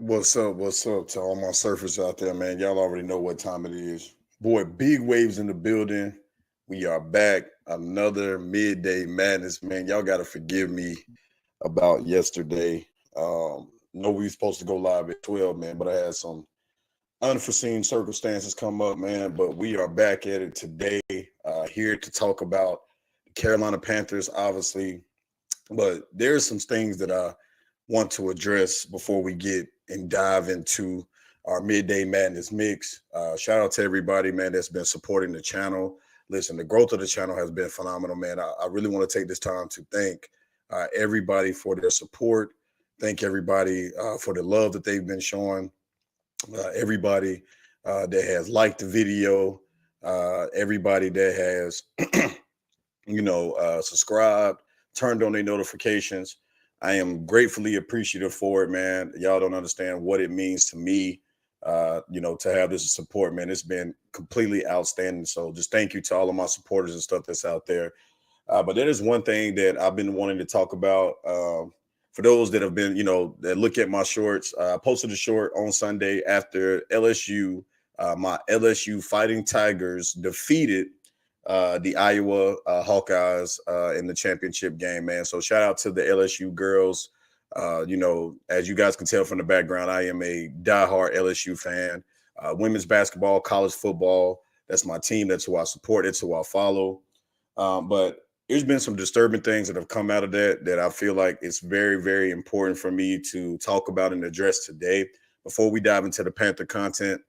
What's up? What's up to all my surfers out there, man? Y'all already know what time it is. Boy, big waves in the building. We are back. Another midday madness, man. Y'all gotta forgive me about yesterday. Know we were supposed to go live at 12, man, but I had some unforeseen circumstances come up, man. But we are back at it today. Here to talk about the Carolina Panthers, obviously. But there's some things that I want to address before we get and dive into our midday madness mix. Shout out to everybody, man, that's been supporting the channel. Listen, the growth of the channel has been phenomenal, man. I really want to take this time to thank everybody for their support. Thank everybody for the love that they've been showing. Everybody that has liked the video. Everybody that has subscribed, turned on their notifications. I am gratefully appreciative for it, man. Y'all don't understand what it means to me, to have this support, man. It's been completely outstanding. So just thank you to all of my supporters and stuff that's out there. But there is one thing that I've been wanting to talk about. For those that have been, that look at my shorts, I posted a short on Sunday after LSU, my LSU Fighting Tigers defeated the Iowa Hawkeyes in the championship game, man. So shout out to the LSU girls. As you guys can tell from the background, I am a diehard LSU fan. Women's basketball, college football, that's my team. That's who I support. It's who I follow. But there's been some disturbing things that have come out of that I feel like it's very, very important for me to talk about and address today before we dive into the Panther content.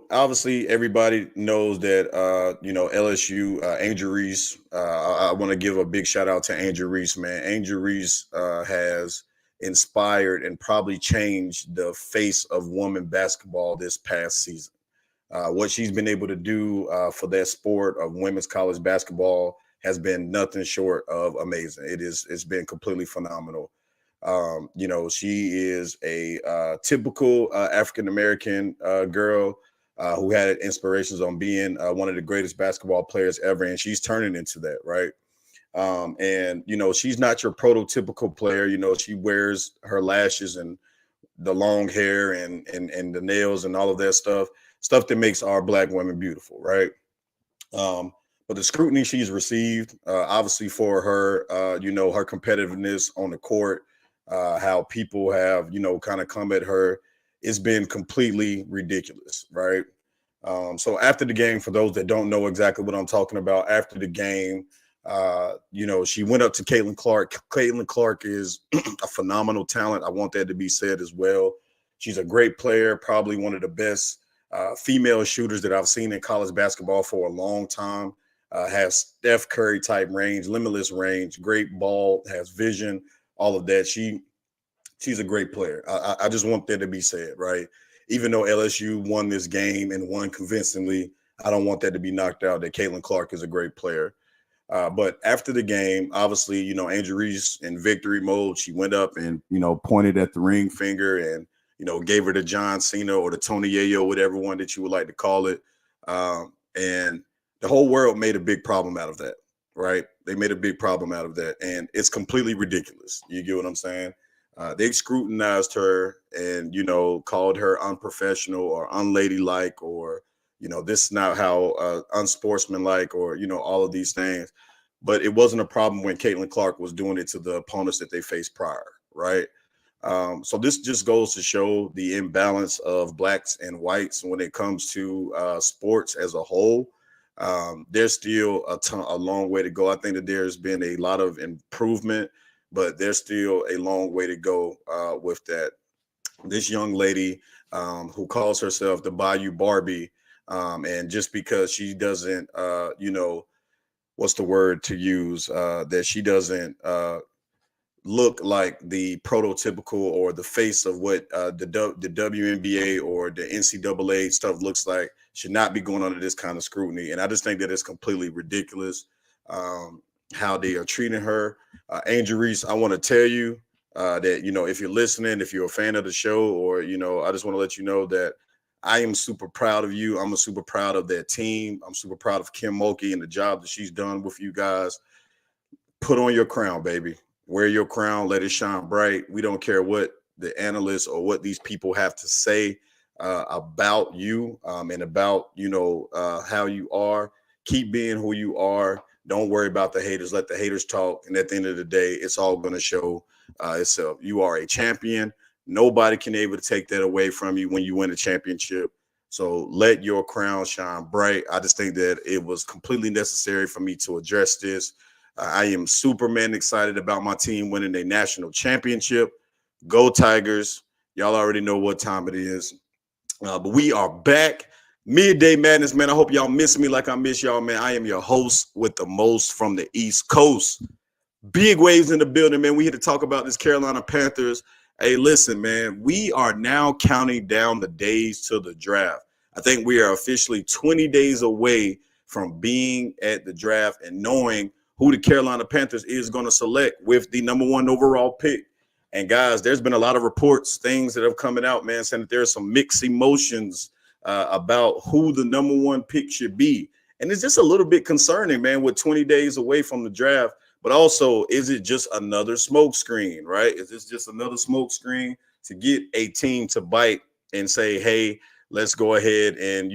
Obviously everybody knows that, LSU, Angel Reese, I want to give a big shout out to Angel Reese, man. Angel Reese has inspired and probably changed the face of women basketball this past season. What she's been able to do for that sport of women's college basketball has been nothing short of amazing. It's been completely phenomenal. She is a typical African American girl who had inspirations on being one of the greatest basketball players ever, and she's turning into that, right? She's not your prototypical player. She wears her lashes and the long hair and the nails and all of that stuff that makes our black women beautiful, right? But the scrutiny she's received, obviously for her, her competitiveness on the court, how people have, kind of come at her, it's been completely ridiculous, right? So after the game, for those that don't know exactly what I'm talking about, after the game, she went up to Caitlin Clark. Caitlin Clark is a phenomenal talent. I want that to be said as well. She's a great player, probably one of the best female shooters that I've seen in college basketball for a long time. Has Steph Curry type range, limitless range, great ball, has vision, all of that. She's a great player. I just want that to be said, right? Even though LSU won this game and won convincingly, I don't want that to be knocked out that Caitlin Clark is a great player. But after the game, obviously, Angel Reese in victory mode, she went up and, pointed at the ring finger and, gave her the John Cena or the Tony Yayo, whatever one that you would like to call it. And the whole world made a big problem out of that, right? They made a big problem out of that. And it's completely ridiculous. You get what I'm saying? They scrutinized her and, called her unprofessional or unladylike or, this is not how unsportsmanlike or, all of these things. But it wasn't a problem when Caitlin Clark was doing it to the opponents that they faced prior, right? So this just goes to show the imbalance of blacks and whites when it comes to sports as a whole. There's still a long way to go. I think that there's been a lot of improvement, but there's still a long way to go with that. This young lady who calls herself the Bayou Barbie, and just because she doesn't, what's the word to use, that she doesn't look like the prototypical or the face of what the WNBA or the NCAA stuff looks like, should not be going under this kind of scrutiny. And I just think that it's completely ridiculous how they are treating her. Angel Reese, I want to tell you that, if you're listening, if you're a fan of the show, or, I just want to let you know that I am super proud of you. I'm super proud of that team. I'm super proud of Kim Mulkey and the job that she's done with you guys. Put on your crown, baby. Wear your crown, let it shine bright. We don't care what the analysts or what these people have to say about you and about, how you are. Keep being who you are. Don't worry about the haters. Let the haters talk. And at the end of the day, it's all going to show itself. You are a champion. Nobody can able to take that away from you when you win a championship. So let your crown shine bright. I just think that it was completely necessary for me to address this. I am Superman excited about my team winning a national championship. Go Tigers. Y'all already know what time it is. But we are back. Midday Madness, man. I hope y'all miss me like I miss y'all, man. I am your host with the most from the East Coast. Big waves in the building, man. We here to talk about this Carolina Panthers. Hey, listen, man. We are now counting down the days to the draft. I think we are officially 20 days away from being at the draft and knowing who the Carolina Panthers is going to select with the number 1 overall pick. And guys, there's been a lot of reports, things that have coming out, man, saying that there's some mixed emotions about who the number 1 pick should be. And it's just a little bit concerning, man, with 20 days away from the draft. But also, is it just another smoke screen, right? Is this just another smoke screen to get a team to bite and say, hey, let's go ahead and,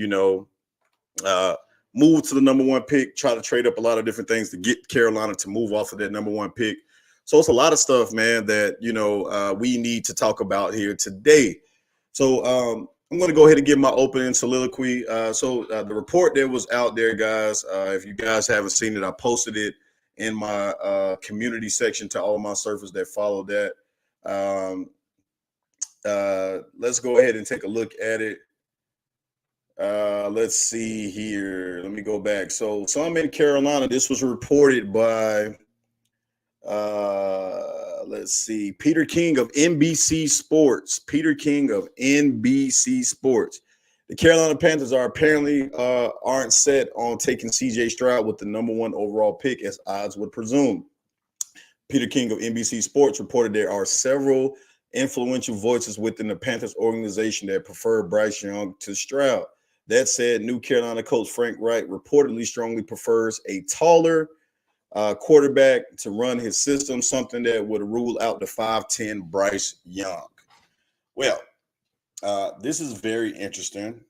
move to the number 1 pick, try to trade up a lot of different things to get Carolina to move off of that number 1 pick. So it's a lot of stuff, man, that, we need to talk about here today. So I'm going to go ahead and give my opening soliloquy. So the report that was out there, guys, if you guys haven't seen it, I posted it in my community section to all my surfers that follow that. Let's go ahead and take a look at it. Let's see here. Let me go back. So I'm in Carolina. This was reported by, let's see, Peter King of NBC Sports. Peter King of NBC Sports. The Carolina Panthers are apparently aren't set on taking C.J. Stroud with the number 1 overall pick, as odds would presume. Peter King of NBC Sports reported there are several influential voices within the Panthers organization that prefer Bryce Young to Stroud. That said, new Carolina coach Frank Reich reportedly strongly prefers a taller quarterback to run his system, something that would rule out the 5'10" Bryce Young. Well, this is very interesting.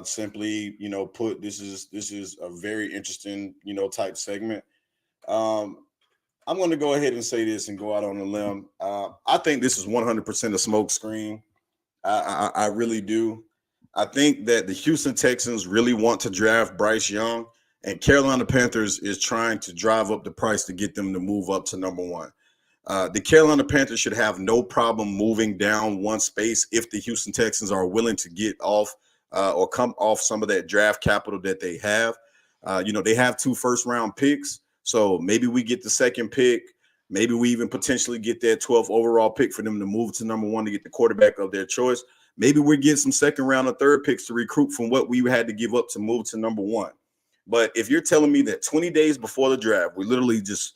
Simply, put, this is a very interesting, type segment. I'm going to go ahead and say this and go out on a limb. I think this is 100% a smoke screen. I really do. I think that the Houston Texans really want to draft Bryce Young, and Carolina Panthers is trying to drive up the price to get them to move up to number 1. The Carolina Panthers should have no problem moving down 1 space if the Houston Texans are willing to get off or come off some of that draft capital that they have. They have 2 first-round picks, so maybe we get the 2nd pick. Maybe we even potentially get that 12th overall pick for them to move to number 1 to get the quarterback of their choice. Maybe we get some 2nd round or 3rd picks to recruit from what we had to give up to move to number 1. But if you're telling me that 20 days before the draft, we literally just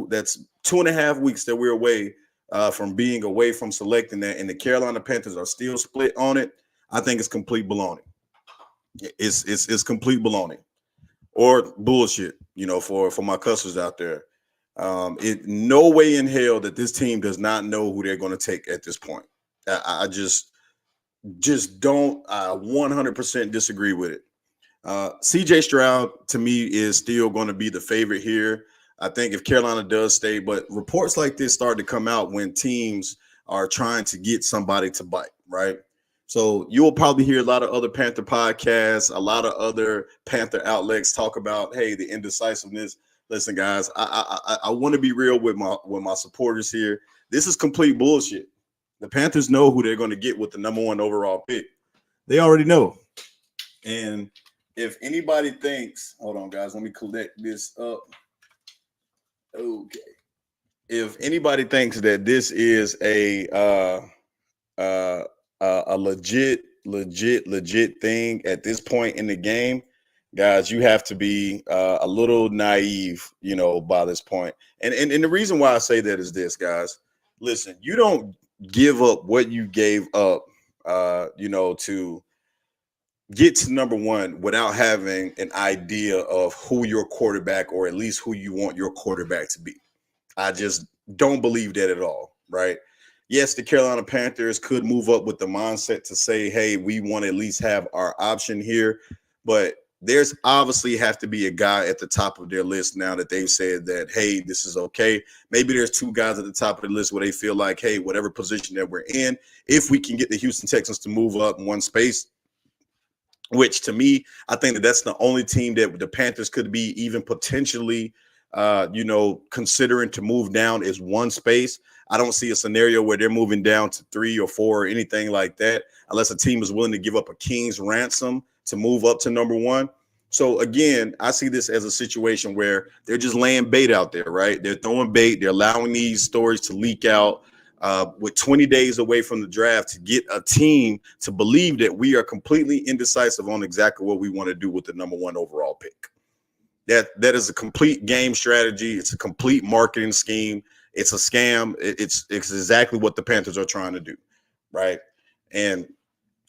that's 2.5 weeks that we're away from being away from selecting that, and the Carolina Panthers are still split on it, I think it's complete baloney. It's complete baloney or bullshit, for my customers out there. No way in hell that this team does not know who they're going to take at this point. I just don't 100% disagree with it. C.J. Stroud, to me, is still going to be the favorite here. I think if Carolina does stay, but reports like this start to come out when teams are trying to get somebody to bite, right? So you'll probably hear a lot of other Panther podcasts, a lot of other Panther outlets talk about, hey, the indecisiveness. Listen, guys, I want to be real with my supporters here. This is complete bullshit. The Panthers know who they're going to get with the number 1 overall pick. They already know. And if anybody thinks, hold on, guys, let me collect this up. Okay. If anybody thinks that this is a legit thing at this point in the game, guys, you have to be a little naive, by this point. And the reason why I say that is this, guys. Listen, you don't give up what you gave up, to get to number 1 without having an idea of who your quarterback, or at least who you want your quarterback to be. I just don't believe that at all, right? Yes, the Carolina Panthers could move up with the mindset to say, hey, we want to at least have our option here. But there's obviously have to be a guy at the top of their list now that they've said that, hey, this is okay. Maybe there's two guys at the top of the list where they feel like, hey, whatever position that we're in, if we can get the Houston Texans to move up one space, which to me, I think that that's the only team that the Panthers could be even potentially, considering to move down is one space. I don't see a scenario where they're moving down to 3 or 4 or anything like that, unless a team is willing to give up a king's ransom to move up to number 1. So again, I see this as a situation where they're just laying bait out there, right? They're throwing bait. They're allowing these stories to leak out. With 20 days away from the draft, to get a team to believe that we are completely indecisive on exactly what we want to do with the number 1 overall pick. That is a complete game strategy. It's a complete marketing scheme. It's a scam. It's exactly what the Panthers are trying to do, right? And,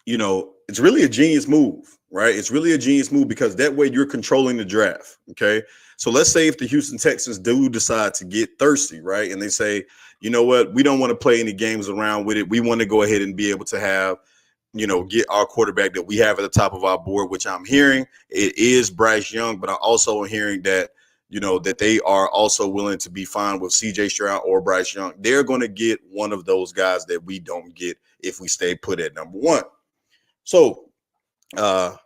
it's really a genius move, right? It's really a genius move because that way you're controlling the draft, okay? So let's say if the Houston Texans do decide to get thirsty, right? And they say, you know what, we don't want to play any games around with it. We want to go ahead and be able to have, get our quarterback that we have at the top of our board, which I'm hearing it is Bryce Young, but I'm also hearing that, that they are also willing to be fine with CJ Stroud or Bryce Young. They're going to get one of those guys that we don't get if we stay put at number 1. So, shout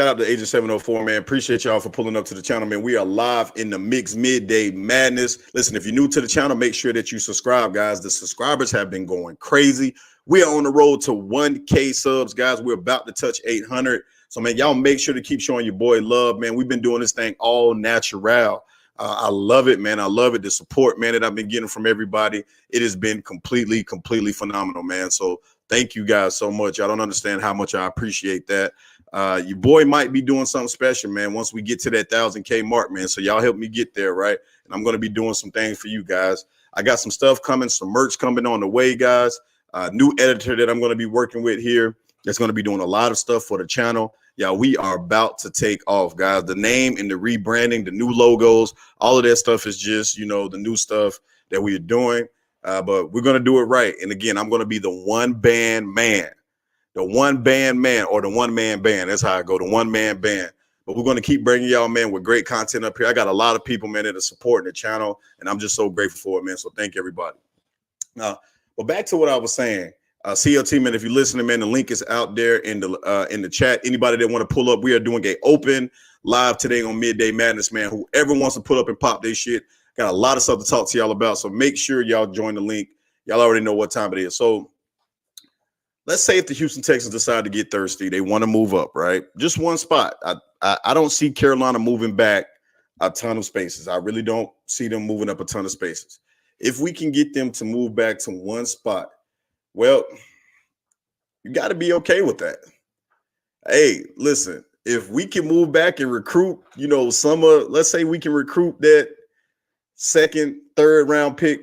out to Agent 704, man. Appreciate y'all for pulling up to the channel, man. We are live in the Mixed Midday Madness. Listen, if you're new to the channel, make sure that you subscribe, guys. The subscribers have been going crazy. We are on the road to 1K subs, guys. We're about to touch 800. So, man, y'all make sure to keep showing your boy love, man. We've been doing this thing all natural. I love it, man. I love it. The support, man, that I've been getting from everybody, it has been completely phenomenal, man. So thank you guys so much. I don't understand how much I appreciate that. Your boy might be doing something special, man, once we get to that 1,000K mark, man. So y'all help me get there, right? And I'm going to be doing some things for you guys. I got some stuff coming, some merch coming on the way, guys. New editor that I'm going to be working with here that's going to be doing a lot of stuff for the channel. Yeah, we are about to take off, guys. The name and the rebranding, the new logos, all of that stuff is just, the new stuff that we are doing. But we're going to do it right. And again, I'm going to be the one-band man. The one-band man or the one-man band. That's how I go, the one-man band. But we're going to keep bringing y'all, man, with great content up here. I got a lot of people, man, that are supporting the channel, and I'm just so grateful for it, man. So thank everybody. Now, but back to what I was saying. CLT, man, if you're listening, man, the link is out there in the chat. Anybody that want to pull up, we are doing a open live today on Midday Madness, man. Whoever wants to pull up and pop their shit, got a lot of stuff to talk to y'all about. So make sure y'all join the link. Y'all already know what time it is. So let's say if the Houston Texans decide to get thirsty, they want to move up, right? Just one spot. I don't see Carolina moving back a ton of spaces. I really don't see them moving up a ton of spaces. If we can get them to move back to one spot, well, you got to be okay with that. Hey, listen, if we can move back and recruit, let's say we can recruit that second, third round pick,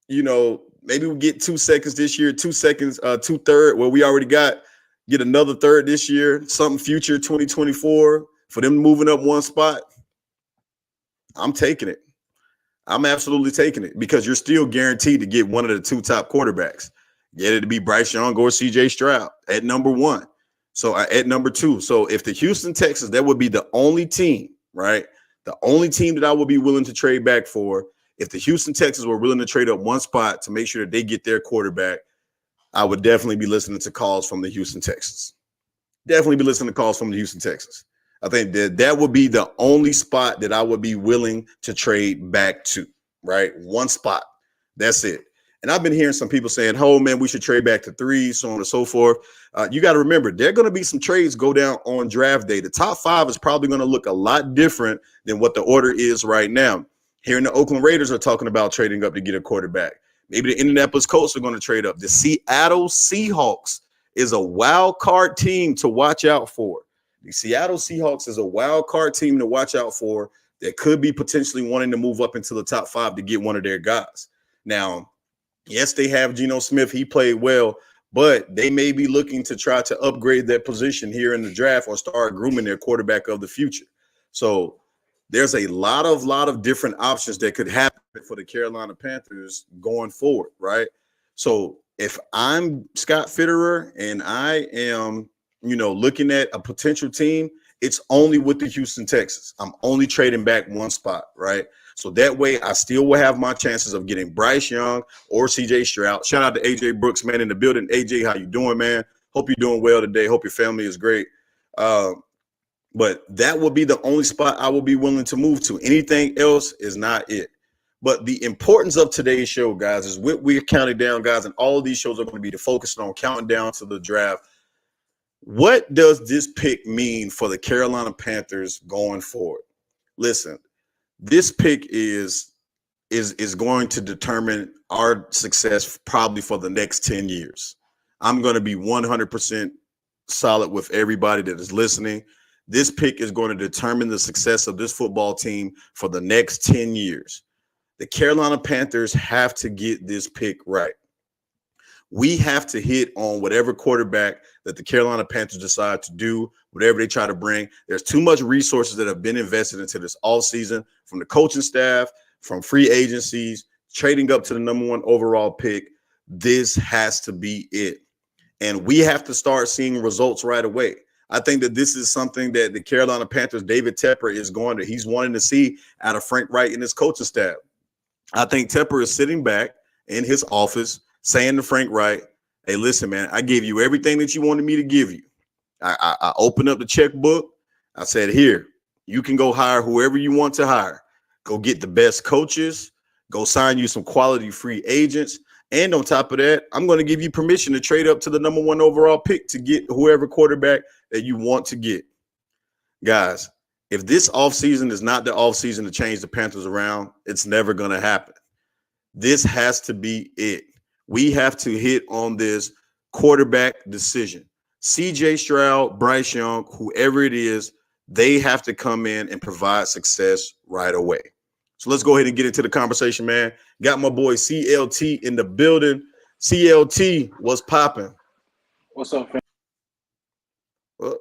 maybe we get 2 seconds this year, 2 seconds, 2 third. Well, we already get another third this year, something future 2024 for them moving up one spot. I'm taking it. I'm absolutely taking it because you're still guaranteed to get one of the 2 top quarterbacks. Get it to be Bryce Young or CJ Stroud at number 1. So at number 2. So if the Houston Texans, that would be the only team, right? The only team that I would be willing to trade back for. If the Houston Texans were willing to trade up one spot to make sure that they get their quarterback, I would definitely be listening to calls from the Houston Texans. Definitely be listening to calls from the Houston Texans. I think that would be the only spot that I would be willing to trade back to, right? One spot. That's it. And I've been hearing some people saying, oh, man, we should trade back to 3, so on and so forth. You got to remember, there are going to be some trades go down on draft day. The top 5 is probably going to look a lot different than what the order is right now. Here in the Oakland Raiders are talking about trading up to get a quarterback. Maybe the Indianapolis Colts are going to trade up. The Seattle Seahawks is a wild card team to watch out for. The Seattle Seahawks is a wild card team to watch out for that could be potentially wanting to move up into the top 5 to get one of their guys. Now, yes, they have Geno Smith. He played well, but they may be looking to try to upgrade their position here in the draft or start grooming their quarterback of the future. So there's a lot of different options that could happen for the Carolina Panthers going forward, right? So if I'm Scott Fitterer and I am, looking at a potential team, it's only with the Houston Texans. I'm only trading back one spot, right? So that way I still will have my chances of getting Bryce Young or CJ Stroud. Shout out to AJ Brooks, man, in the building. AJ, how you doing, man? Hope you're doing well today. Hope your family is great. But that will be the only spot I will be willing to move to. Anything else is not it. But the importance of today's show, guys, is what we're counting down, guys, and all of these shows are going to be focused on counting down to the draft. What does this pick mean for the Carolina Panthers going forward? Listen, this pick is going to determine our success probably for the next 10 years. I'm going to be 100% solid with everybody that is listening. This pick is going to determine the success of this football team for the next 10 years. The Carolina Panthers have to get this pick right. We have to hit on whatever quarterback that the Carolina Panthers decide to do, whatever they try to bring. There's too much resources that have been invested into this offseason from the coaching staff, from free agencies, trading up to the number 1 overall pick. This has to be it. And we have to start seeing results right away. I think that this is something that the Carolina Panthers, David Tepper, he's wanting to see out of Frank Reich and his coaching staff. I think Tepper is sitting back in his office saying to Frank Reich, hey, listen, man, I gave you everything that you wanted me to give you. I opened up the checkbook. I said, here, you can go hire whoever you want to hire. Go get the best coaches. Go sign you some quality free agents. And on top of that, I'm going to give you permission to trade up to the number 1 overall pick to get whoever quarterback that you want to get. Guys, if this offseason is not the offseason to change the Panthers around, it's never going to happen. This has to be it. We have to hit on this quarterback decision. CJ Stroud, Bryce Young, whoever it is, they have to come in and provide success right away. So let's go ahead and get into the conversation, man. Got my boy CLT in the building. CLT, what's popping? What's up, fam? Well,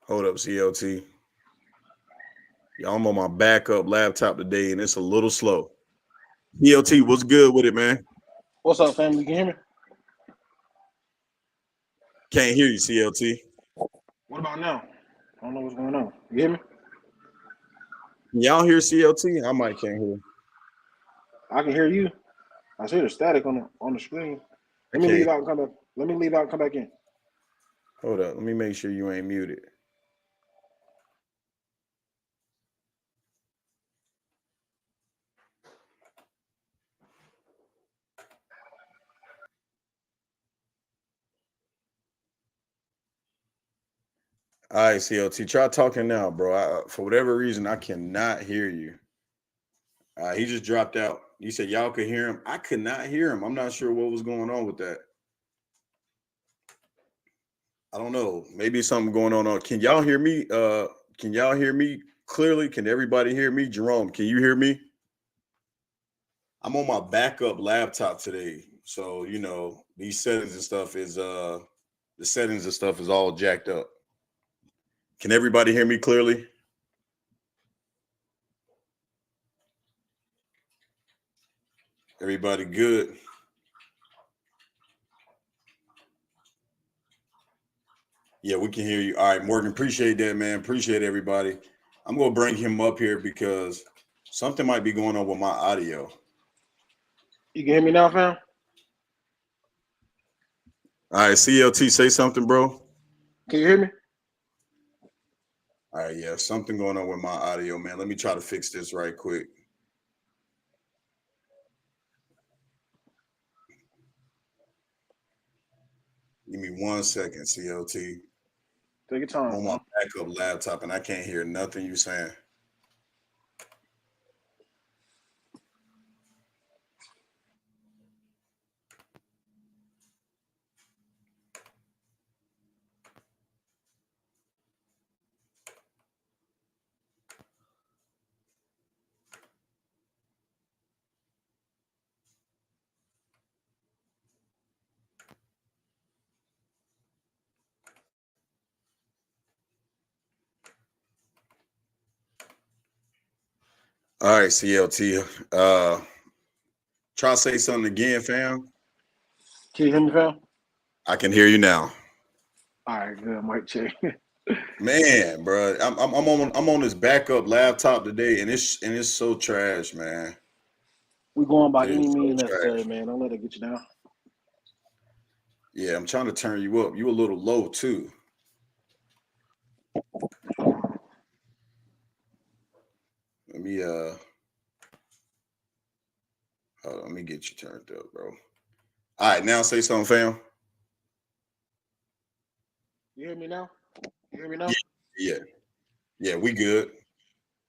hold up, CLT. Yeah, I'm on my backup laptop today, and it's a little slow. CLT, what's good with it, man? What's up, family? Can you hear me? Can't hear you, CLT. What about now? I don't know what's going on. You hear me? Y'all hear CLT? I might can't hear. I can hear you. I see the static on the screen. Let me Okay. leave out and come back. Let me leave out and come back in. Hold up. Let me make sure you ain't muted. All right, CLT, try talking now, bro. For whatever reason, I cannot hear you. He just dropped out. You said y'all could hear him. I could not hear him. I'm not sure what was going on with that. I don't know. Maybe something going on. Can y'all hear me? Can y'all hear me clearly? Can everybody hear me? Jerome, can you hear me? I'm on my backup laptop today. So, these settings and stuff is the settings and stuff is all jacked up. Can everybody hear me clearly? Everybody good? Yeah, we can hear you. All right, Morgan, appreciate that, man. Appreciate everybody. I'm going to bring him up here because something might be going on with my audio. You can hear me now, fam? All right, CLT, say something, bro. Can you hear me? All right, yeah, something going on with my audio, man. Let me try to fix this right quick. Give me 1 second, CLT. Take your time. I'm on my backup laptop, and I can't hear nothing you saying. All right, CLT. Try to say something again, fam. Can you hear me, fam? I can hear you now. All right, good. Mic check. Man, bro, I'm on this backup laptop today, and it's so trash, man. We going by It any is so means necessary, trash. man. Don't let it get you down. Yeah, I'm trying to turn you up. You a little low too. Let me hold on, let me get you turned up, bro. All right, now say something, fam. You hear me now? You hear me now? Yeah, yeah, yeah. We good.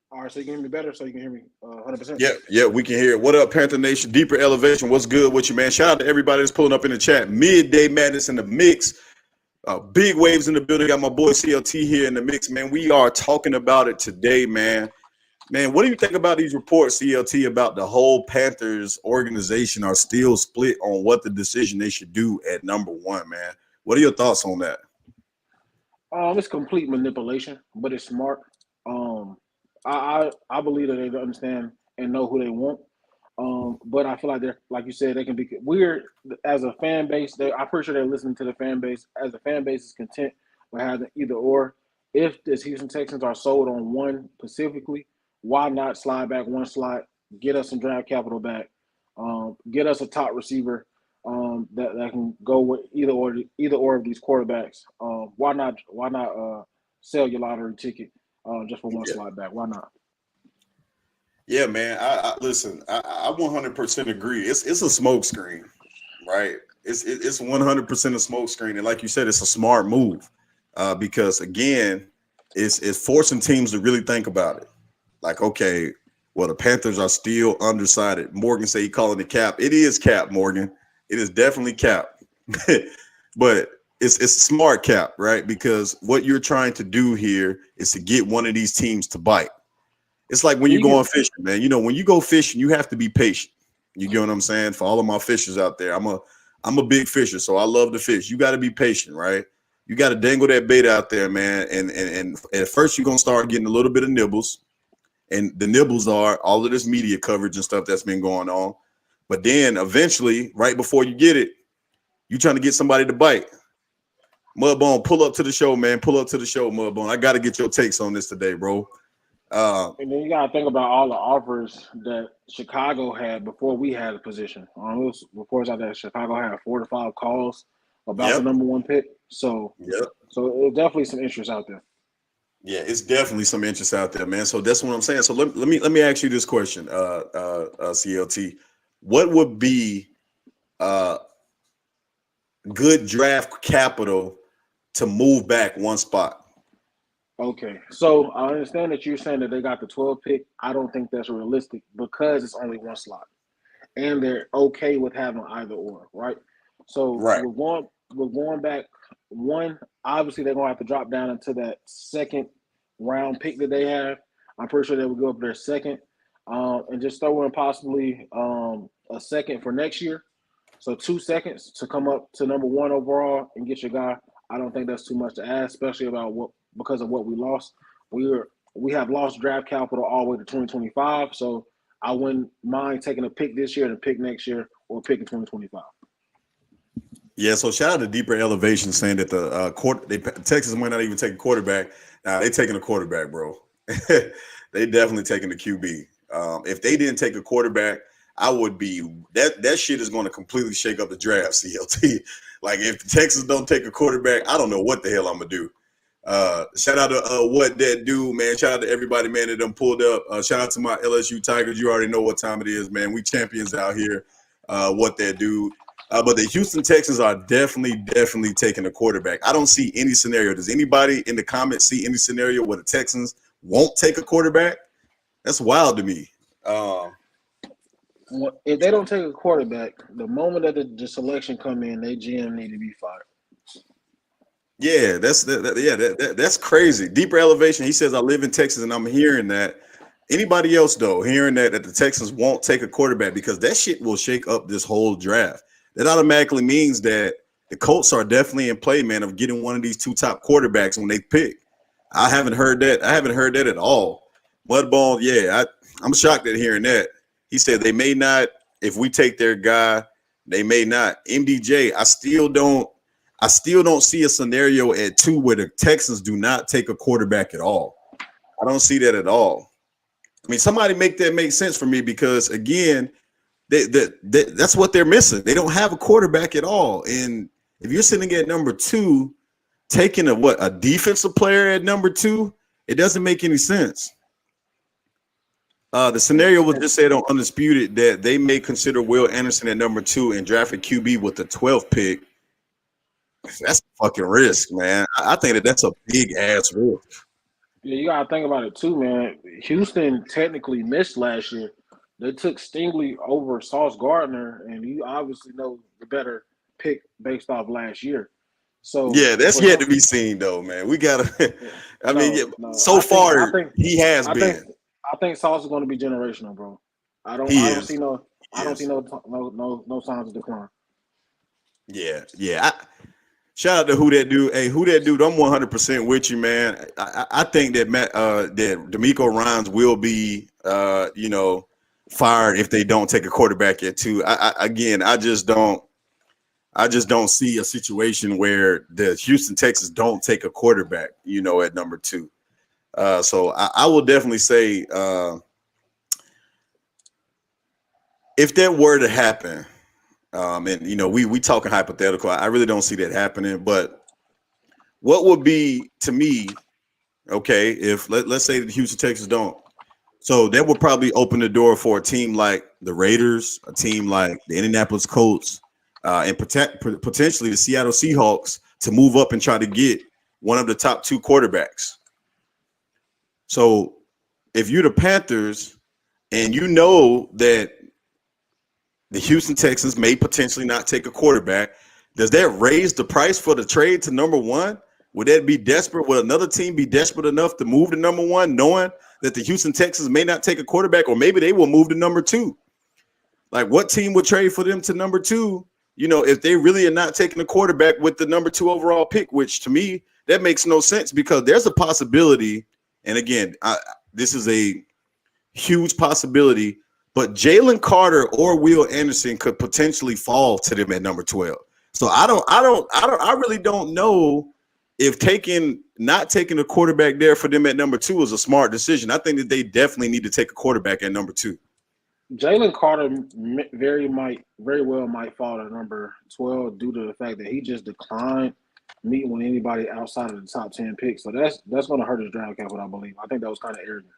All right, so you can hear me better, so you can hear me 100%. Yeah, yeah, we can hear it. What up, Panther Nation? Deeper Elevation. What's good with you, man? Shout out to everybody that's pulling up in the chat. Midday Madness in the mix. Big waves in the building. Got my boy CLT here in the mix, man. We are talking about it today, man. Man, what do you think about these reports, CLT, about the whole Panthers organization are still split on what the decision they should do at number one, man? What are your thoughts on that? It's complete manipulation, but it's smart. Um, I believe that they understand and know who they want. But I feel like they're like you said, they can be weird as a fan base. I'm pretty sure they're listening to the fan base. As a fan base is content with having either or. If the Houston Texans are sold on one specifically, why not slide back one slot, get us some draft capital back, get us a top receiver that can go with either or of these quarterbacks. Why not sell your lottery ticket just for one Yeah. slot back? Why not? Yeah, man. I listen. I 100% agree. It's a smoke screen, right? It's 100% a smoke screen, and like you said, it's a smart move because again, it's forcing teams to really think about it. Like, okay, well, the Panthers are still undecided. Morgan say he calling it cap. It is cap, Morgan. It is definitely cap, but it's smart cap, right? Because what you're trying to do here is to get one of these teams to bite. It's like when And you're you can going fishing, man. You know, when you go fishing, you have to be patient. You get what I'm saying? For all of my fishers out there, I'm a big fisher, so I love to fish. You got to be patient, right? You got to dangle that bait out there, man. And at first you're gonna start getting a little bit of nibbles, and the nibbles are all of this media coverage and stuff that's been going on. But then eventually, right before you get it, you trying to get somebody to bite. Mudbone, pull up to the show, man. Pull up to the show, Mudbone. I got to get your takes on this today, bro. And then you gotta think about all the offers that Chicago had before we had a position. It was reports out that Chicago had 4 to 5 calls about the Yep, number one pick. yep. So there's definitely some interest out there. Yeah, it's definitely some interest out there, man. So that's what I'm saying. So let me ask you this question, CLT. What would be uh good draft capital to move back one spot? Okay, so I understand that you're saying that they got the 12 pick. I don't think that's realistic because it's only one slot, and they're okay with having either or, right? So Right. we're going back one. Obviously, they're gonna have to drop down into that second round pick that they have. I'm pretty sure they will go up there second, and just throw in possibly a second for next year. So 2 seconds to come up to number one overall and get your guy. I don't think that's too much to ask, especially about what because of what we lost. We have lost draft capital all the way to 2025. So I wouldn't mind taking a pick this year and a pick next year or a pick in 2025. Yeah. So shout out to Deeper Elevation saying that Texas might not even take a quarterback. They taking a quarterback, bro. They definitely taking the QB. If they didn't take a quarterback, I would be that shit is going to completely shake up the draft, CLT. Like if the Texans don't take a quarterback, I don't know what the hell I'm gonna do. Shout out to what that dude, man. Shout out to everybody, man, that done pulled up. Shout out to my LSU Tigers. You already know what time it is, man. We champions out here. What that dude. But the Houston Texans are definitely taking a quarterback. I don't see any scenario. Does anybody in the comments see any scenario where the Texans won't take a quarterback? That's wild to me. If they don't take a quarterback, the moment that the selection come in, they GM need to be fired. Yeah, that's crazy. Deeper elevation. He says, "I live in Texas, and I'm hearing that." Anybody else though, hearing that the Texans won't take a quarterback because that shit will shake up this whole draft. That automatically means that the Colts are definitely in play, man, of getting one of these two top quarterbacks when they pick. I haven't heard that. I haven't heard that at all. Mudball, yeah, I'm shocked at hearing that. He said they may not. If we take their guy, they may not. MDJ, I still don't see a scenario at 2 where the Texans do not take a quarterback at all. I don't see that at all. I mean, somebody make that make sense for me because again, that's what they're missing. They don't have a quarterback at all. And if you're sitting at number 2, taking a defensive player at number 2, it doesn't make any sense. The scenario was just said on Undisputed that they may consider Will Anderson at number 2 and draft a QB with the 12th pick. That's a fucking risk, man. I think that's a big ass risk. Yeah, you gotta think about it too, man. Houston technically missed last year. They took Stingley over Sauce Gardner, and you obviously know the better pick based off last year. So yeah, that's yet to be seen, though, man. We gotta. I mean, so far he has been. I think Sauce is going to be generational, bro. I don't see no signs of decline. Yeah. Shout out to Who That Dude. Hey, Who That Dude? I'm 100% with you, man. I think that that DeMeco Ryans will be, fired if they don't take a quarterback at 2. I just don't see a situation where the Houston Texans don't take a quarterback, at number 2. So I will definitely say, if that were to happen. And we talking hypothetical. I really don't see that happening. But what would be to me, okay, if let's say the Houston Texans don't, so that would probably open the door for a team like the Raiders, a team like the Indianapolis Colts, and potentially the Seattle Seahawks to move up and try to get one of the top 2 quarterbacks. So if you're the Panthers and you know that the Houston Texans may potentially not take a quarterback, does that raise the price for the trade to number 1? Would that be desperate? Would another team be desperate enough to move to number 1, knowing that the Houston Texans may not take a quarterback, or maybe they will move to number 2? Like, what team would trade for them to number 2? If they really are not taking a quarterback with the number 2 overall pick, which to me, that makes no sense because there's a possibility. And again, this is a huge possibility, but Jalen Carter or Will Anderson could potentially fall to them at number 12. So I really don't know if not taking a quarterback there for them at number 2 is a smart decision. I think that they definitely need to take a quarterback at number 2. Jalen Carter very well might fall to number 12 due to the fact that he just declined meeting with anybody outside of the top 10 picks. So that's going to hurt his draft capital, I believe. I think that was kind of arrogant.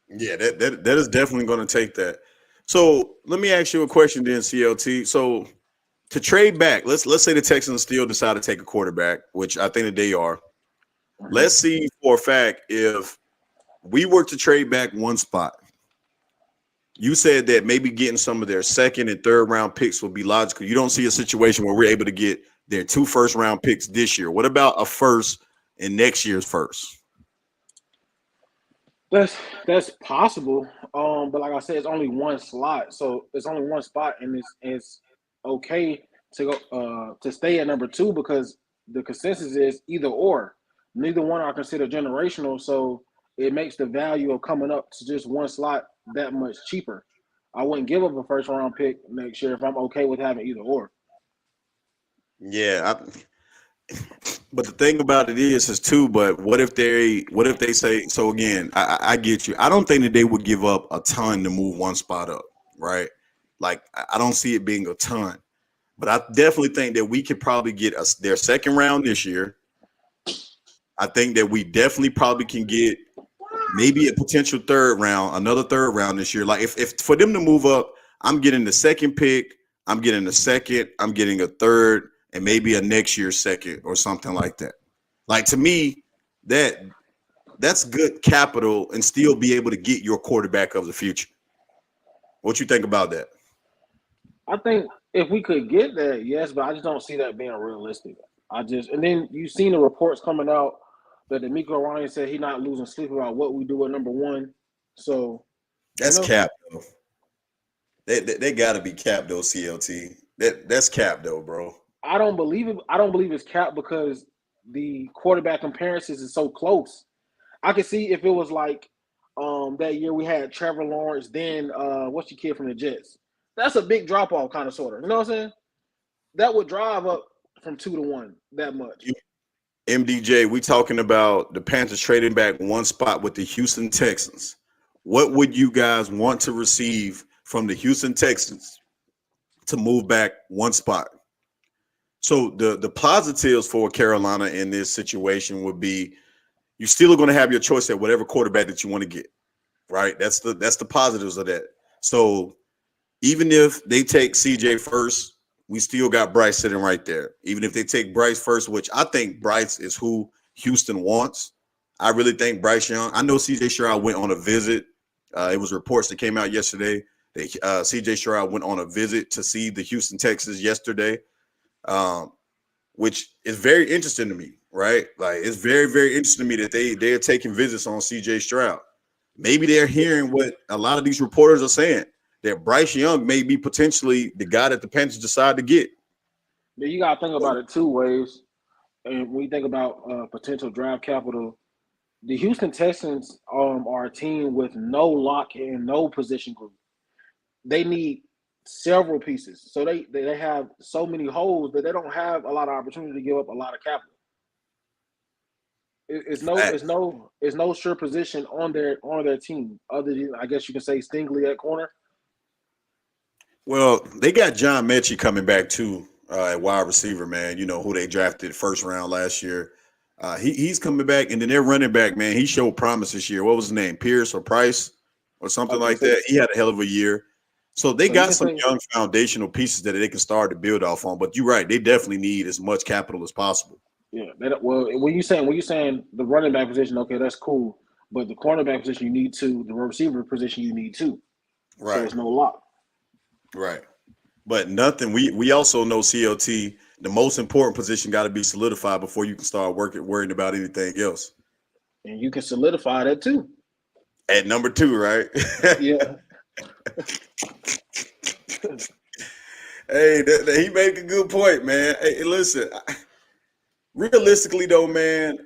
Yeah, that is definitely going to take that. So let me ask you a question then, CLT. So to trade back, let's say the Texans still decide to take a quarterback, which I think that they are. Mm-hmm. Let's see for a fact if we were to trade back 1 spot. You said that maybe getting some of their 2nd and 3rd round picks would be logical. You don't see a situation where we're able to get their 2 first round picks this year. What about a first in next year's first? That's possible. But like I said, it's only 1 slot. So it's only 1 spot, and it's okay to go to stay at number 2 because the consensus is either or. Neither one are considered generational, so it makes the value of coming up to just 1 slot that much cheaper. I wouldn't give up a first round pick next year if I'm okay with having either or. Yeah, but the thing about it is too. But what if they say so? Again, I get you. I don't think that they would give up a ton to move 1 spot up, right? Like I don't see it being a ton, but I definitely think that we could probably get their 2nd round this year. I think that we definitely probably can get maybe a potential 3rd round, another 3rd round this year. Like if for them to move up, I'm getting the 2nd pick, I'm getting the 2nd, I'm getting a 3rd. And maybe a next year's 2nd or something like that. Like to me, that's good capital and still be able to get your quarterback of the future. What you think about that? I think if we could get that, yes, but I just don't see that being realistic. And then you've seen the reports coming out that DeMeco Ryans said he's not losing sleep about what we do at number 1. So that's cap though. They got to be cap though, CLT. That's cap though, bro. I don't believe it. I don't believe it's cap because the quarterback comparisons is so close. I could see if it was like That year we had Trevor Lawrence. Then what's your kid from the Jets? That's a big drop off, kind of sort of. You know what I'm saying? That would drive up from 2-1 that much. MDJ, we talking about the Panthers trading back one spot with the Houston Texans. What would you guys want to receive from the Houston Texans to move back one spot? So the positives for Carolina in this situation would be you still are going to have your choice at whatever quarterback that you want to get, right? That's the positives of that. So even if they take CJ first, we still got Bryce sitting right there. Even if they take Bryce first, which I think Bryce is who Houston wants. I really think Bryce Young. I know CJ Stroud went on a visit. It was reports that came out yesterday that CJ Stroud went on a visit to see the Houston Texans yesterday, which is very interesting to me, right? Like it's very, very interesting to me that they're taking visits on CJ Stroud. Maybe they're hearing what a lot of these reporters are saying, that Bryce Young may be potentially the guy that the Panthers decide to get. But you got to think about it two ways. And when you think about potential draft capital, the Houston Texans are a team with no lock and no position group. They need several pieces. So they have so many holes that they don't have a lot of opportunity to give up a lot of capital. It's no sure position on their team other than, I guess you can say, Stingley at corner. Well, they got John Mechie coming back too at wide receiver, man. You know who they drafted first round last year. He's coming back, and then their running back, man. He showed promise this year. What was his name? Pierce or Price or something like that. He had a hell of a year. So they got some young foundational pieces that they can start to build off on. But you're right; they definitely need as much capital as possible. Yeah. Well, when you saying the running back position, okay, that's cool. But the cornerback position, you need two. The receiver position, you need two. Right. So it's no lock. Right. But nothing. We also know CLT. The most important position got to be solidified before you can start worrying about anything else. And you can solidify that too. At number 2, right? Yeah. Hey, he make a good point, man. Hey, listen. Realistically, though, man,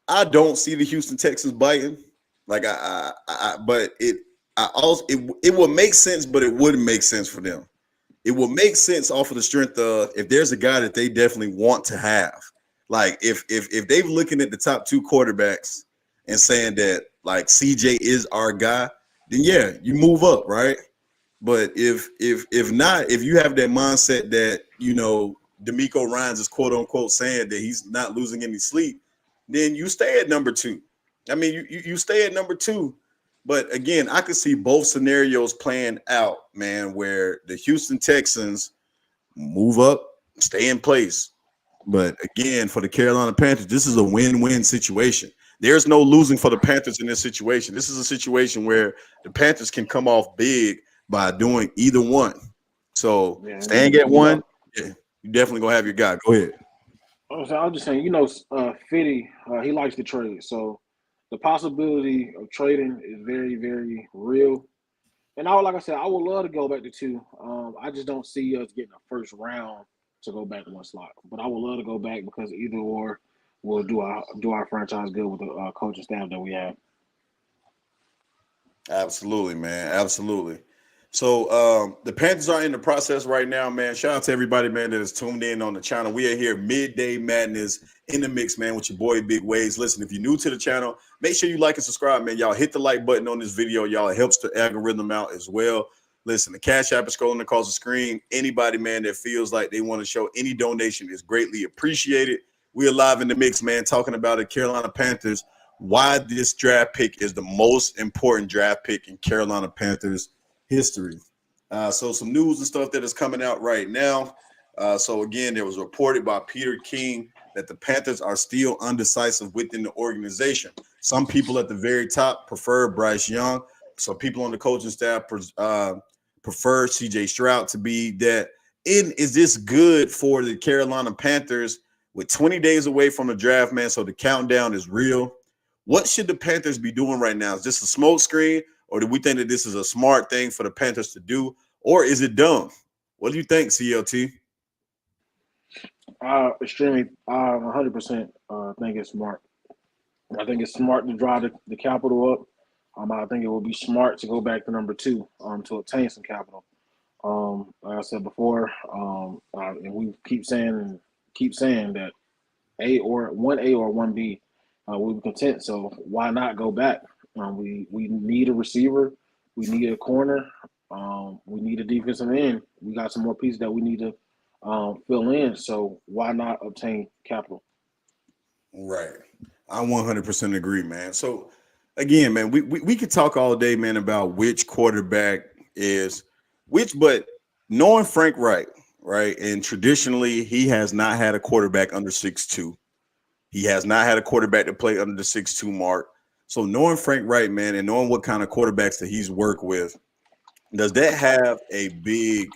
I don't see the Houston Texans biting. Like but it would make sense, but it wouldn't make sense for them. It will make sense off of the strength of if there's a guy that they definitely want to have. Like if they're looking at the top 2 quarterbacks and saying that like CJ is our guy, then yeah, you move up, right? But if not, if you have that mindset that, you know, DeMeco Ryans is quote unquote saying that he's not losing any sleep, then you stay at number 2. I mean, you stay at number 2. But again, I could see both scenarios playing out, man, where the Houston Texans move up, stay in place. But again, for the Carolina Panthers, this is a win-win situation. There's no losing for the Panthers in this situation. This is a situation where the Panthers can come off big by doing either one. So staying at one, yeah, you definitely gonna have your guy. Go ahead. I'm just saying, Fitty, he likes to trade. So the possibility of trading is very, very real. And like I said, I would love to go back to 2. I just don't see us getting a first round to go back one slot. But I would love to go back because either or will do our franchise good with the coaching staff that we have. Absolutely, man. Absolutely. So the Panthers are in the process right now, man. Shout out to everybody, man, that is tuned in on the channel. We are here, Midday Madness in the mix, man, with your boy Big Wavez. Listen, if you're new to the channel, make sure you like and subscribe, man. Y'all hit the like button on this video. Y'all, it helps the algorithm out as well. Listen, the Cash App is scrolling across the screen. Anybody, man, that feels like they want to show any donation is greatly appreciated. We are live in the mix, man, talking about the Carolina Panthers, why this draft pick is the most important draft pick in Carolina Panthers history. So some news and stuff that is coming out right now. So again, there was reported by Peter King that the Panthers are still undecisive within the organization. Some people at the very top prefer Bryce Young. Some people on the coaching staff prefer CJ Stroud to be that. Is this good for the Carolina Panthers with 20 days away from the draft, man? So the countdown is real. What should the Panthers be doing right now? Is this a smoke screen? Or do we think that this is a smart thing for the Panthers to do? Or is it dumb? What do you think, CLT? Extremely, 100% think it's smart. I think it's smart to drive the capital up. I think it would be smart to go back to number two to obtain some capital. Like I said before, and we keep saying that A or one B, we were content. So why not go back? We need a receiver, we need a corner, we need a defensive end. We got some more pieces that we need to fill in. So why not obtain capital? Right. I 100% agree, man. So again, man, we could talk all day, man, about which quarterback is which, but knowing Frank Wright, right, and traditionally he has not had a quarterback under 6'2". He has not had a quarterback to play under the 6'2" mark. So knowing Frank Wright, man, and knowing what kind of quarterbacks that he's worked with, does that have a big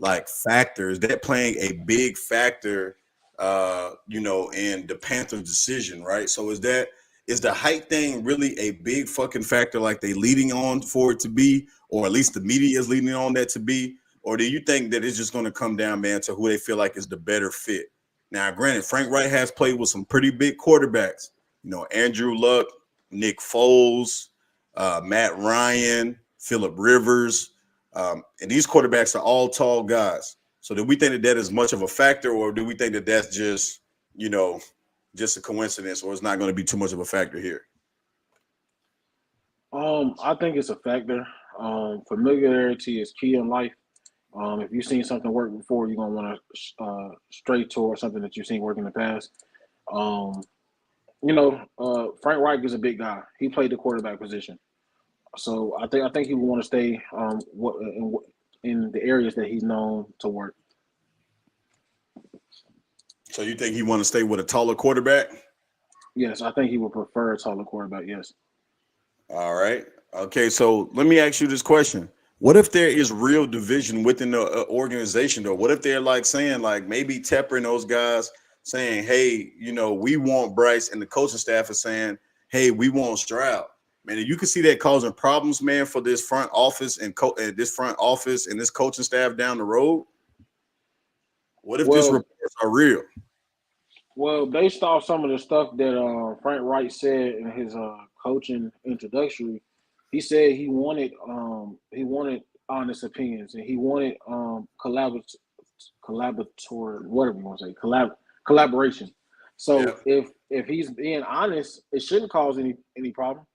like factor? Is that playing a big factor in the Panthers decision, right? So is the height thing really a big fucking factor, like they leading on for it to be, or at least the media is leading on that to be? Or do you think that it's just going to come down, man, to who they feel like is the better fit? Now, granted, Frank Wright has played with some pretty big quarterbacks, Andrew Luck, Nick Foles, Matt Ryan, Phillip Rivers. And these quarterbacks are all tall guys. So do we think that is much of a factor, or do we think that that's just a coincidence, or it's not going to be too much of a factor here? I think it's a factor. Familiarity is key in life. If you've seen something work before, you're gonna want to stray towards something that you've seen work in the past. Um, Frank Reich is a big guy. He played the quarterback position, so I think he would want to stay in the areas that he's known to work. So you think he want to stay with a taller quarterback? Yes, I think he would prefer a taller quarterback. Yes. All right. Okay, so let me ask you this question. What if there is real division within the organization, though? What if they're like saying, like maybe Tepper and those guys saying, hey, we want Bryce, and the coaching staff is saying, hey, we want Stroud. Man, you can see that causing problems, man, for this front office and this coaching staff down the road. What if these Well, reports are real? well, based off some of the stuff that Frank Wright said in his coaching introductory, he said he wanted honest opinions and he wanted collaborator, whatever you want to say, collaboration. Yeah. So if he's being honest, it shouldn't cause any problem.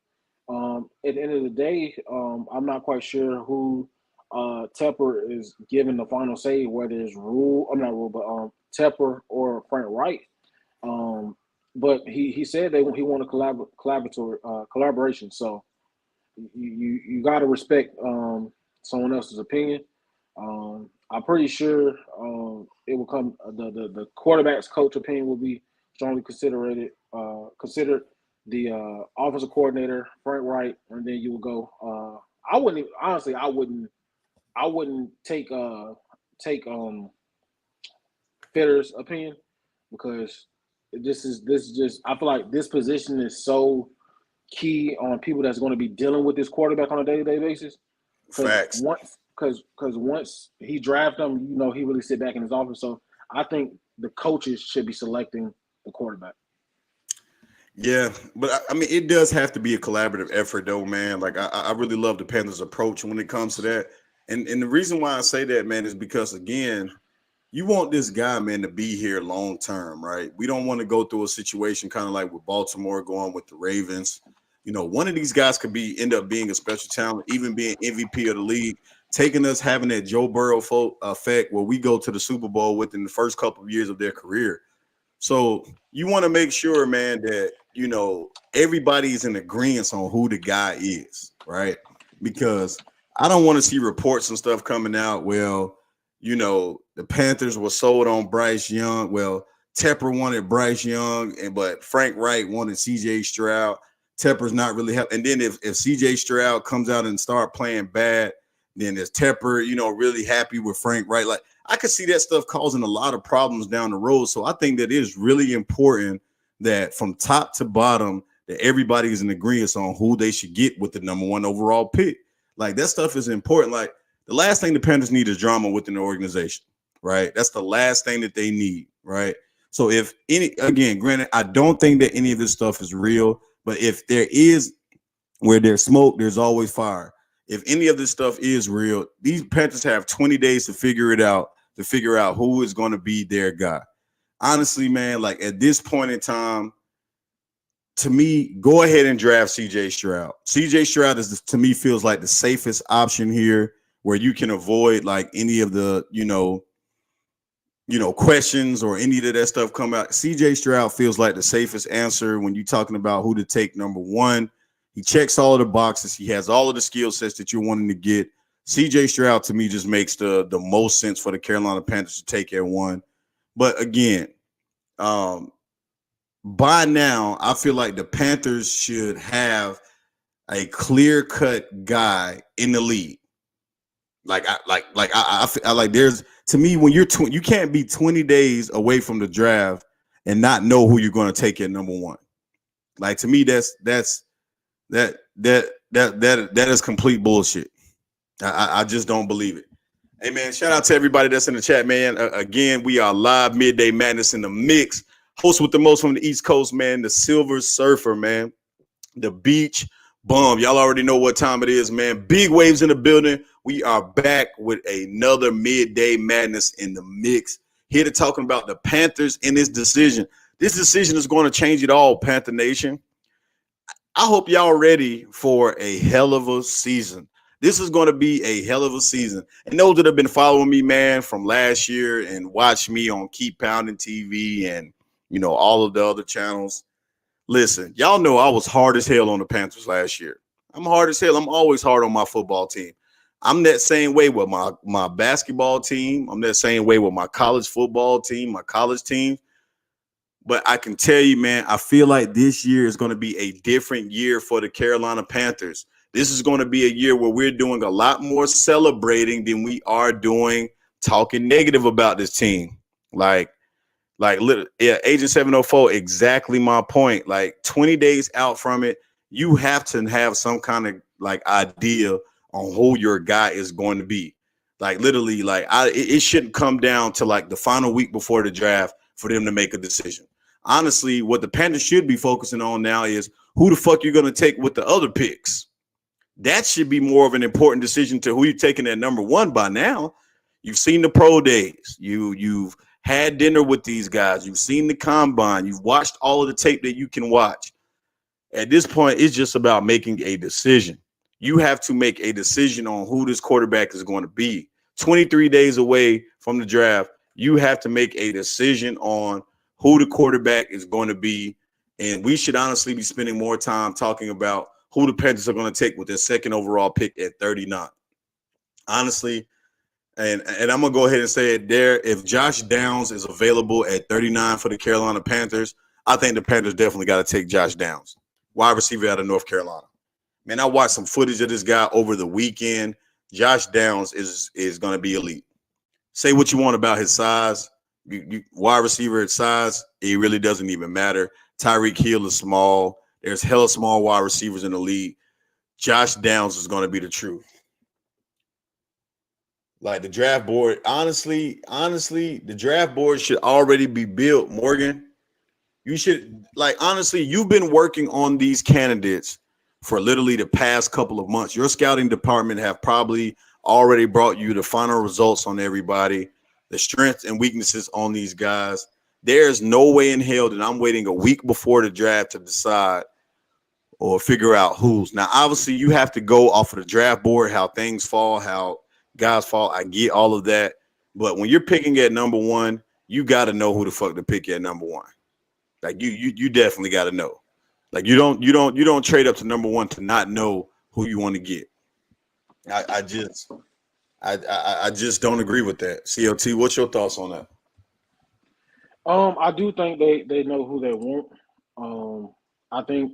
At the end of the day, I'm not quite sure who Tepper is giving the final say, whether it's Rule, I'm not Rule, but Tepper or Frank Wright. Um, but he said he wanted collaboration. So you got to respect someone else's opinion. I'm pretty sure it will come. The quarterback's coach opinion will be strongly considered. The offensive coordinator Frank Wright, and then you will go. I wouldn't even, honestly. I wouldn't take Fitter's opinion because this is just. I feel like this position is so key on people that's going to be dealing with this quarterback on a day-to-day basis. Because Facts. once he draft them, he really sit back in his office. So I think the coaches should be selecting the quarterback. Yeah, but I mean, it does have to be a collaborative effort, though, man. Like I really love the Panthers' approach when it comes to that, and the reason why I say that, man, is because again, you want this guy, man, to be here long term, right? We don't want to go through a situation kind of like with Baltimore going with the Ravens. One of these guys could end up being a special talent, even being MVP of the league, taking us having that Joe Burrow effect where we go to the Super Bowl within the first couple of years of their career. So you want to make sure, man, that everybody's in agreement on who the guy is, right? Because I don't want to see reports and stuff coming out. Well, the Panthers were sold on Bryce Young. Well, Tepper wanted Bryce Young, but Frank Wright wanted CJ Stroud. Tepper's not really helping. And then if CJ Stroud comes out and start playing bad, then is Tepper, really happy with Frank Wright? Like I could see that stuff causing a lot of problems down the road. So I think that it is really important that from top to bottom, that everybody is in agreement on who they should get with the number one overall pick. Like that stuff is important. Like the last thing the Panthers need is drama within the organization, right? That's the last thing that they need, right? So again, granted, I don't think that any of this stuff is real, but if there is Where there's smoke, there's always fire. If any of this stuff is real, these Panthers have 20 days to figure it out, to figure out who is going to be their guy. Honestly, man, like at this point in time, to me, go ahead and draft CJ Stroud. CJ Stroud is, to me, feels like the safest option here, where you can avoid like any of the, questions or any of that stuff come out. CJ Stroud feels like the safest answer when you're talking about who to take number one. He checks all of the boxes. He has all of the skill sets that you're wanting to get. CJ Stroud, to me, just makes the most sense for the Carolina Panthers to take at one. But again, by now, I feel like the Panthers should have a clear-cut guy in the league. I like there's, to me, when you're you can't be 20 days away from the draft and not know who you're going to take at number one. Like, to me, that is complete bullshit. I just don't believe it. Hey, man, shout out to everybody that's in the chat, man. Again, we are live, Midday Madness in the mix. Host with the most from the East Coast, man, the Silver Surfer, man, the Beach Bum. Y'all already know what time it is, man. Big Waves in the building. We are back with another Midday Madness in the mix. Here to talking about the Panthers and this decision. This decision is going to change it all, Panther Nation. I hope y'all ready for a hell of a season. This is going to be a hell of a season. And those that have been following me, man, from last year and watch me on Keep Pounding TV and, all of the other channels. Listen, y'all know I was hard as hell on the Panthers last year. I'm hard as hell. I'm always hard on my football team. I'm that same way with my basketball team. I'm that same way with my college football team, my college team. But I can tell you, man, I feel like this year is going to be a different year for the Carolina Panthers. This is going to be a year where we're doing a lot more celebrating than we are doing talking negative about this team. Agent 704, exactly my point. Like 20 days out from it, you have to have some kind of like idea on who your guy is going to be. Like literally, it shouldn't come down to like the final week before the draft for them to make a decision. Honestly, what the Panthers should be focusing on now is who the fuck you're going to take with the other picks. That should be more of an important decision to who you're taking at number one by now. You've seen the pro days. You've had dinner with these guys. You've seen the combine. You've watched all of the tape that you can watch. At this point, it's just about making a decision. You have to make a decision on who this quarterback is going to be. 23 days away from the draft, you have to make a decision on who the quarterback is going to be. And we should honestly be spending more time talking about who the Panthers are going to take with their second overall pick at 39. Honestly, and I'm going to go ahead and say it there. If Josh Downs is available at 39 for the Carolina Panthers, I think the Panthers definitely got to take Josh Downs, wide receiver out of North Carolina. Man, I watched some footage of this guy over the weekend. Josh Downs is going to be elite. Say what you want about his size. Wide receiver at size, it really doesn't even matter. Tyreek Hill is small. There's hella small wide receivers in the league. Josh Downs is going to be the truth. Like the draft board, honestly, the draft board should already be built, Morgan. You should, honestly, you've been working on these candidates for literally the past couple of months. Your scouting department have probably already brought you the final results on everybody, the strengths and weaknesses on these guys. There's no way in hell that I'm waiting a week before the draft to decide or figure out who's. Now, obviously, you have to go off of the draft board, how things fall, how guys fall. I get all of that. But when you're picking at number one, you got to know who the fuck to pick at number one. Like you definitely got to know. Like you don't trade up to number one to not know who you want to get. I just don't agree with that. CLT, what's your thoughts on that? I do think they know who they want. I think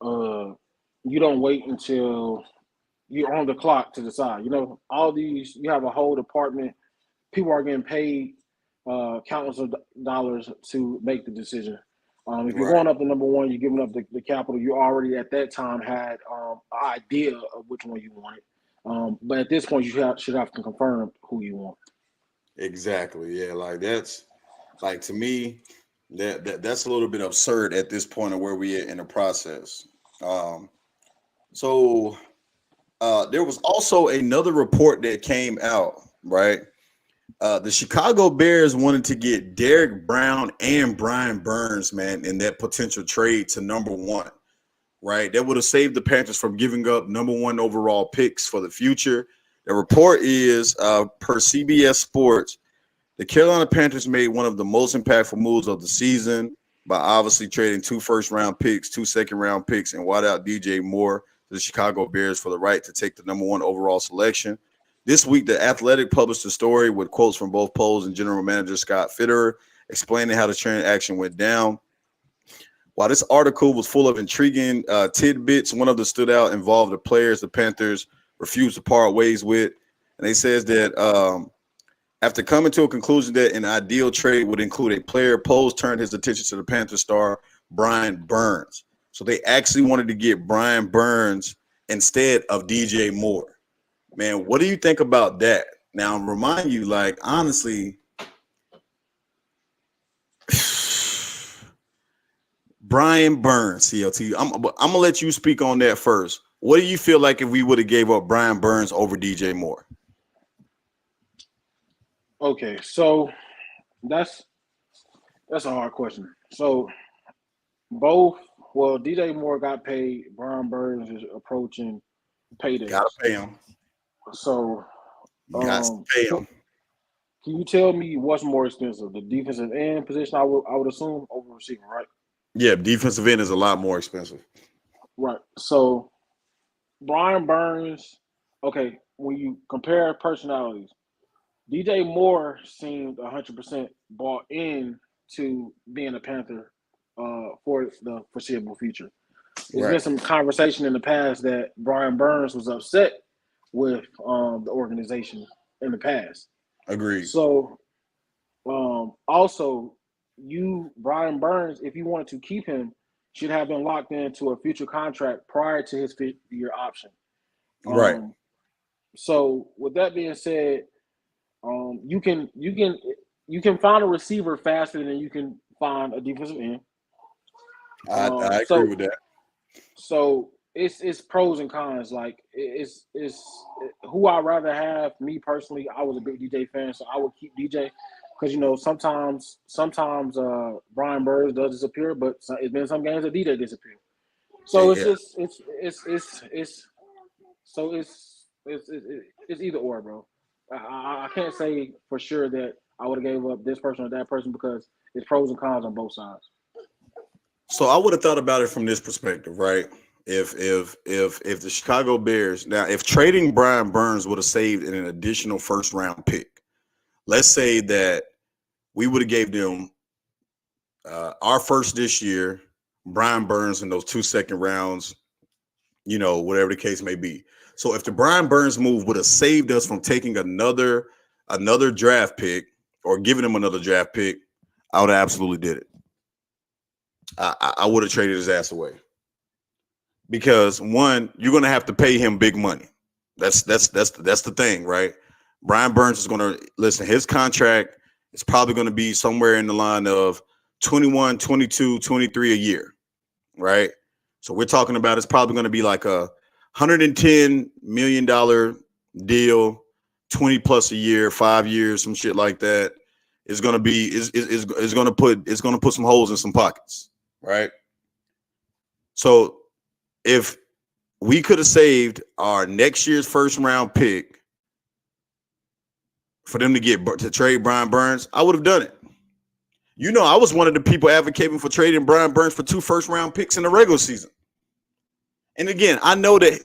you don't wait until you're on the clock to decide. All these, you have a whole department. People are getting paid countless of dollars to make the decision. If you're going up to number one, you're giving up the capital. You already at that time had an idea of which one you wanted. But at this point, you should have to confirm who you want. Exactly. Yeah. That's to me, that's a little bit absurd at this point of where we are in the process. So there was also another report that came out, right? The Chicago Bears wanted to get Derek Brown and Brian Burns, man, in that potential trade to number one, right? That would have saved the Panthers from giving up number one overall picks for the future. The report is, per CBS Sports, the Carolina Panthers made one of the most impactful moves of the season by obviously trading 2 first-round picks, 2 second-round picks, and wideout DJ Moore to the Chicago Bears for the right to take the number one overall selection. This week, The Athletic published a story with quotes from both Poles and general manager Scott Fitterer explaining how the transaction went down. While this article was full of intriguing tidbits, one of them stood out involved the players the Panthers refused to part ways with. And they says that after coming to a conclusion that an ideal trade would include a player, Poles turned his attention to the Panther star Brian Burns. So they actually wanted to get Brian Burns instead of DJ Moore. Man, what do you think about that? Now, remind you, like, honestly, Brian Burns, CLT. I'm gonna let you speak on that first. What do you feel like if we would have gave up Brian Burns over DJ Moore? Okay, so that's a hard question. So both, well, DJ Moore got paid. Brian Burns is approaching payday. Gotta pay him. So, Got to pay him. can you tell me what's more expensive, the defensive end position? I would assume over receiver, right? Yeah, defensive end is a lot more expensive. Right. So Brian Burns. Okay, when you compare personalities, DJ Moore seemed 100% bought in to being a Panther for the foreseeable future. There's been some conversation in the past that Brian Burns was upset with the organization in the past. Agreed. So, also, Brian Burns, if you wanted to keep him, should have been locked into a future contract prior to his 5th-year option. Right. So, with that being said, you can find a receiver faster than you can find a defensive end. I agree with that. So it's pros and cons. Like it's who I'd rather have. Me personally, I was a big DJ fan, so I would keep DJ because sometimes Brian Burns does disappear, but it's been some games that DJ disappear. So it's either or, bro. I can't say for sure that I would have gave up this person or that person because it's pros and cons on both sides. So I would have thought about it from this perspective, right? If the Chicago Bears, now if trading Brian Burns would have saved an additional first round pick, let's say that we would have gave them our first this year, Brian Burns in those 2 second rounds, whatever the case may be. So if the Brian Burns move would have saved us from taking another draft pick or giving him another draft pick, I would have absolutely did it. I would have traded his ass away because one, you're going to have to pay him big money. That's the thing, right? Brian Burns is going to listen. His contract is probably going to be somewhere in the line of 21, 22, 23 a year, right? So we're talking about it's probably going to be like a $110 million deal, 20 plus a year, 5 years, some shit like that. It's going to be is going to put some holes in some pockets. Right. So if we could have saved our next year's first round pick for them to trade Brian Burns, I would have done it. I was one of the people advocating for trading Brian Burns for 2 first round picks in the regular season. And again, I know that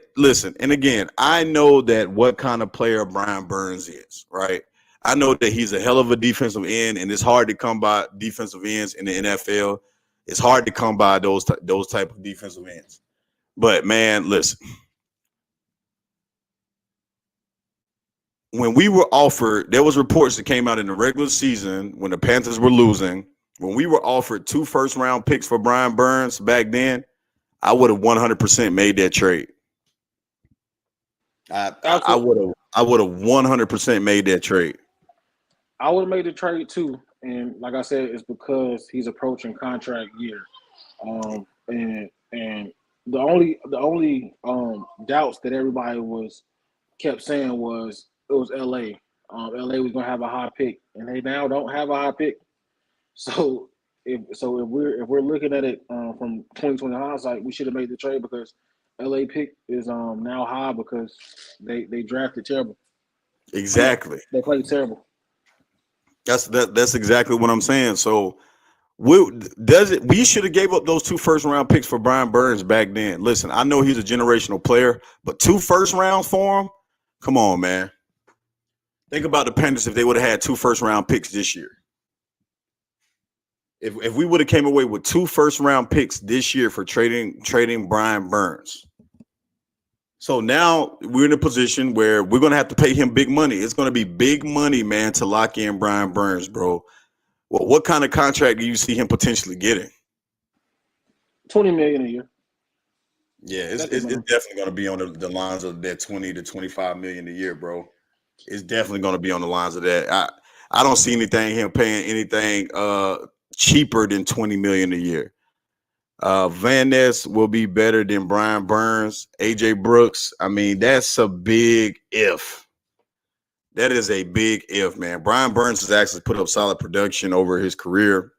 what kind of player Brian Burns is, right? I know that he's a hell of a defensive end, and it's hard to come by defensive ends in the NFL. It's hard to come by those type of defensive ends. But, man, listen. When we were offered, there was reports that came out in the regular season when the Panthers were losing. When we were offered 2 first-round picks for Brian Burns back then, I would have 100% made that trade. I would have 100% made that trade. I would have made the trade too. And like I said, it's because he's approaching contract year. And the only doubts that everybody was kept saying was it was LA. LA was gonna have a high pick, and they now don't have a high pick. So if we're looking at it from 2020 hindsight, we should have made the trade because LA pick is now high because they drafted terrible. I mean, Exactly. they played terrible. That's exactly what I'm saying. So we should have gave up those 2 first-round picks for Brian Burns back then. Listen, I know he's a generational player, but 2 first rounds for him? Come on, man. Think about the Panthers if they would have had 2 first-round picks this year. If we would have came away with 2 first-round picks this year for trading Brian Burns. So now we're in a position where we're going to have to pay him big money. It's going to be big money, man, to lock in Brian Burns, bro. Well, what kind of contract do you see him potentially getting? $20 million a year. Yeah, it's definitely going to be on the lines of that 20 to 25 million a year, bro. It's definitely going to be on the lines of that. I don't see him paying anything cheaper than 20 million a year. Van Ness will be better than Brian Burns. AJ Brooks, I mean, that's a big if. That is a big if, man. Brian Burns has actually put up solid production over his career.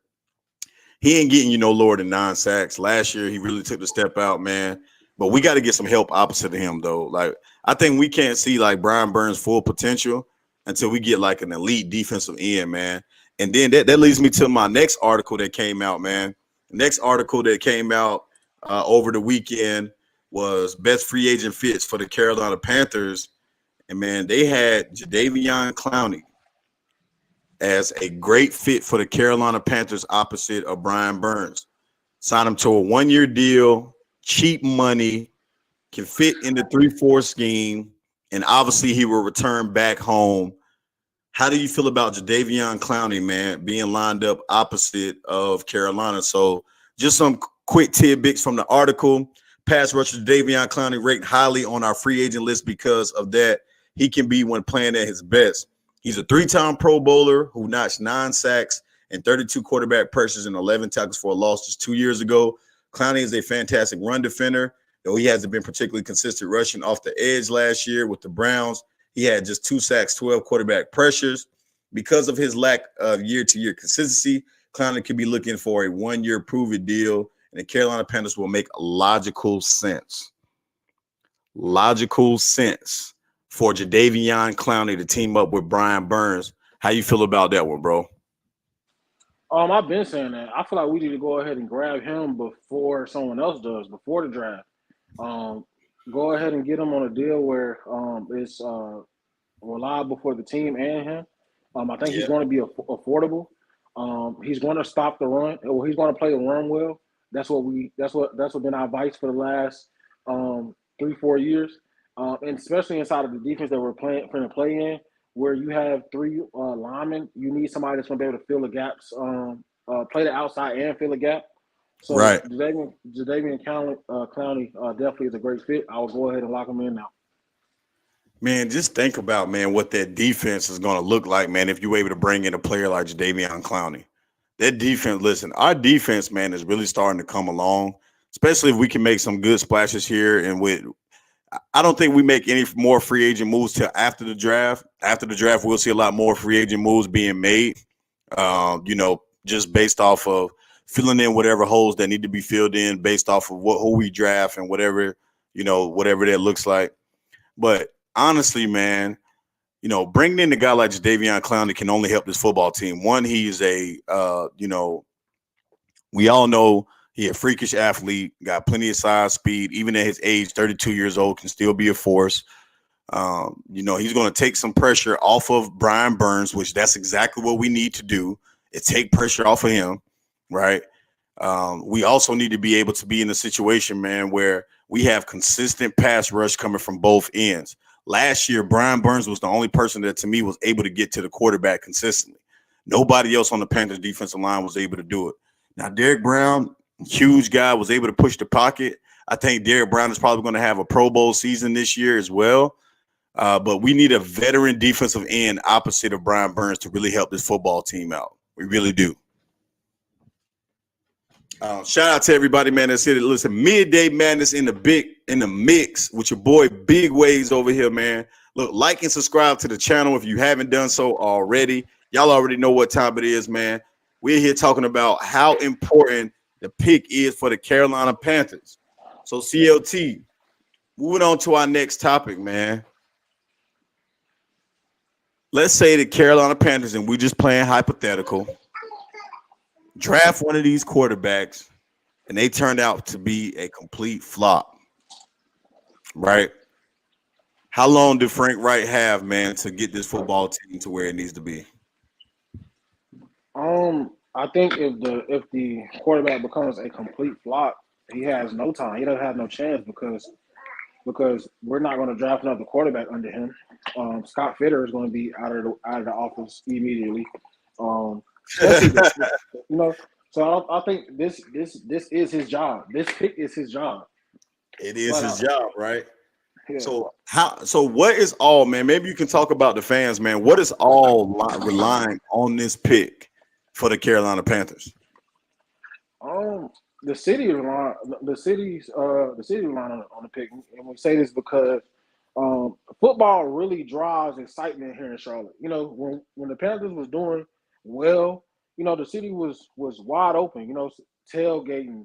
He ain't getting you no lower than 9 sacks. Last year, he really took the step out, man. But we got to get some help opposite of him, though. Like, I think we can't see like Brian Burns' full potential until we get like an elite defensive end, man. And then that leads me to my next article that came out, man. The next article that came out over the weekend was best free agent fits for the Carolina Panthers. And, man, they had Jadeveon Clowney as a great fit for the Carolina Panthers opposite of Brian Burns. Signed him to a 1-year deal, cheap money, can fit in the 3-4 scheme, and obviously he will return back home. How do you feel about Jadeveon Clowney, man, being lined up opposite of Carolina? So just some quick tidbits from the article. Pass rusher Jadeveon Clowney ranked highly on our free agent list because of that. He can be when playing at his best. He's a 3-time Pro Bowler who notched 9 sacks and 32 quarterback pressures and 11 tackles for a loss just 2 years ago. Clowney is a fantastic run defender, though he hasn't been particularly consistent rushing off the edge last year with the Browns. He had just 2 sacks, 12 quarterback pressures. Because of his lack of year-to-year consistency, Clowney could be looking for a 1-year prove-it deal, and the Carolina Panthers will make logical sense. Logical sense for Jadeveon Clowney to team up with Brian Burns. How you feel about that one, bro? I've been saying that. I feel like we need to go ahead and grab him before someone else does, before the draft. Go ahead and get him on a deal where it's reliable for the team and him. I think he's going to be affordable. He's going to stop the run. Or he's going to play the run well. That's what been our advice for the last 3-4 years, and especially inside of the defense that we're going to play in, where you have 3 linemen. You need somebody that's going to be able to fill the gaps, play the outside and fill the gap. So right. Jadeveon Clowney definitely is a great fit. I will go ahead and lock him in now. Man, just think about, man, what that defense is going to look like, man, if you're able to bring in a player like Jadeveon Clowney. That defense, listen, our defense, man, is really starting to come along, especially if we can make some good splashes here. And I don't think we make any more free agent moves till after the draft. After the draft, we'll see a lot more free agent moves being made, just based off of filling in whatever holes that need to be filled in based off of who we draft and whatever that looks like. But honestly, man, bringing in a guy like Jadeveon Clowney can only help this football team. One, he's we all know he's a freakish athlete, got plenty of size, speed. Even at his age, 32 years old, can still be a force. He's going to take some pressure off of Brian Burns, which that's exactly what we need to do, is take pressure off of him, right? We also need to be able to be in a situation, man, where we have consistent pass rush coming from both ends. Last year, Brian Burns was the only person that, to me, was able to get to the quarterback consistently. Nobody else on the Panthers defensive line was able to do it. Now, Derrick Brown, huge guy, was able to push the pocket. I think Derrick Brown is probably going to have a Pro Bowl season this year as well. But we need a veteran defensive end opposite of Brian Burns to really help this football team out. We really do. Shout out to everybody, man, that's here to listen. Midday Madness in the mix with your boy Big Wavez over here, man. Look, like and subscribe to the channel if you haven't done so already. Y'all already know what time it is, man. We're here talking about how important the pick is for the Carolina Panthers. So CLT, moving on to our next topic, man. Let's say the Carolina Panthers, and we're just playing hypothetical, draft one of these quarterbacks, and they turned out to be a complete flop, right? How long did Frank Wright have, man, to get this football team to where it needs to be? I think if the quarterback becomes a complete flop, he has no time. He doesn't have no chance because we're not going to draft another quarterback under him. Scott Fitter is going to be out of the office immediately. So I think this is his job. This pick is his job. It is his job, right? Yeah. So what is all, man? Maybe you can talk about the fans, man. What is all relying on this pick for the Carolina Panthers? The city relying on the pick, and we say this because football really drives excitement here in Charlotte. You know, when the Panthers was doing well, you know, the city was wide open. You know, tailgating,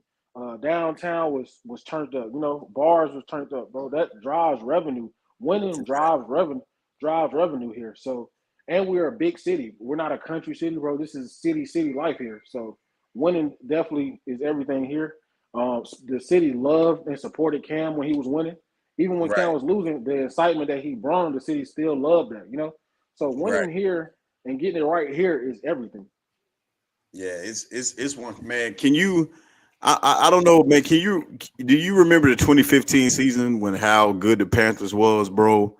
downtown was turned up. You know, bars was turned up, bro. That drives revenue. Winning drives revenue here. So, and we're a big city. We're not a country city, bro. This is city life here. So, winning definitely is everything here. The city loved and supported Cam when he was winning. Even when Cam was losing, the excitement that he brought, the city still loved that, you know? So winning here and getting it right here is everything. Yeah, it's one, man. Can you I don't know, man. Do you remember the 2015 season when how good the Panthers was, bro?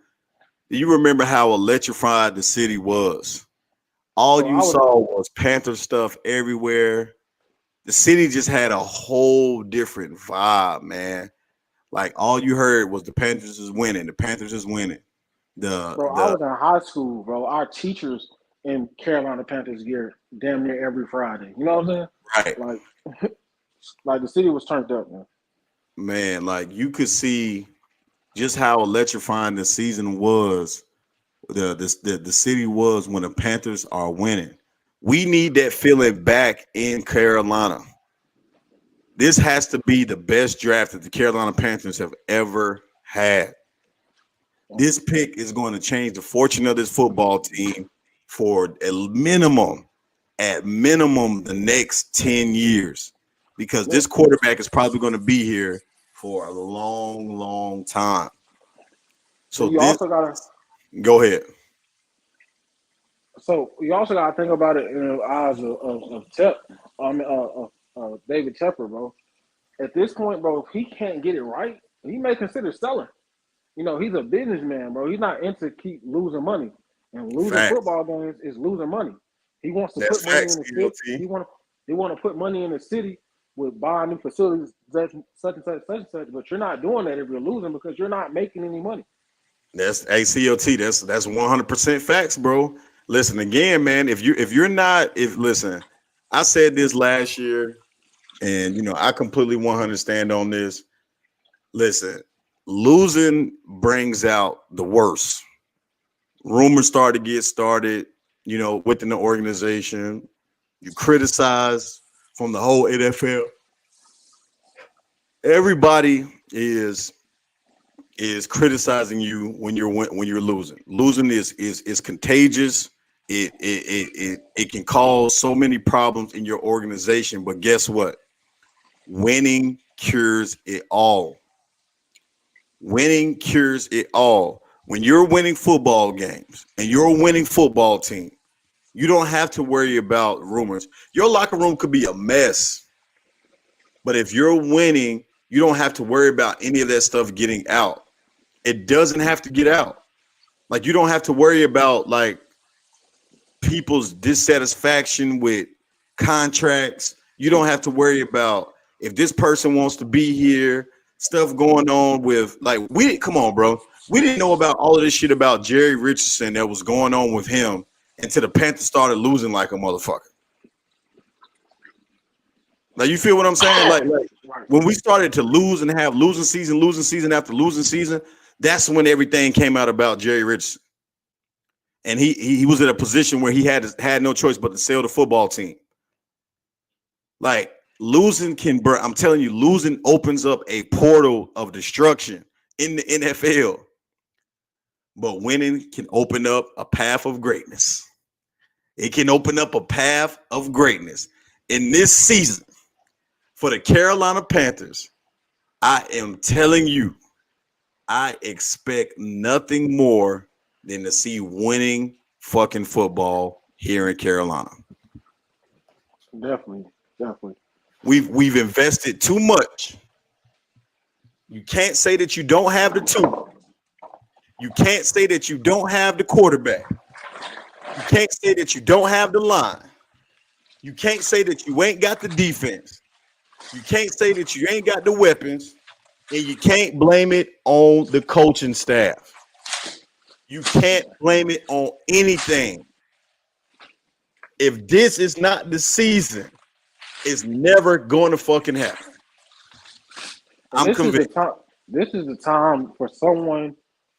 Do you remember how electrified the city was? All you saw was Panther stuff everywhere. The city just had a whole different vibe, man. Like all you heard was the Panthers is winning. The Panthers is winning. I was in high school, bro. Our teachers in Carolina Panthers gear damn near every Friday. You know what I'm saying? Right. Like the city was turned up, man. Man, like you could see just how electrifying the season was. The city was when the Panthers are winning. We need that feeling back in Carolina. This has to be the best draft that the Carolina Panthers have ever had. This pick is going to change the fortune of this football team for at minimum, the next 10 years. Because this quarterback is probably going to be here for a long, long time. So you also got to go ahead. So you also got to think about it in the eyes of David Tepper, bro. At this point, bro, if he can't get it right, he may consider selling. You know, he's a businessman, bro. He's not into keep losing money. And losing football games is losing money. He wants to put money in the city. They want to put money in the city with buying new facilities, such and such. But you're not doing that if you're losing because you're not making any money. That's ACOT. That's 100% facts, bro. Listen again, man. Listen, I said this last year, and you know I completely 100 stand on this. Listen, losing brings out the worst. Rumors start to get started, you know, within the organization. You criticize from the whole NFL. Everybody is criticizing you when you're losing. Losing is contagious. It can cause so many problems in your organization, but guess what? Winning cures it all. Winning cures it all. When you're winning football games and you're a winning football team, you don't have to worry about rumors. Your locker room could be a mess, but if you're winning, you don't have to worry about any of that stuff getting out. It doesn't have to get out. Like you don't have to worry about like people's dissatisfaction with contracts. You don't have to worry about if this person wants to be here, stuff going on with come on, bro. We didn't know about all of this shit about Jerry Richardson that was going on with him until the Panthers started losing like a motherfucker. Like, you feel what I'm saying? Like Right. when we started to lose and have losing season after losing season, that's when everything came out about Jerry Richardson. And he was in a position where he had no choice but to sell the football team. Like, losing can burn. I'm telling you, losing opens up a portal of destruction in the NFL. But winning can open up a path of greatness. It can open up a path of greatness. In this season, for the Carolina Panthers, I am telling you, I expect nothing more than to see winning fucking football here in Carolina. Definitely. Definitely. We've invested too much. You can't say that you don't have the two. You can't say that you don't have the quarterback. You can't say that you don't have the line. You can't say that you ain't got the defense. You can't say that you ain't got the weapons. And you can't blame it on the coaching staff. You can't blame it on anything. If this is not the season, it's never going to fucking happen. And I'm convinced. This is the time for someone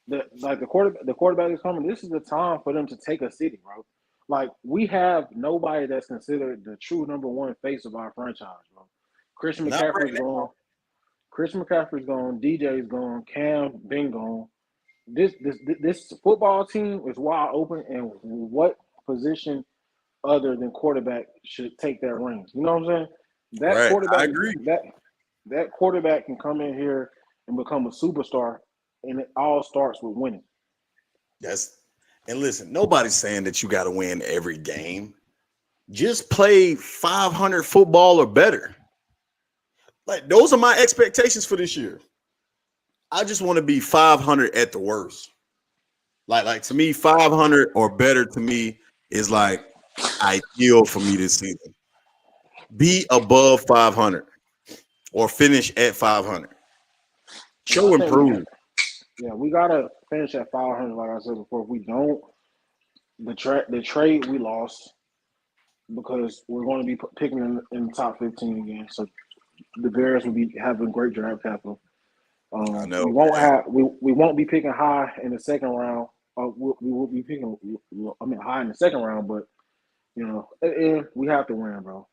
that, like, the quarterback is coming. This is the time for them to take a city, bro. Like, we have nobody that's considered the true number one face of our franchise, bro. Christian Not right McCaffrey's now. gone. Christian McCaffrey's gone. DJ's gone. Cam been gone. This football team is wide open, and what position other than quarterback should take that ring? You know what I'm saying? That Right. I quarterback agree. that quarterback can come in here and become a superstar, and it all starts with winning. And listen, nobody's saying that you got to win every game. Just play 500 football or better. Like, those are my expectations for this year. I just want to be 500 at the worst. Like to me, 500 or better to me is like ideal for me this season. Be above 500 or finish at 500. Yeah, I Show think improve. we gotta finish at 500. Like I said before, if we don't, the trade we lost because we're going to be picking in the top 15 again. So the Bears will be having great draft capital. I know, We won't man. have we won't be picking high in the second round. We will be picking. I mean, high in the second round, but we have to win, bro.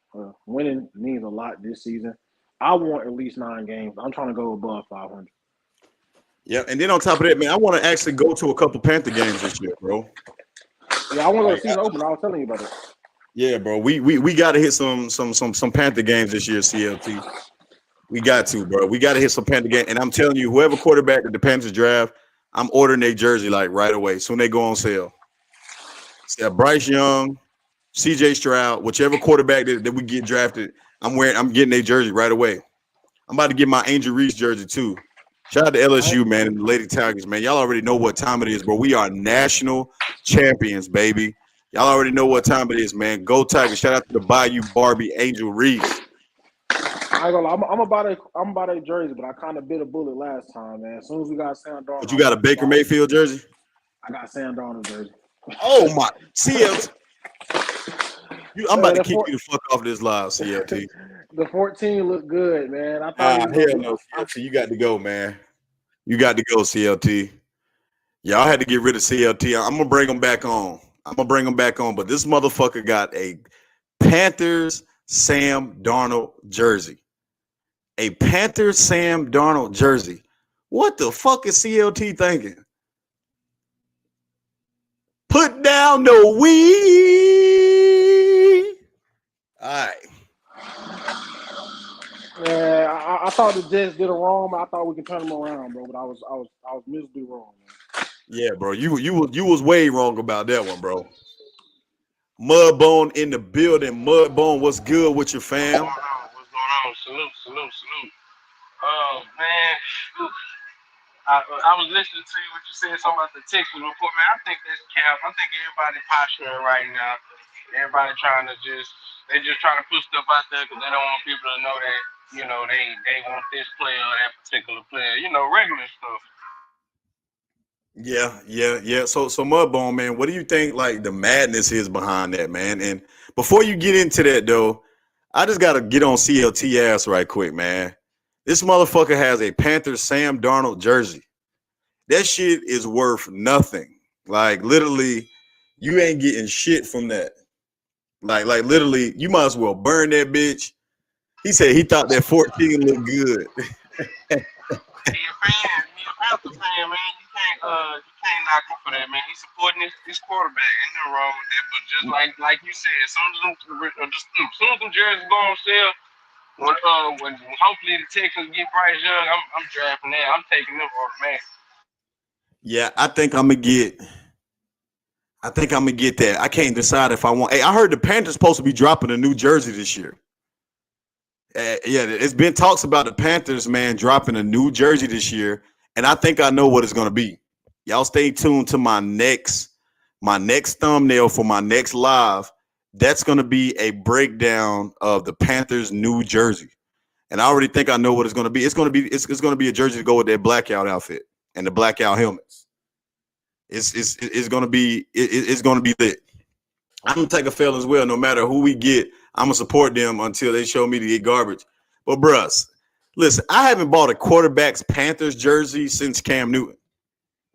Winning means a lot this season. I want at least 9 games. I'm trying to go above 500. Yeah, and then on top of that, man, I want to actually go to a couple Panther games this year, bro. Yeah, I want to go to Like, season open. I was telling you about it. yeah, bro. We got to hit some Panther games this year, CLT. We got to, bro. We got to hit some Panther game. And I'm telling you, whoever quarterback that the Panthers draft, I'm ordering their jersey like right away. Soon they go on sale. So Bryce Young, CJ Stroud, whichever quarterback that we get drafted, I'm getting their jersey right away. I'm about to get my Angel Reese jersey too. Shout out to LSU, man, and the Lady Tigers, man. Y'all already know what time it is, bro. We are national champions, baby. Y'all already know what time it is, man. Go Tigers. Shout out to the Bayou Barbie Angel Reese. I ain't gonna lie, I'm about a jersey, but I kind of bit a bullet last time, man. As soon as we got Sam Darnold, But you got a Baker Mayfield jersey? I got Sam Darnold jersey. Oh my CLT. I'm about to kick the you the fuck off this live, CLT. the 14 looked good, man. I thought Ah, he was hell gonna no, CLT. You got to go, man. You got to go, CLT. Y'all had to get rid of CLT. I'm gonna bring him back on. But this motherfucker got a Panthers Sam Darnold jersey. A Panthers Sam Darnold jersey. What the fuck is CLT thinking? Put down the weed. All right. Yeah, I thought the Jets did it wrong, but I thought we could turn them around, bro. But I was miserably wrong, man. Yeah, bro. You was way wrong about that one, bro. Mudbone in the building. Mudbone, what's good with your fam? What's going on? Salute. Man, I was listening to you what you said something about the Texas report, man. I think that's cap. I think everybody posturing right now. Everybody trying to they just trying to put stuff out there because they don't want people to know that they want this player or that particular player. Regular stuff. Yeah. So Mudbone, man, what do you think like the madness is behind that, man? And before you get into that though, I just gotta get on CLT ass right quick, man. This motherfucker has a Panthers Sam Darnold jersey. That shit is worth nothing. Like literally, you ain't getting shit from that. Like literally, you might as well burn that bitch. He said he thought that 14 looked good. He a fan. He a Panther fan, man. You can't knock him for that, man. He's supporting his quarterback. Ain't nothing wrong with that. But just like you said, as soon as them jerseys go on sale, when hopefully the Texans get Bryce Young, I'm drafting that. I'm taking them automatic. Yeah, I think I'm gonna get that. I can't decide if I want. Hey, I heard the Panthers supposed to be dropping a new jersey this year. Yeah, it's been talks about the Panthers, man, dropping a new jersey this year, and I think I know what it's gonna be. Y'all stay tuned to my next thumbnail for my next live. That's gonna be a breakdown of the Panthers' new jersey, and I already think I know what it's gonna be. It's gonna be a jersey to go with their blackout outfit and the blackout helmets. It's gonna be lit. I'm gonna take a fail as well. No matter who we get, I'm gonna support them until they show me to get garbage. But bruh, listen, I haven't bought a quarterback's Panthers jersey since Cam Newton.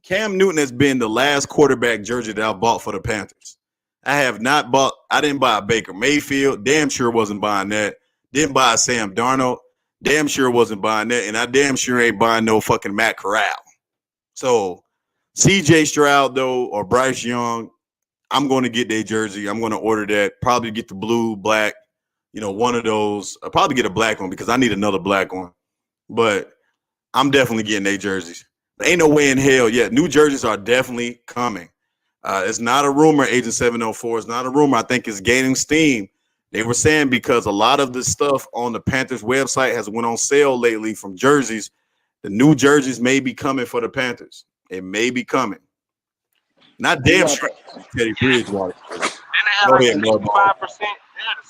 Cam Newton has been the last quarterback jersey that I bought for the Panthers. I didn't buy a Baker Mayfield. Damn sure wasn't buying that. Didn't buy a Sam Darnold. Damn sure wasn't buying that. And I damn sure ain't buying no fucking Matt Corral. So CJ Stroud, though, or Bryce Young, I'm going to get their jersey. I'm going to order that. Probably get the blue, black, one of those. I'll probably get a black one because I need another black one. But I'm definitely getting their jerseys. There ain't no way in hell yet. New jerseys are definitely coming. It's not a rumor, Agent 704. It's not a rumor. I think it's gaining steam. They were saying because a lot of the stuff on the Panthers website has went on sale lately from jerseys. The new jerseys may be coming for the Panthers. It may be coming. Not damn sure. Teddy Bridgewater. Then they had like 65%. They had a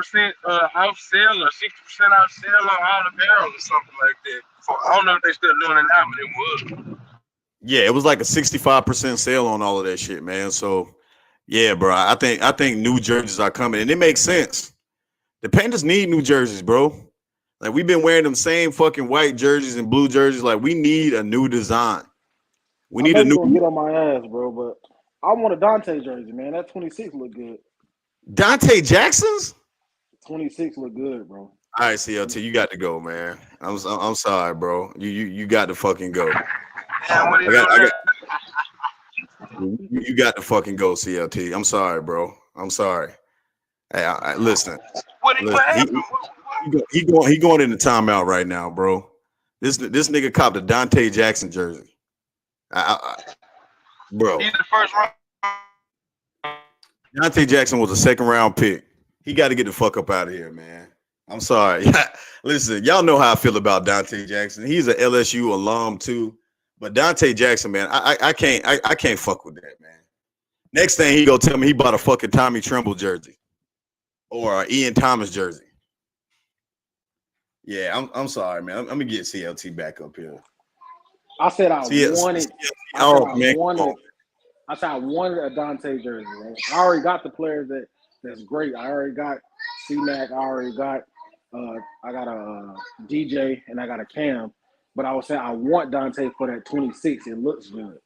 65% off sale or 60% off sale on all the barrels or something like that. I don't know if they're still doing it now, but it was. Yeah, it was like a 65% sale on all of that shit, man. So, yeah, bro, I think new jerseys are coming, and it makes sense. The Panthers need new jerseys, bro. Like we've been wearing them same fucking white jerseys and blue jerseys. Like we need a new design. We need a new. Gonna get on my ass, bro, but I want a Dante jersey, man. That 26 look good. Dante Jackson's 26 look good, bro. All right, CLT, you got to go, man. I'm sorry, bro. You got to fucking go. You got to fucking go, CLT. I'm sorry, bro. I'm sorry. Hey, listen. He going in the timeout right now, bro. This nigga copped a Dante Jackson jersey. Bro. He's the first round. Dante Jackson was a second round pick. He got to get the fuck up out of here, man. I'm sorry. Listen, y'all know how I feel about Dante Jackson. He's an LSU alum too. But Dante Jackson, man, I can't fuck with that, man. Next thing he go tell me he bought a fucking Tommy Tremble jersey or Ian Thomas jersey. Yeah, I'm sorry, man. I'm gonna get CLT back up here. I said I wanted. I said I wanted a Dante jersey. Right? I already got the players that's great. I already got C-Mac. I already got I got a DJ and I got a Cam. But I was saying I want Dante for that 26. It looks good.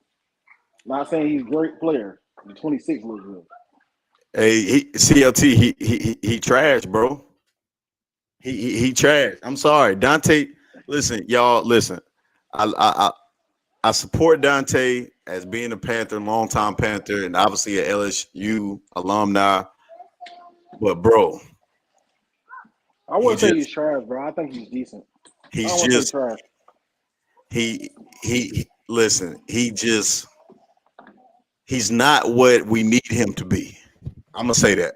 Not saying he's a great player. The 26 looks good. Hey, CLT, he trash, bro. He trash. I'm sorry, Dante. Listen, y'all. Listen, I support Dante as being a Panther, longtime Panther, and obviously an LSU alumni. But bro, I wouldn't say he's trash, bro. I think he's decent. He's just trash. Listen, he's not what we need him to be. I'm gonna say that.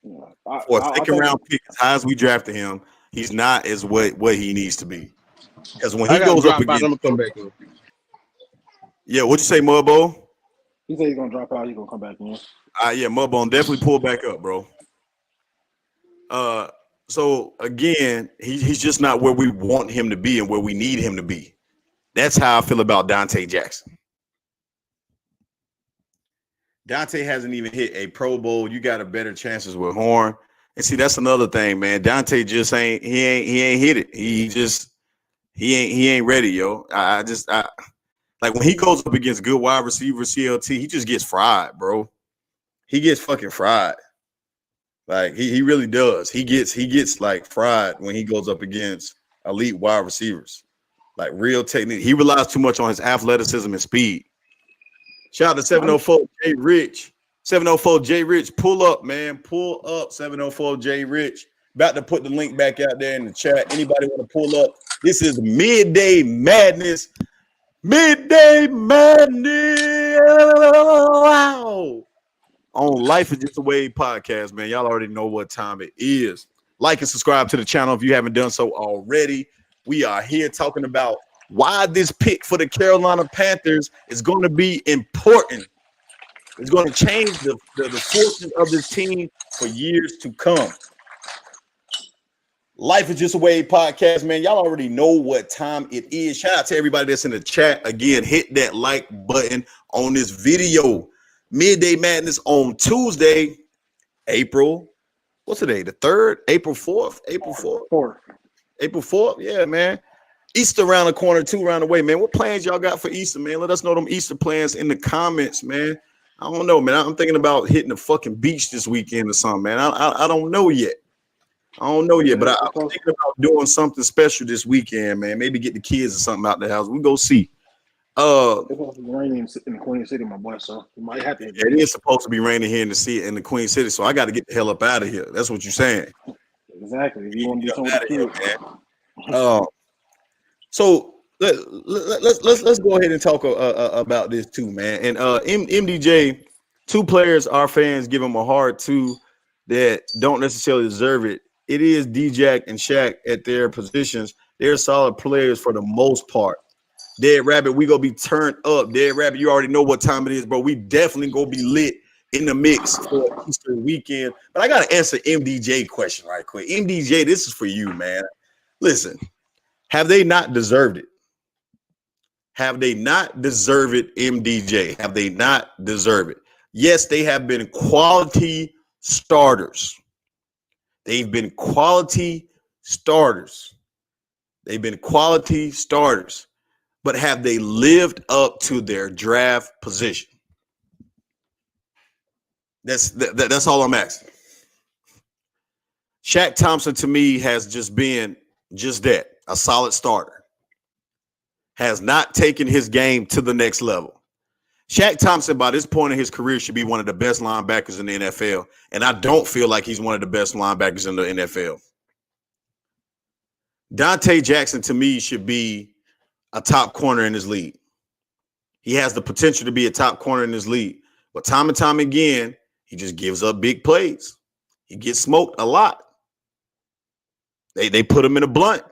For a second round pick, as high as we drafted him, he's not as what he needs to be. Because when he goes up again, I'm gonna come back in. Yeah, what'd you say, Mudbo? He said he's gonna drop out. He's gonna come back in. Yeah, Mudbone definitely pull back up, bro. So again, he's just not where we want him to be and where we need him to be. That's how I feel about Dante Jackson. Dante hasn't even hit a Pro Bowl. You got a better chances with Horn. And see, that's another thing, man. Dante just ain't hit it. He ain't ready, yo. I like when he goes up against good wide receiver CLT, he just gets fried, bro. He gets fucking fried. Like he really does. He gets like fried when he goes up against elite wide receivers. Like real technique. He relies too much on his athleticism and speed. Shout out to 704 J Rich. 704 J Rich, pull up, man. Pull up 704 J Rich. About to put the link back out there in the chat. Anybody want to pull up? This is Midday Madness. Midday Madness. Wow. On Life is Just a Wave podcast, man. Y'all already know what time it is. Like and subscribe to the channel if you haven't done so already. We are here talking about why this pick for the Carolina Panthers is going to be important. It's going to change the fortunes of this team for years to come. Life is Just a Wave podcast, man. Y'all already know what time it is. Shout out to everybody that's in the chat. Again, hit that like button on this video. Midday Madness on Tuesday, April. What's today? The 3rd? April 4th? April 4th? April 4th? Yeah, man. Easter around the corner, 2 around the way, man. What plans y'all got for Easter, man? Let us know them Easter plans in the comments, man. I don't know, man. I'm thinking about hitting the fucking beach this weekend or something, man. I don't know yet. I don't know yet, but I'm thinking about doing something special this weekend, man. Maybe get the kids or something out the house. We go see. It's supposed to be raining in the Queen City, my boy. So you might have to. It is supposed to be raining here in the Queen City, so I got to get the hell up out of here. That's what you're saying. Exactly. If you want to do something with the kids, man. So let's go ahead and talk about this too, man. And MDJ, 2 players our fans give him a hard 2 that don't necessarily deserve it. It is D-Jack and Shaq at their positions. They're solid players for the most part. Dead Rabbit, we gonna be turned up. Dead Rabbit, you already know what time it is, bro. We definitely gonna be lit in the mix for Easter weekend. But I gotta answer MDJ question right quick. MDJ, this is for you, man. Listen, have they not deserved it? Have they not deserved it, MDJ? Have they not deserved it? Yes, they have been quality starters. They've been quality starters. They've been quality starters. But have they lived up to their draft position? That's all I'm asking. Shaq Thompson, to me, has just been just that, a solid starter. Has not taken his game to the next level. Shaq Thompson, by this point in his career, should be one of the best linebackers in the NFL. And I don't feel like he's one of the best linebackers in the NFL. Dante Jackson, to me, should be a top corner in his league. He has the potential to be a top corner in his league. But time and time again, he just gives up big plays. He gets smoked a lot. They put him in a blunt.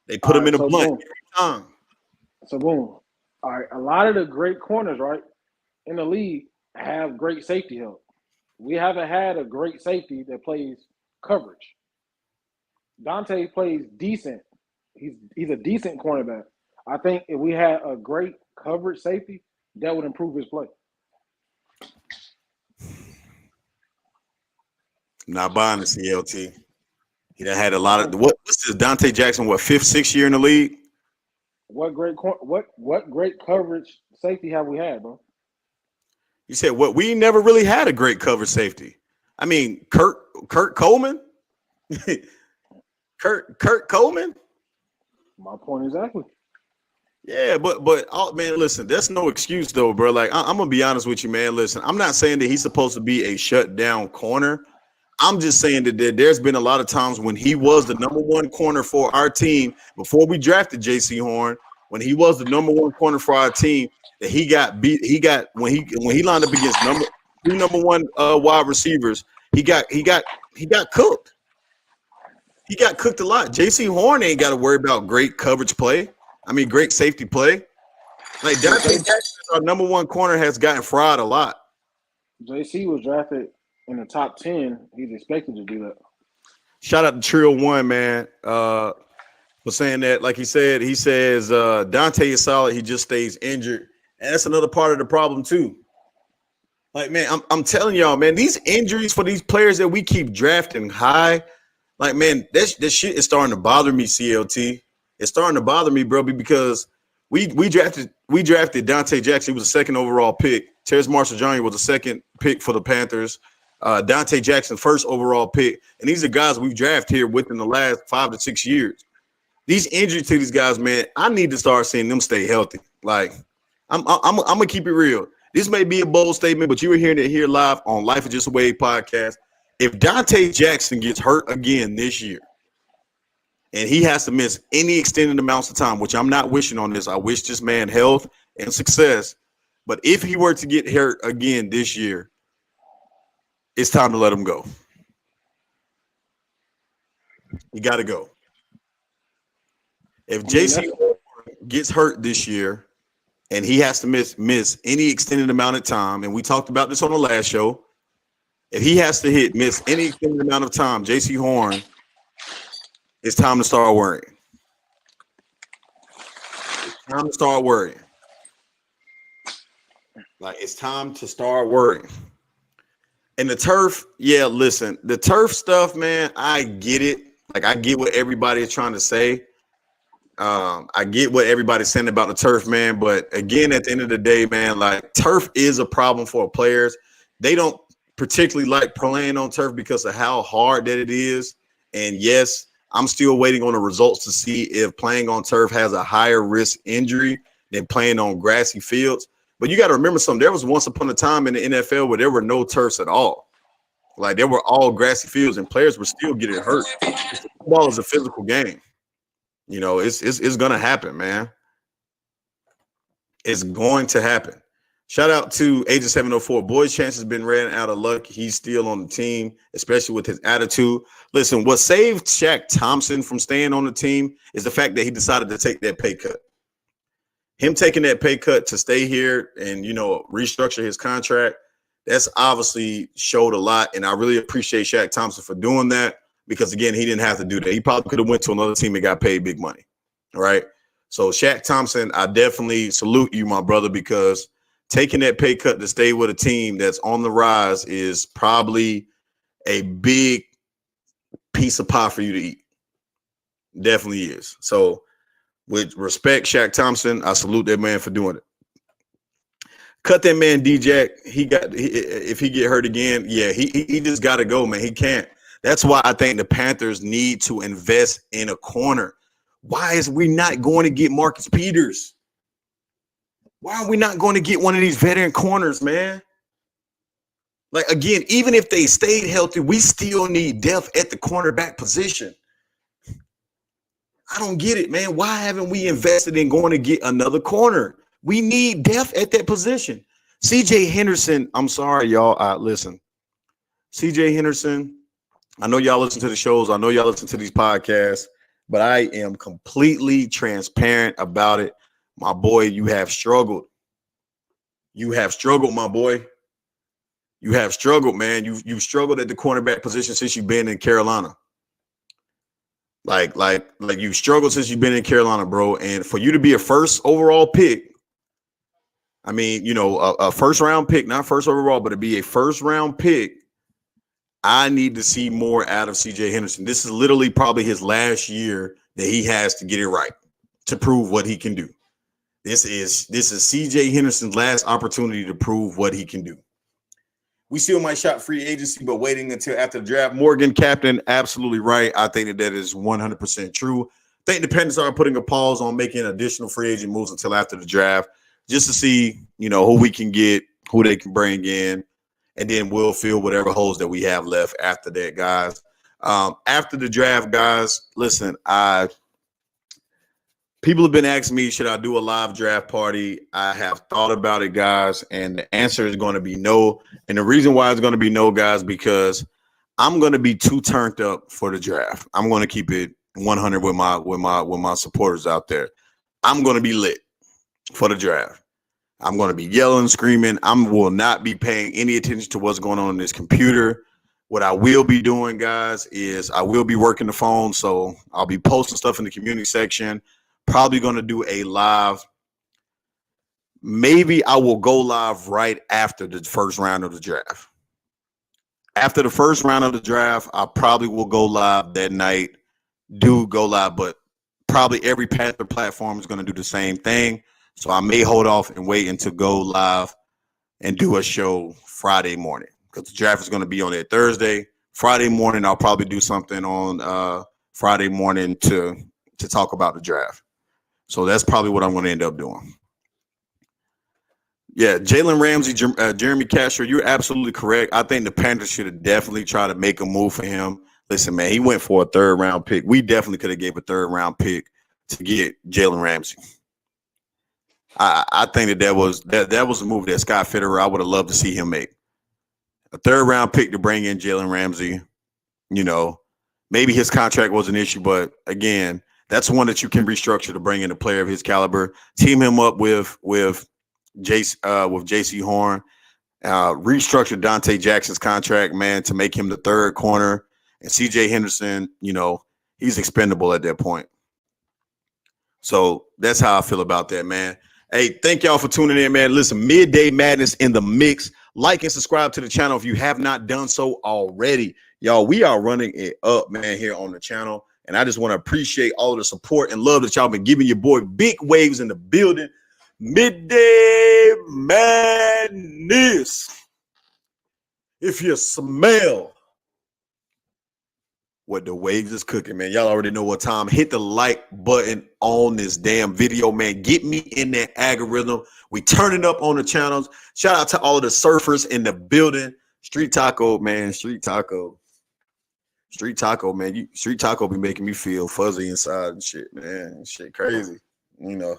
They put him in a blunt every time. So boom. All right. A lot of the great corners, right, in the league have great safety help. We haven't had a great safety that plays coverage. Dante plays decent. He's a decent cornerback. I think if we had a great coverage safety, that would improve his play. Not buying the CLT. He done had a lot of what's this Dante Jackson? What 5th, 6th year in the league? What great coverage safety have we had, bro? You said what? We never really had a great coverage safety. I mean, Kurt Coleman, Kurt Coleman. My point exactly. Yeah, but oh, man, listen, that's no excuse though, bro. Like I'm gonna be honest with you, man. Listen, I'm not saying that he's supposed to be a shutdown corner. I'm just saying that there's been a lot of times when he was the number 1 corner for our team before we drafted J.C. Horn. When he was the number 1 corner for our team, that he got beat. He got when he lined up against number 1 wide receivers. He got cooked. He got cooked a lot. J.C. Horn ain't got to worry about great coverage play. I mean, great safety play. Like Dante Jackson, our number 1 corner, has gotten fried a lot. JC was drafted in the top 10. He's expected to do that. Shout out to Trio 1, man. For saying that, like he says Dante is solid. He just stays injured. And that's another part of the problem, too. Like, man, I'm telling y'all, man, these injuries for these players that we keep drafting high, like, man, this shit is starting to bother me, CLT. It's starting to bother me, bro, because we drafted Dante Jackson. He was a second overall pick. Terrence Marshall Jr. was a second pick for the Panthers. Dante Jackson, first overall pick. And these are guys we've drafted here within the last 5 to 6 years. These injuries to these guys, man, I need to start seeing them stay healthy. Like, I'm gonna keep it real. This may be a bold statement, but you were hearing it here live on Life is Just a Wave podcast. If Dante Jackson gets hurt again this year, and he has to miss any extended amounts of time, which I'm not wishing on this. I wish this man health and success. But if he were to get hurt again this year, it's time to let him go. You got to go. If JC gets hurt this year and he has to miss any extended amount of time, and we talked about this on the last show, if he has to miss any extended amount of time, JC Horn, it's time to start worrying. It's time to start worrying. Like, it's time to start worrying. And the turf, yeah, listen, the turf stuff, man, I get it. Like, I get what everybody is trying to say. I get what everybody's saying about the turf, man. But again, at the end of the day, man, like, turf is a problem for players. They don't particularly like playing on turf because of how hard that it is. And yes, I'm still waiting on the results to see if playing on turf has a higher risk injury than playing on grassy fields. But you got to remember something. There was once upon a time in the NFL where there were no turfs at all. Like, they were all grassy fields, and players were still getting hurt. Football is a physical game. You know, it's going to happen, man. It's going to happen. Shout out to Agent 704. Boy's chance has been ran out of luck. He's still on the team, especially with his attitude. Listen, what saved Shaq Thompson from staying on the team is the fact that he decided to take that pay cut. Him taking that pay cut to stay here and, you know, restructure his contract, that's obviously showed a lot. And I really appreciate Shaq Thompson for doing that because, again, he didn't have to do that. He probably could have went to another team and got paid big money. All right. So, Shaq Thompson, I definitely salute you, my brother, because taking that pay cut to stay with a team that's on the rise is probably a big piece of pie for you to eat. Definitely is. So, with respect, Shaq Thompson, I salute that man for doing it. Cut that man, D-Jack. If he get hurt again, yeah, he just got to go, man. He can't. That's why I think the Panthers need to invest in a corner. Why is we not going to get Marcus Peters? Why are we not going to get one of these veteran corners, man? Like, again, even if they stayed healthy, we still need depth at the cornerback position. I don't get it, man. Why haven't we invested in going to get another corner? We need depth at that position. CJ Henderson, I'm sorry, y'all. Listen, CJ Henderson, I know y'all listen to the shows. I know y'all listen to these podcasts, but I am completely transparent about it. My boy, you have struggled. You have struggled, my boy. You have struggled, man. You've struggled at the cornerback position since you've been in Carolina. Like you've struggled since you've been in Carolina, bro. And for you to be a first overall pick, I mean, you know, a first round pick, not first overall, but to be a first round pick, I need to see more out of CJ Henderson. This is literally probably his last year that he has to get it right to prove what he can do. This is CJ Henderson's last opportunity to prove what he can do. We still might shop free agency, but waiting until after the draft. Morgan, Captain, absolutely right. I think that is 100% true. I think the Panthers are putting a pause on making additional free agent moves until after the draft, just to see, you know, who we can get, who they can bring in, and then we'll fill whatever holes that we have left after that, guys. After the draft, guys, listen, people have been asking me, should I do a live draft party? I have thought about it, guys, and the answer is going to be no. And the reason why it's going to be no, guys, because I'm going to be too turned up for the draft. I'm going to keep it 100 with my supporters out there. I'm going to be lit for the draft. I'm going to be yelling, screaming. I will not be paying any attention to what's going on in this computer. What I will be doing, guys, is I will be working the phone. So I'll be posting stuff in the community section. Probably going to do a live maybe I will go live right after the first round of the draft. After the first round of the draft, I probably will go live that night. Do go live, but probably every Panther platform is going to do the same thing. So I may hold off and wait until go live and do a show Friday morning because the draft is going to be on there Thursday. Friday morning, I'll probably do something on Friday morning to talk about the draft. So that's probably what I'm going to end up doing. Yeah, Jalen Ramsey, Jeremy Castro, you're absolutely correct. I think the Panthers should have definitely tried to make a move for him. Listen, man, he went for a third-round pick. We definitely could have gave a third-round pick to get Jalen Ramsey. I think that was a move that Scott Fitterer I would have loved to see him make. A third-round pick to bring in Jalen Ramsey. You know, maybe his contract was an issue, but again, that's one that you can restructure to bring in a player of his caliber. Team him up with J.C. Horn, restructure Dante Jackson's contract, man, to make him the third corner. And C.J. Henderson, you know, he's expendable at that point. So that's how I feel about that, man. Hey, thank y'all for tuning in, man. Listen, Midday Madness in the mix. Like and subscribe to the channel if you have not done so already. Y'all, we are running it up, man, here on the channel. And I just want to appreciate all of the support and love that y'all been giving your boy. Big Waves in the building. Midday Madness. If you smell what the Waves is cooking, man, y'all already know what time. Hit the like button on this damn video, man. Get me in that algorithm. We turning up on the channels. Shout out to all of the surfers in the building. Street Taco, man. Street Taco, man. Street Taco be making me feel fuzzy inside and shit, man. Shit crazy, you know.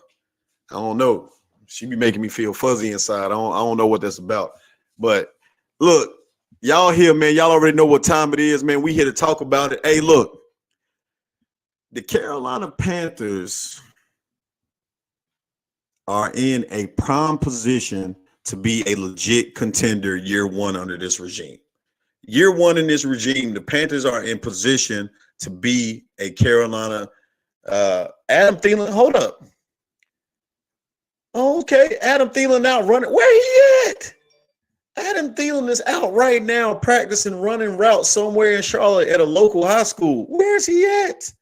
I don't know. She be making me feel fuzzy inside. I don't know what that's about. But look, y'all here, man. Y'all already know what time it is, man. We here to talk about it. Hey, look. The Carolina Panthers are in a prime position to be a legit contender year one under this regime. Year one in this regime, the Panthers are in position to be a Carolina. Adam Thielen, hold up. Okay, Adam Thielen out running. Where he at? Adam Thielen is out right now practicing running routes somewhere in Charlotte at a local high school. Where's he at?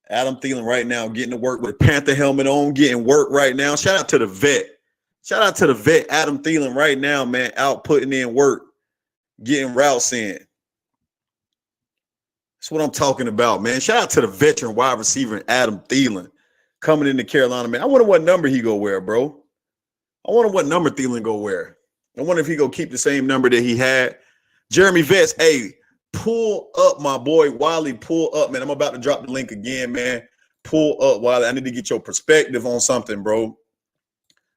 Adam Thielen right now getting to work with a Panther helmet on, getting work right now. Shout out to the vet. Shout out to the vet, Adam Thielen right now, man, out putting in work, getting routes in. That's what I'm talking about, man. Shout out to the veteran wide receiver, Adam Thielen. Coming into Carolina, man. I wonder what number he go wear, bro. I wonder what number Thielen go wear. I wonder if he go keep the same number that he had. Jeremy Vets, hey, pull up my boy Wiley. Pull up, man. I'm about to drop the link again, man. Pull up, Wiley. I need to get your perspective on something, bro.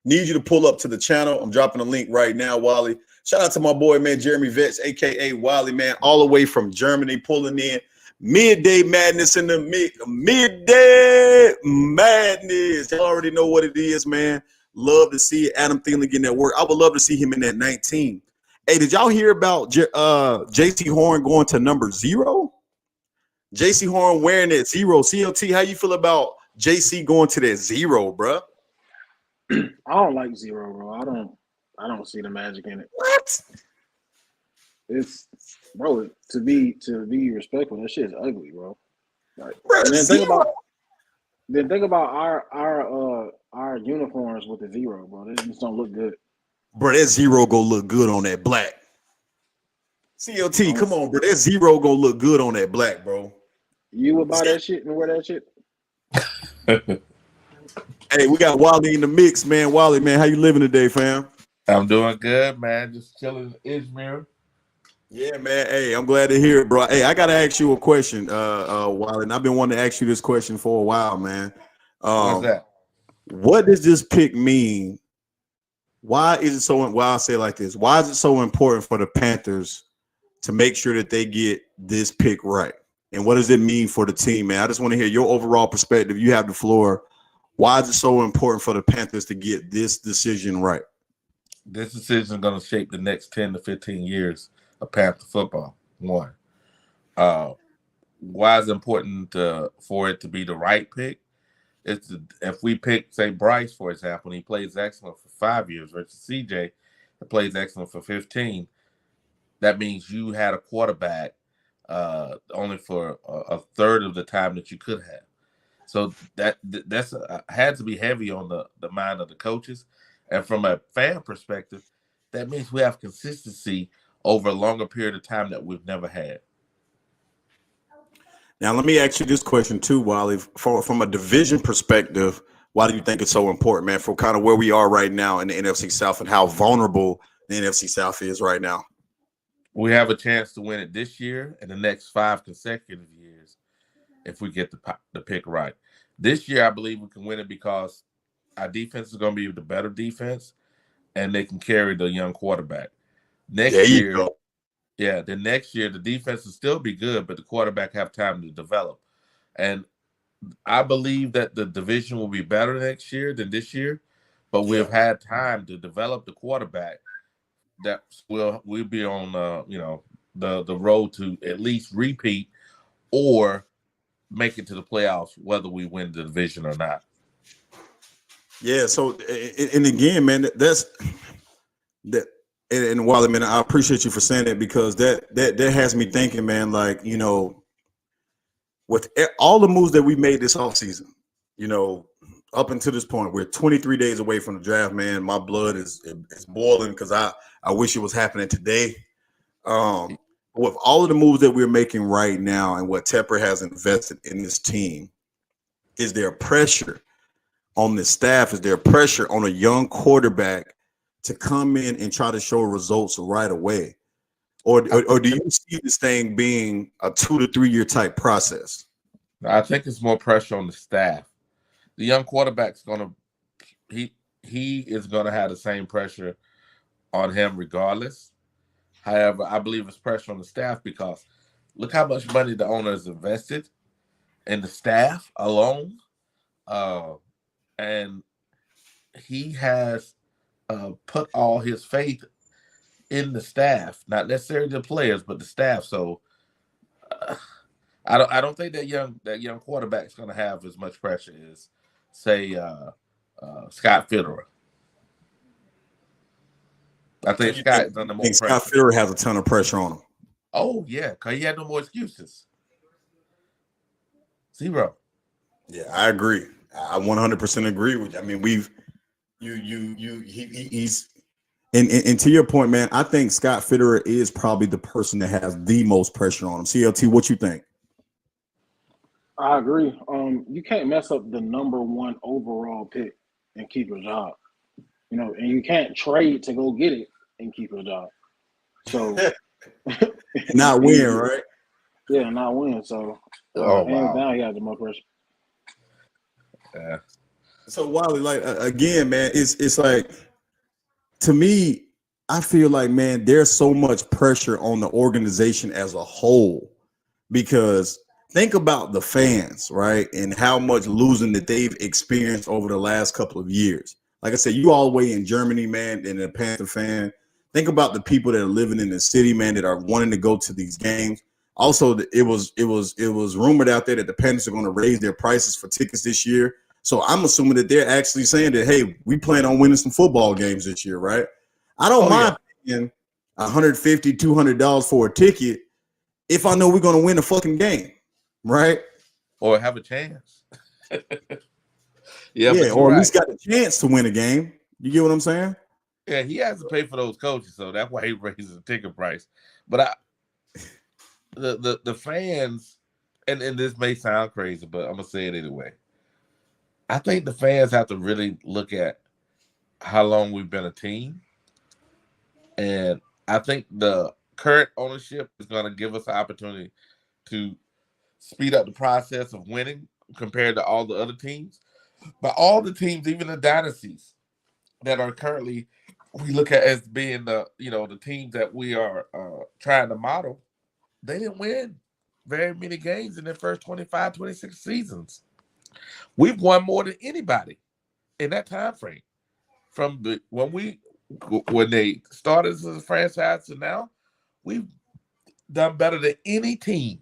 Need you to pull up to the channel. I'm dropping a link right now, Wiley. Shout out to my boy, man, Jeremy Vets, a.k.a. Wiley, man, all the way from Germany, pulling in. Midday Madness in the mix. Midday Madness. Y'all already know what it is, man. Love to see Adam Thielen getting that work. I would love to see him in that 19. Hey, did y'all hear about J.C. Horn going to number 0? J.C. Horn wearing that 0. CLT, how you feel about J.C. going to that 0, bro? I don't like 0, bro. I don't see the magic in it. What? It's bro, to be respectful, that shit's ugly, bro. Like, Bro, and then think about our uniforms with the 0, bro. They just don't look good. Bro, that 0 gonna look good on that black. CLT, come on, bro. That 0 gonna look good on that black, bro. You would buy that shit and wear that shit? Hey, we got Wally in the mix, man. Wally, man, how you living today, fam? I'm doing good, man. Just chilling in Izmir. Yeah, man. Hey, I'm glad to hear it, bro. Hey, I gotta ask you a question, Wally, and I've been wanting to ask you this question for a while, man. What's that? What does this pick mean? Why is it so? Why I say it like this? Why is it so important for the Panthers to make sure that they get this pick right? And what does it mean for the team, man? I just want to hear your overall perspective. You have the floor. Why is it so important for the Panthers to get this decision right? This decision is going to shape the next 10 to 15 years of Panther football. One. Why is it important for it to be the right pick? If we pick, say, Bryce, for example, and he plays excellent for 5 years versus CJ that plays excellent for 15, that means you had a quarterback only for a third of the time that you could have. So that's had to be heavy on the mind of the coaches. And from a fan perspective, that means we have consistency over a longer period of time that we've never had. Now, let me ask you this question too, Wally. From a division perspective, why do you think it's so important, man, for kind of where we are right now in the NFC South and how vulnerable the NFC South is right now? We have a chance to win it this year and the next 5 consecutive years if we get the pick right. This year, I believe we can win it because our defense is going to be the better defense, and they can carry the young quarterback. Next year, the next year, the defense will still be good, but the quarterback have time to develop. And I believe that the division will be better next year than this year, but we have had time to develop the quarterback that we'll be on the road to at least repeat or make it to the playoffs, whether we win the division or not. Yeah. So, and again, man, that's that. And Wally, man, I appreciate you for saying that, because that has me thinking, man, like, with all the moves that we made this offseason, up until this point, we're 23 days away from the draft, man. My blood is boiling because I wish it was happening today. With all of the moves that we're making right now and what Tepper has invested in this team, is there pressure on the staff? Is there pressure on a young quarterback to come in and try to show results right away? Or do you see this thing being a 2 to 3 year type process? I think it's more pressure on the staff. The young quarterback's he is gonna have the same pressure on him regardless. However, I believe it's pressure on the staff because look how much money the owner has invested in the staff alone. And he has put all his faith in the staff, not necessarily the players, but the staff. So I don't think that young quarterback's going to have as much pressure as, say, Scott Fitterer. I think Scott's under more pressure. Scott Fitterer has a ton of pressure on him. Oh yeah, because he had no more excuses. 0. Yeah, I agree. I 100% agree with you. I mean, he's and to your point, man, I think Scott Fitterer is probably the person that has the most pressure on him. CLT, what you think? I agree. You can't mess up the number 1 overall pick and keep your job. And you can't trade to go get it and keep your job. So not win, right? Yeah, not win. So hands down, he has the most pressure. Yeah. So Wally, like again, man, it's like, to me, I feel like, man, there's so much pressure on the organization as a whole, because think about the fans, right? And how much losing that they've experienced over the last couple of years. Like I said, you all the way in Germany, man, and a Panther fan. Think about the people that are living in the city, man, that are wanting to go to these games. Also, it was rumored out there that the Panthers are going to raise their prices for tickets this year. So I'm assuming that they're actually saying that, hey, we plan on winning some football games this year, right? I don't mind paying $150, $200 for a ticket if I know we're going to win a fucking game, right? Or have a chance. Yeah, or at least got a chance to win a game. You get what I'm saying? Yeah, he has to pay for those coaches, so that's why he raises the ticket price. But the fans, and this may sound crazy, but I'm gonna say it anyway. I think the fans have to really look at how long we've been a team, and I think the current ownership is going to give us an opportunity to speed up the process of winning compared to all the other teams. But all the teams, even the dynasties that are currently, we look at as being the teams that we are trying to model, they didn't win very many games in their first 25, 26 seasons. We've won more than anybody in that time frame. From when they started as a franchise to now, we've done better than any team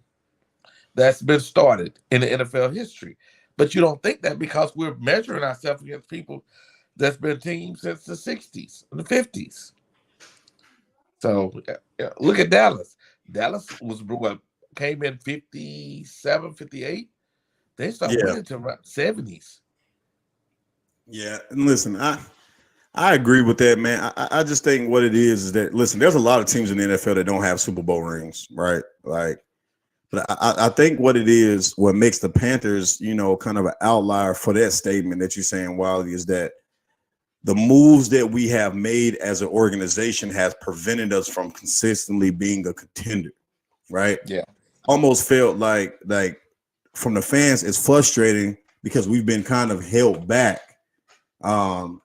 that's been started in the NFL history. But you don't think that because we're measuring ourselves against people that's been teams since the 60s and the 50s. So look at Dallas. Dallas was what came in 57, 58. They started winning to around 70s. Yeah, and listen, I agree with that, man. I just think what it is that listen, there's a lot of teams in the NFL that don't have Super Bowl rings, right? Like, but I think what it is, what makes the Panthers, you know, kind of an outlier for that statement that you're saying, Wiley, is that the moves that we have made as an organization has prevented us from consistently being a contender, right? Yeah. Almost felt like from the fans, it's frustrating because we've been kind of held back from,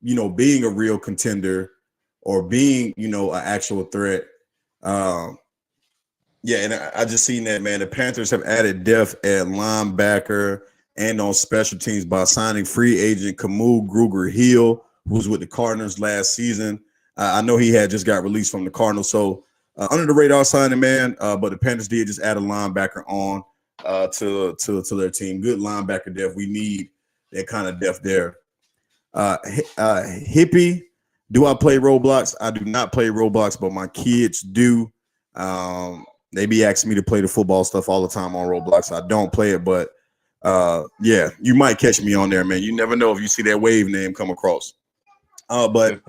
you know, being a real contender or being, you know, an actual threat. Yeah, and I just seen that, man. The Panthers have added depth at linebacker and on special teams by signing free agent Kamu Grugier-Hill, who was with the Cardinals last season. I know he had just got released from the Cardinals, so under the radar signing, man. But the Panthers did just add a linebacker on to their team. Good linebacker depth. We need that kind of depth there. Hippie, do I play Roblox? I do not play Roblox, but my kids do. They be asking me to play the football stuff all the time on Roblox. I don't play it, but yeah, you might catch me on there, man. You never know if you see that Wave name come across. But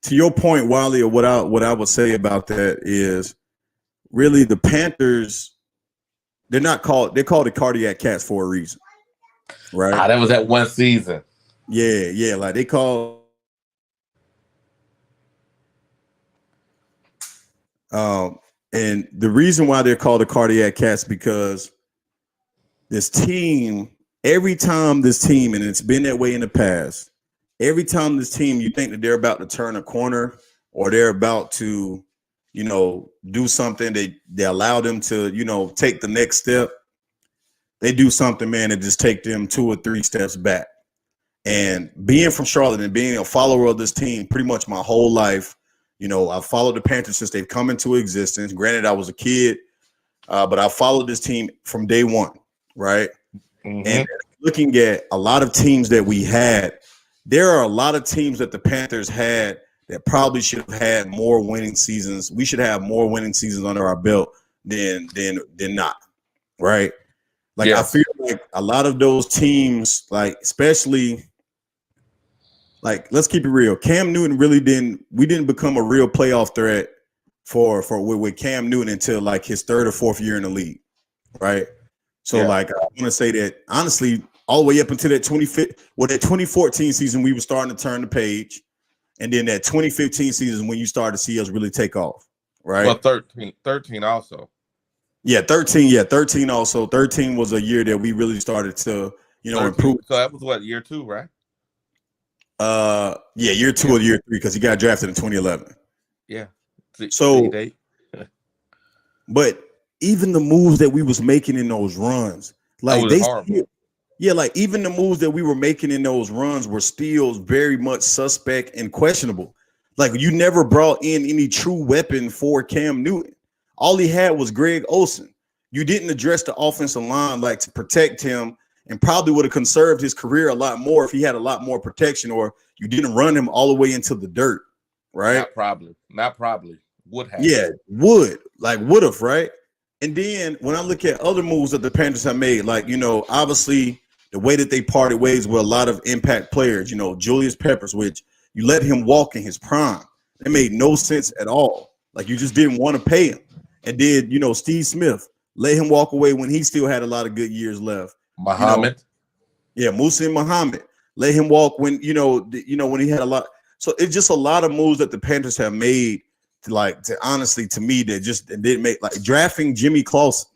to your point, Wiley, or what I would say about that is really the Panthers, they're called the cardiac cats for a reason. Right. That was that one season. Yeah, like they call and the reason why they're called the cardiac cats because this team, every time this team, and it's been that way in the past, every time this team, you think that they're about to turn a corner or they're about to, you know, do something, they allow them to, you know, take the next step. They do something, man, and just take them 2 or 3 steps back. And being from Charlotte and being a follower of this team pretty much my whole life, you know, I've followed the Panthers since they've come into existence. Granted, I was a kid, but I followed this team from day one, right? Mm-hmm. And looking at a lot of teams that we had, there are a lot of teams that the Panthers had that probably should have had more winning seasons. We should have more winning seasons under our belt than not, right? Like, yes. I feel like a lot of those teams, like especially, like, let's keep it real. Cam Newton we didn't become a real playoff threat with Cam Newton until like his 3rd or 4th year in the league, right? So like, I want to say that honestly, all the way up until that 2014 season, we were starting to turn the page, and then that 2015 season when you started to see us really take off, right? Well, 13 also. Yeah, 13 also. 13 was a year that we really started to, you know, 13. improve. So that was what, year 2, right? Yeah, year 2 or year 3 because he got drafted in 2011. Yeah. So, but even the moves that we was making in those runs, like like even the moves that we were making in those runs were still very much suspect and questionable. Like, you never brought in any true weapon for Cam Newton. All he had was Greg Olsen. You didn't address the offensive line like to protect him, and probably would have conserved his career a lot more if he had a lot more protection, or you didn't run him all the way into the dirt, right? Not probably. Would have. Yeah, would have, right? And then when I look at other moves that the Panthers have made, like, you know, obviously the way that they parted ways with a lot of impact players, you know, Julius Peppers, which you let him walk in his prime. It made no sense at all. Like, you just didn't want to pay him. And did, you know, Steve Smith, let him walk away when he still had a lot of good years left. Muhammad. You know, Musa and Muhammad, let him walk when, when he had a lot. So it's just a lot of moves that the Panthers have made honestly, to me, that just didn't make, like, drafting Jimmy Clausen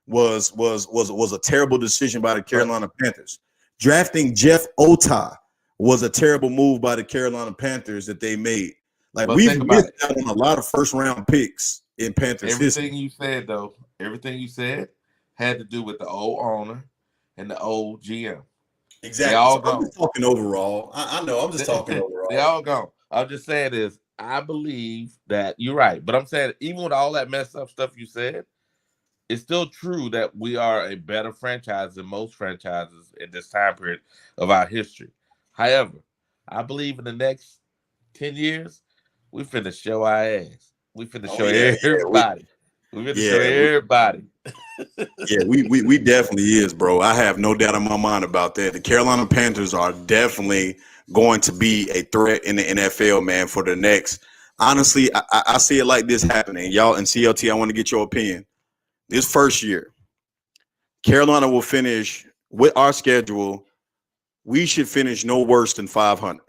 was a terrible decision by the Carolina Panthers. Drafting Jeff Ota was a terrible move by the Carolina Panthers that they made. Like, we've missed out on a lot of 1st-round picks in Panthers everything history. Everything you said had to do with the old owner and the old GM. Exactly. They all gone. I'm just talking overall. I know. I'm just talking overall. They all gone. I'm just saying is, I believe that you're right, but I'm saying even with all that messed up stuff you said, it's still true that we are a better franchise than most franchises in this time period of our history. However, I believe in the next 10 years, we finna show our ass. We finna Oh show yeah, everybody. We finna show yeah, everybody. we definitely is, bro. I have no doubt in my mind about that. The Carolina Panthers are definitely going to be a threat in the NFL, man, for the next. Honestly, I see it like this happening. Y'all in CLT, I want to get your opinion. This first year, Carolina will finish with our schedule. We should finish no worse than 500.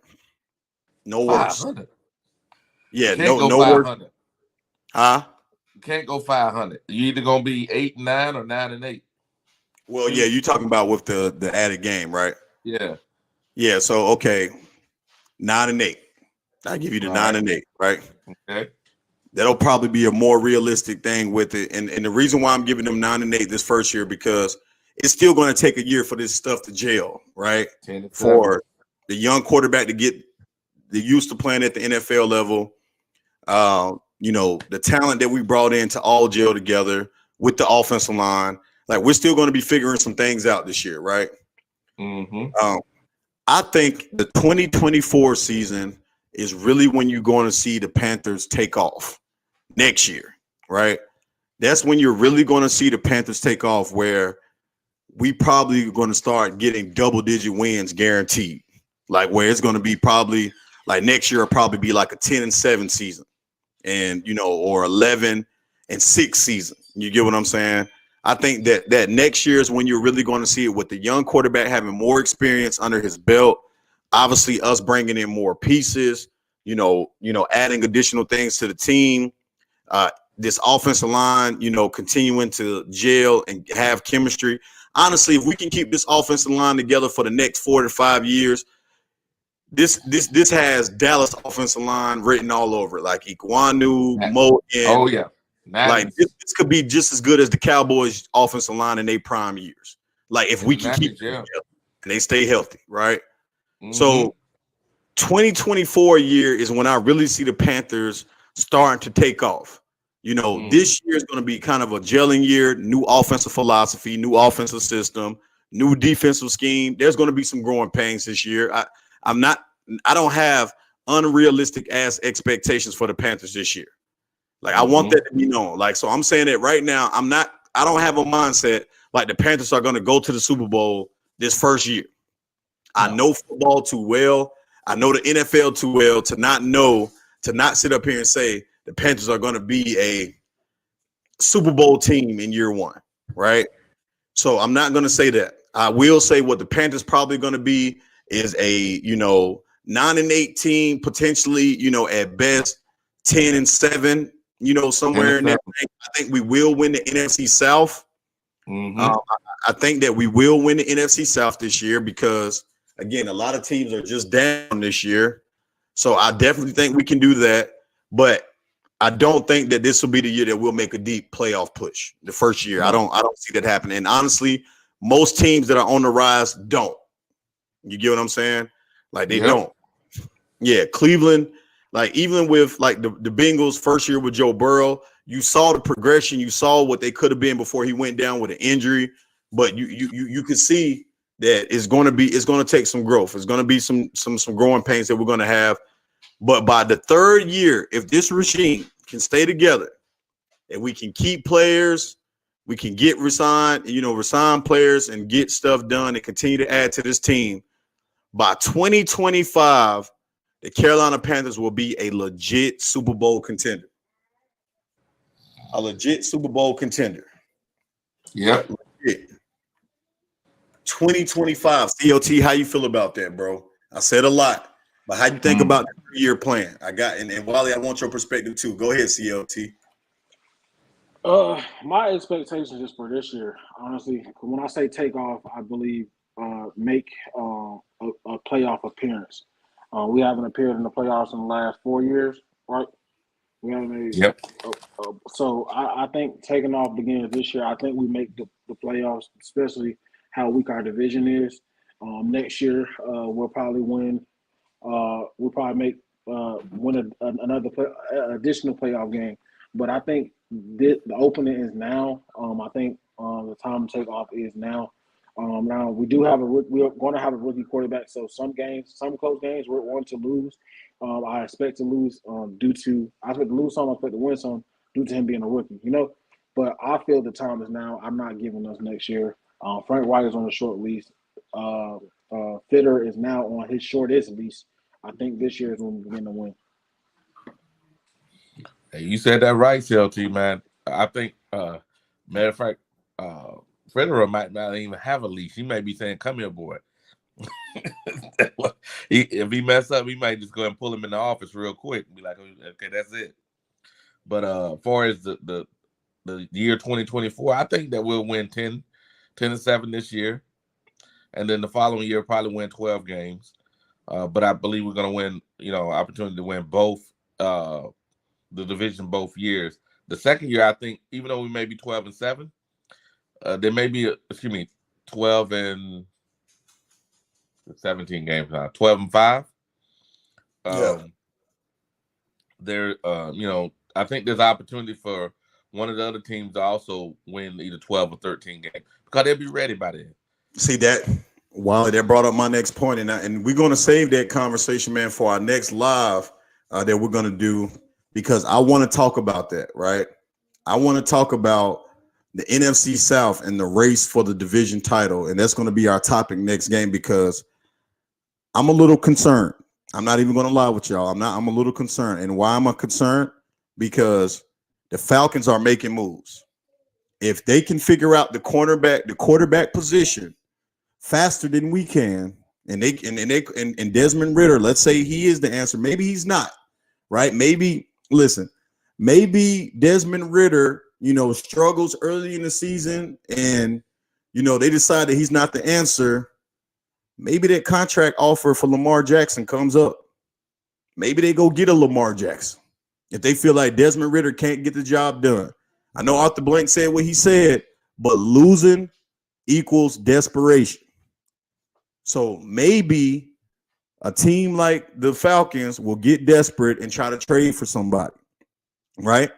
No worse. 500. Yeah, Can't go no worse. 500. Huh? Can't go 500. You either gonna be 8-9 or 9-8. Well, yeah, you talking about with the added game, right? Yeah. Yeah. So okay, 9-8. I give you the All 9-8, right? Okay. That'll probably be a more realistic thing with it. And the reason why I'm giving them 9-8 this first year, because it's still going to take a year for this stuff to gel, right? 10-7. For the young quarterback to get used to playing at the NFL level. The talent that we brought in to all gel together with the offensive line. Like, we're still going to be figuring some things out this year, right? Mm-hmm. I think the 2024 season is really when you're going to see the Panthers take off next year, right? That's when you're really going to see the Panthers take off, where we probably going to start getting double-digit wins guaranteed. Like, where it's going to be probably like next year will probably be like a 10-7 season, and or 11-6 season. You get what I'm saying? I think that next year is when you're really going to see it, with the young quarterback having more experience under his belt. Obviously, us bringing in more pieces, adding additional things to the team. This offensive line, continuing to gel and have chemistry. Honestly, if we can keep this offensive line together for the next 4 to 5 years, this has Dallas offensive line written all over it, like Ikwanu, Mo, and Oh yeah. like this could be just as good as the Cowboys offensive line in their prime years. Like, if we can keep it together and they stay healthy, right? Mm-hmm. So 2024 year is when I really see the Panthers starting to take off. This year is going to be kind of a gelling year, new offensive philosophy, new offensive system, new defensive scheme. There's going to be some growing pains this year. I don't have unrealistic ass expectations for the Panthers this year. Like, I want that to be known. Like, so I'm saying that right now. I don't have a mindset like the Panthers are going to go to the Super Bowl this first year. I know football too well. I know the NFL too well to not sit up here and say the Panthers are going to be a Super Bowl team in year one, right? So I'm not going to say that. I will say what the Panthers probably going to be is a 9-8 team, potentially, at best 10-7, somewhere in there. I think we will win the NFC South. I think that we will win the NFC South this year because, again, a lot of teams are just down this year. So I definitely think we can do that. But I don't think that this will be the year that we'll make a deep playoff push. The first year, I don't see that happening. And honestly, most teams that are on the rise don't. You get what I'm saying? Like, they don't. Yeah, Cleveland, like, even with like the Bengals first year with Joe Burrow, you saw the progression. You saw what they could have been before he went down with an injury. But you could see that it's going to take some growth. It's going to be some growing pains that we're going to have. But by the third year, if this regime can stay together and we can keep players, we can get resign players and get stuff done and continue to add to this team, by 2025, the Carolina Panthers will be a legit Super Bowl contender. A legit Super Bowl contender. Yep. Legit. 2025. COT, how you feel about that, bro? I said a lot, but how you think about the 3-year plan? And Wally, I want your perspective too. Go ahead, CLT. My expectations is for this year, honestly. When I say take off, I believe make a playoff appearance. We haven't appeared in the playoffs in the last 4 years, right? We haven't made. Yep. So I think taking off begins this year. I think we make the playoffs, especially how weak our division is. Next year, we'll probably win. We'll probably win another additional playoff game. But I think The opening is now. I think the time to take off is now. Now we do have we're going to have a rookie quarterback. So some close games, we're going to lose. I expect to lose I expect to lose some. I expect to win some due to him being a rookie. But I feel the time is now. I'm not giving us next year. Frank White is on a short lease. Fitter is now on his shortest lease. I think this year is when we begin to win. Hey, you said that right, CLT, man. I think, matter of fact, Federer might not even have a leash. He may be saying, "Come here, boy." If he mess up, he might just go and pull him in the office real quick and be like, "Okay, that's it." But as far as the year 2024, I think that we'll win 10-7 this year, and then the following year probably win 12 games. But I believe we're going to win. Opportunity to win both the division both years. The second year, I think, even though we may be 12-7, there may be 12 and 17 games now, 12-5. There, I think there's opportunity for one of the other teams to also win either 12 or 13 games because they'll be ready by then. See that, Wally, that brought up my next point, and we're going to save that conversation, man, for our next live that we're going to do, because I want to talk about that, right? I want to talk about the NFC South and the race for the division title, and that's going to be our topic next game, because I'm a little concerned. I'm not even going to lie with y'all. I'm a little concerned. And why am I concerned? Because the Falcons are making moves. If they can figure out the quarterback position faster than we can, and Desmond Ridder, let's say he is the answer. Maybe he's not, right? Maybe Desmond Ridder, struggles early in the season, and they decide that he's not the answer. Maybe that contract offer for Lamar Jackson comes up. Maybe they go get a Lamar Jackson if they feel like Desmond Ridder can't get the job done. I know Arthur Blank said what he said, but losing equals desperation. So maybe a team like the Falcons will get desperate and try to trade for somebody, right?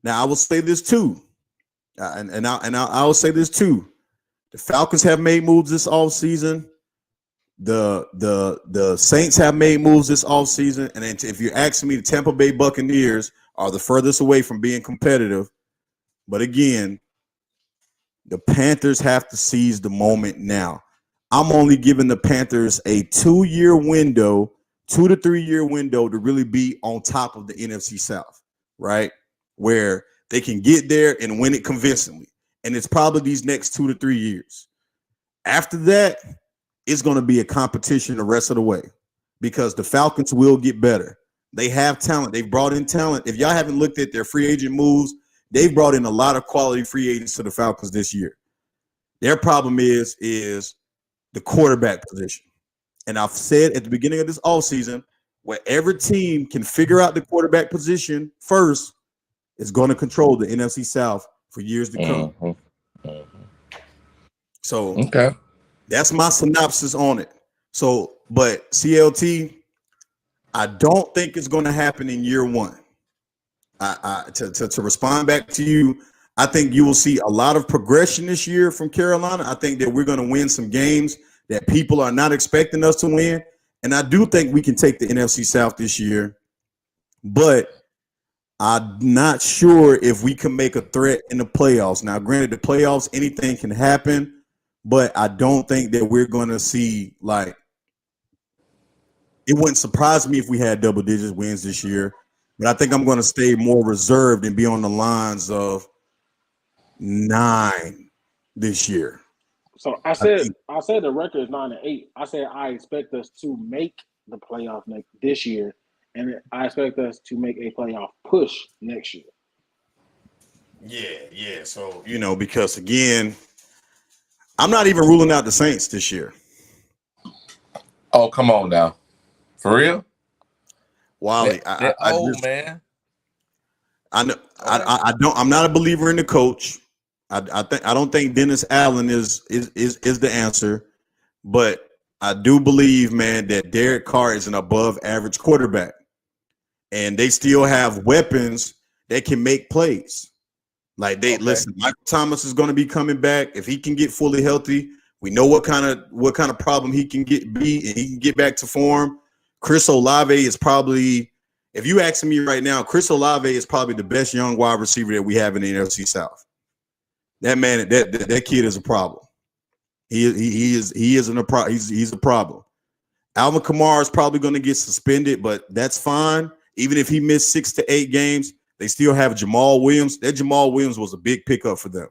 Now, I will say this too, and I will say this too. The Falcons have made moves this offseason. The Saints have made moves this offseason, and if you're asking me, the Tampa Bay Buccaneers are the furthest away from being competitive. But again, the Panthers have to seize the moment now. I'm only giving the Panthers a 2-year window, 2 to 3 year window to really be on top of the NFC South, right? Where they can get there and win it convincingly. And it's probably these next 2 to 3 years. After that, it's going to be a competition the rest of the way, because the Falcons will get better. They have talent. They've brought in talent. If y'all haven't looked at their free agent moves, they've brought in a lot of quality free agents to the Falcons this year. Their problem is the quarterback position. And I've said at the beginning of this offseason, wherever team can figure out the quarterback position first is going to control the NFC South for years to come. So that's my synopsis on it. So, but CLT, I don't think it's going to happen in year one. To respond back to you, I think you will see a lot of progression this year from Carolina. I think that we're going to win some games that people are not expecting us to win. And I do think we can take the NFC South this year, but I'm not sure if we can make a threat in the playoffs. Now, granted, the playoffs, anything can happen, but I don't think that we're going to see, like, it wouldn't surprise me if we had double-digit wins this year, but I think I'm going to stay more reserved and be on the lines of 9 this year. So I said the record is 9-8. I said I expect us to make the playoff this year, and I expect us to make a playoff push next year. Yeah. So, because again, I'm not even ruling out the Saints this year. Oh, come on now. For real? Wally, man. I'm not a believer in the coach. I don't think Dennis Allen is the answer, but I do believe, man, that Derek Carr is an above average quarterback, and they still have weapons that can make plays. Like listen, Michael Thomas is going to be coming back if he can get fully healthy. We know what kind of problem he can be, and he can get back to form. Chris Olave is probably, if you ask me right now, Chris Olave is probably the best young wide receiver that we have in the NFC South. That man, that kid is a problem. He's a problem. Alvin Kamara is probably going to get suspended, but that's fine. Even if he missed 6 to 8 games, they still have Jamal Williams. That Jamal Williams was a big pickup for them.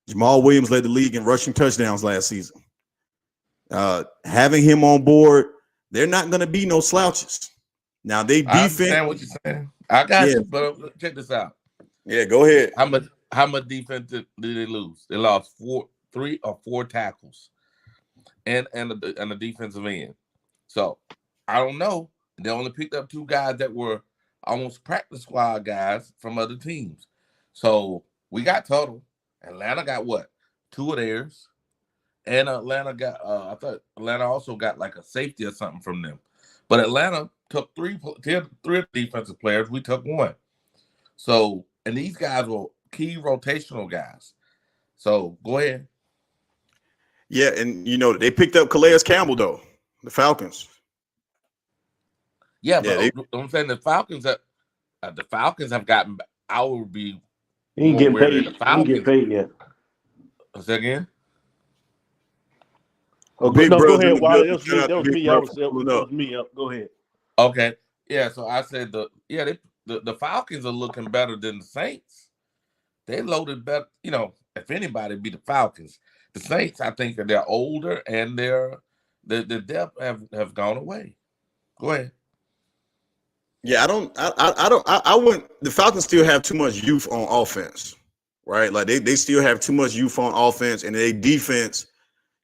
Jamal Williams led the league in rushing touchdowns last season. Having him on board, they're not going to be no slouches. Now they defense. I understand what you're saying. I got you, but check this out. Yeah, go ahead. How much defense did they lose? They lost 3 or 4 tackles, and the defensive end. So I don't know. They only picked up 2 guys that were almost practice squad guys from other teams. So we got total. Atlanta got what? 2 of theirs. And Atlanta got I thought Atlanta also got like a safety or something from them. But Atlanta took 3 defensive players. We took 1. So, and these guys were key rotational guys. So go ahead. Yeah, and they picked up Calais Campbell though, the Falcons. Yeah, but I'm saying the Falcons have gotten. I would be. He ain't getting paid. He ain't get paid yet. Say that again. Oh, Big no, bro, go ahead. That was me. That was me. Go ahead. Okay. Yeah. So I said the Falcons are looking better than the Saints. They loaded better. If anybody, be the Falcons. The Saints, I think, they're older and the depth have gone away. Go ahead. Yeah, I wouldn't. The Falcons still have too much youth on offense, right? Like they still have too much youth on offense, and their defense,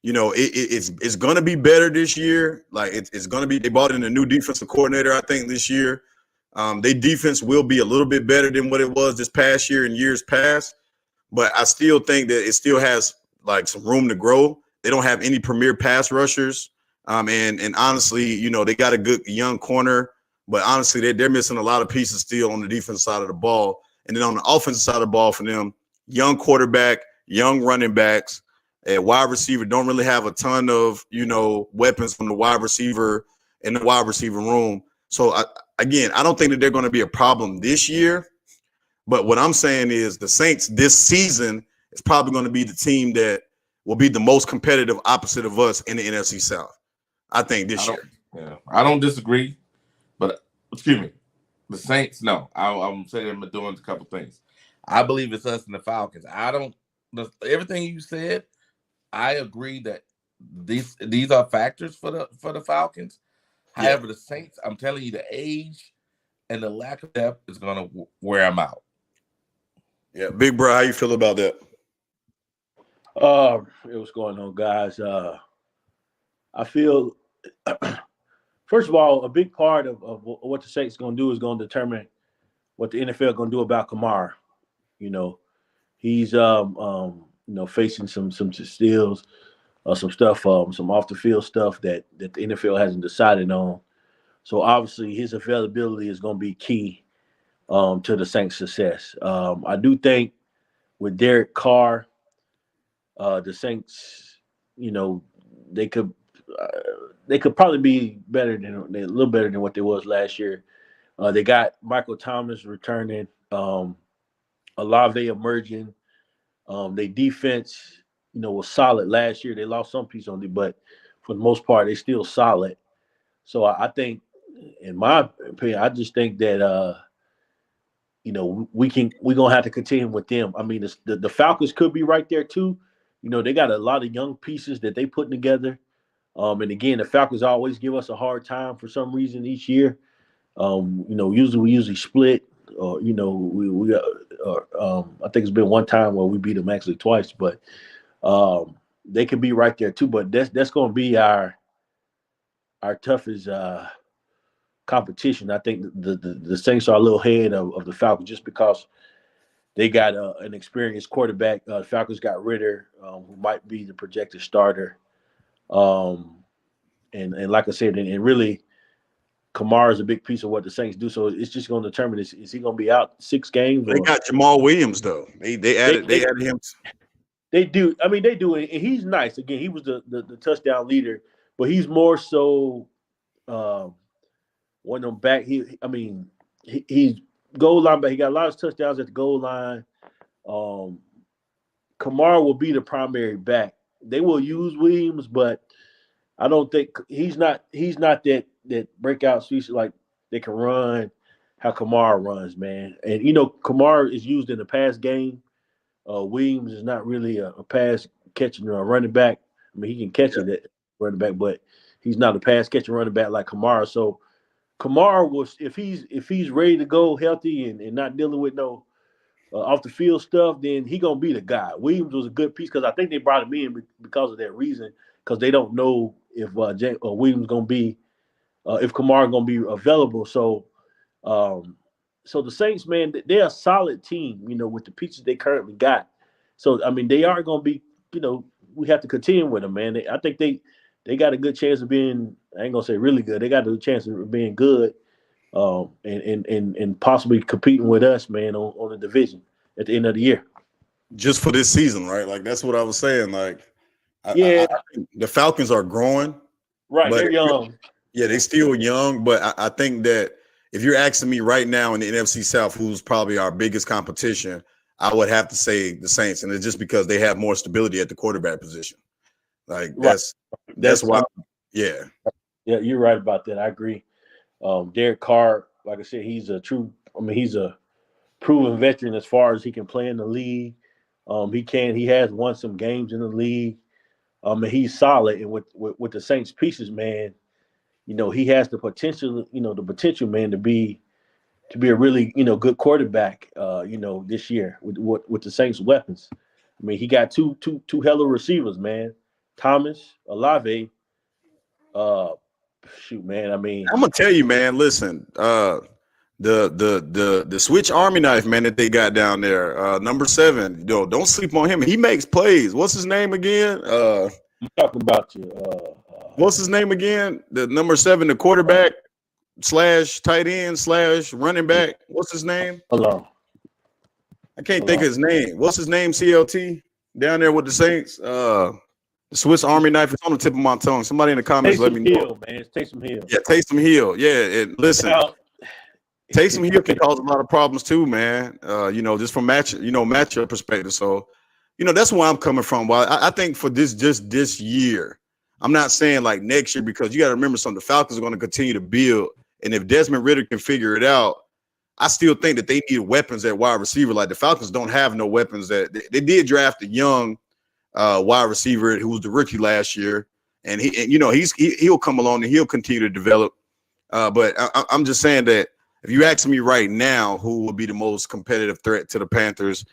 it's gonna be better this year. Like it's gonna be. They brought in a new defensive coordinator, I think, this year. Their defense will be a little bit better than what it was this past year and years past, but I still think that it still has like some room to grow. They don't have any premier pass rushers, and honestly, they got a good young corner. But honestly, they're missing a lot of pieces still on the defensive side of the ball. And then on the offensive side of the ball for them, young quarterback, young running backs, and wide receiver don't really have a ton of, weapons from the wide receiver in the wide receiver room. So, I don't think that they're going to be a problem this year. But what I'm saying is the Saints this season is probably going to be the team that will be the most competitive opposite of us in the NFC South, I think, this year. Yeah, I don't disagree. But excuse me, the Saints. No, I'm saying they're doing a couple things. I believe it's us and the Falcons. Everything you said. I agree that these are factors for the Falcons. Yeah. However, the Saints, I'm telling you, the age and the lack of depth is going to wear them out. Yeah, Big Bro, how you feel about that? What's going on, guys? I feel. First of all, a big part of what the Saints going to do is going to determine what the NFL going to do about Kamara. He's facing some steals, some stuff, some off the field stuff that the NFL hasn't decided on. So obviously his availability is going to be key to the Saints' success. I do think with Derek Carr, the Saints, they could probably be a little better than what they was last year. They got Michael Thomas returning, Olave emerging. Their defense, was solid last year. They lost some piece on it, but for the most part, they're still solid. So I think, in my opinion, I just think that we're gonna have to continue with them. I mean, the Falcons could be right there too. They got a lot of young pieces that they putting together. And again, the Falcons always give us a hard time for some reason each year. Usually we split, or I think it's been one time where we beat them actually twice, but they could be right there too. But that's going to be our toughest competition. I think the Saints are a little ahead of the Falcons just because they got an experienced quarterback. Falcons got Ritter, who might be the projected starter. And like I said, and really Kamara is a big piece of what the Saints do. So it's just going to determine is he going to be out 6 games? They got Jamal Williams though. They added him. They do. I mean, they do, and he's nice. Again, he was the touchdown leader, but he's more so one of them back. He's goal line, but he got a lot of touchdowns at the goal line. Kamara will be the primary back. They will use Williams, but I don't think he's not that breakout species like they can run how Kamara runs, man. And Kamara is used in the pass game. Williams is not really a pass catching running back. I mean, he can catch it at running back, but he's not a pass catching running back like Kamara. So Kamara was if he's ready to go healthy and not dealing with no off the field stuff, then he gonna be the guy. Williams was a good piece because I think they brought him in because of that reason, because they don't know if Williams gonna be if Kamara gonna be available. So so the Saints, man, they're a solid team, with the pieces they currently got. So I mean, they are gonna be, we have to continue with them, man. I think they got a good chance of being, I ain't gonna say really good. They got a chance of being good. And possibly competing with us, man, on the division at the end of the year. Just for this season, right? Like that's what I was saying. Like, I think the Falcons are growing, right? They're young. Yeah, they're still young, but I think that if you're asking me right now in the NFC South, who's probably our biggest competition, I would have to say the Saints, and it's just because they have more stability at the quarterback position. Like that's why. Yeah, you're right about that. I agree. Derek Carr, like I said, he's a proven veteran as far as he can play in the league. He has won some games in the league. And he's solid. And with the Saints pieces, man, he has the potential, man, to be a really, good quarterback, this year with the Saints weapons. I mean, he got two hell of receivers, man. Thomas, Olave, shoot, man. I mean, I'm gonna tell you, man. Listen, the switch Army knife, man, that they got down there, number 7. Don't sleep on him. He makes plays. What's his name again? I'm talking about you. What's his name again? The number 7, the quarterback / tight end / running back. What's his name? Hello. I can't think of his name. What's his name? CLT down there with the Saints. The Swiss Army knife is on the tip of my tongue. Somebody in the comments let me know. Hill, man. It's Taysom Hill. Yeah, Taysom Hill. Yeah, and listen, Taysom Hill can cause a lot of problems too, man. Just from matchup perspective. So, that's where I'm coming from. Well, I think for this year, I'm not saying like next year, because you got to remember something. The Falcons are going to continue to build, and if Desmond Ridder can figure it out, I still think that they need weapons at wide receiver. Like the Falcons don't have no weapons. That they did draft a young wide receiver who was the rookie last year, and he'll come along and he'll continue to develop. But I'm just saying that if you ask me right now, who would be the most competitive threat to the Panthers,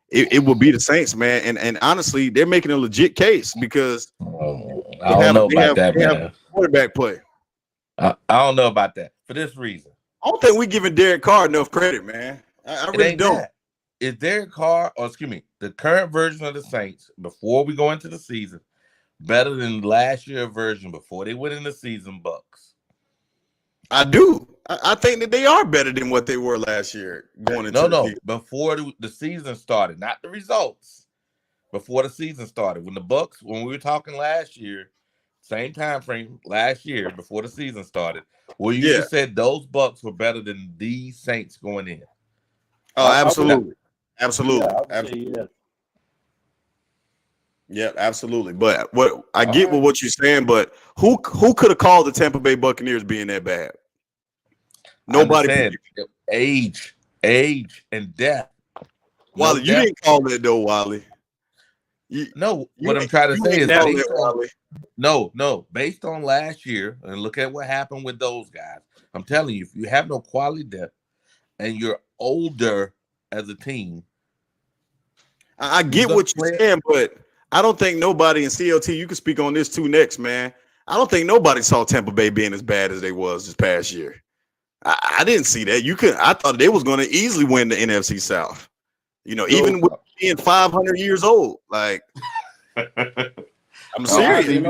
it would be the Saints, man. And honestly, they're making a legit case because I don't know about that, they man. have quarterback play. I don't know about that for this reason. I don't think we're giving Derek Carr enough credit, man. I really don't. That. Is Derek Carr, the current version of the Saints before we go into the season, better than last year's version before they went in the season, Bucks? I do. I think that they are better than what they were last year going into the season. Before the season started, not the results. Before the season started, when we were talking last year, same time frame last year before the season started, where you said those Bucks were better than these Saints going in. Oh, absolutely. Absolutely. Yeah, absolutely. Yeah, absolutely. But what I get with what you're saying, but who could have called the Tampa Bay Buccaneers being that bad? Nobody. Age, and death. Wally, you didn't call it though, Wally. What I'm trying to say is based on last year, and look at what happened with those guys. I'm telling you, if you have no quality depth and you're older as a team, I get what you're saying, but I don't think nobody in CLT, you can speak on this too next, man. I don't think nobody saw Tampa Bay being as bad as they was this past year. I didn't see that. I thought they was going to easily win the NFC South. Even with being 500 years old. Like, I'm serious.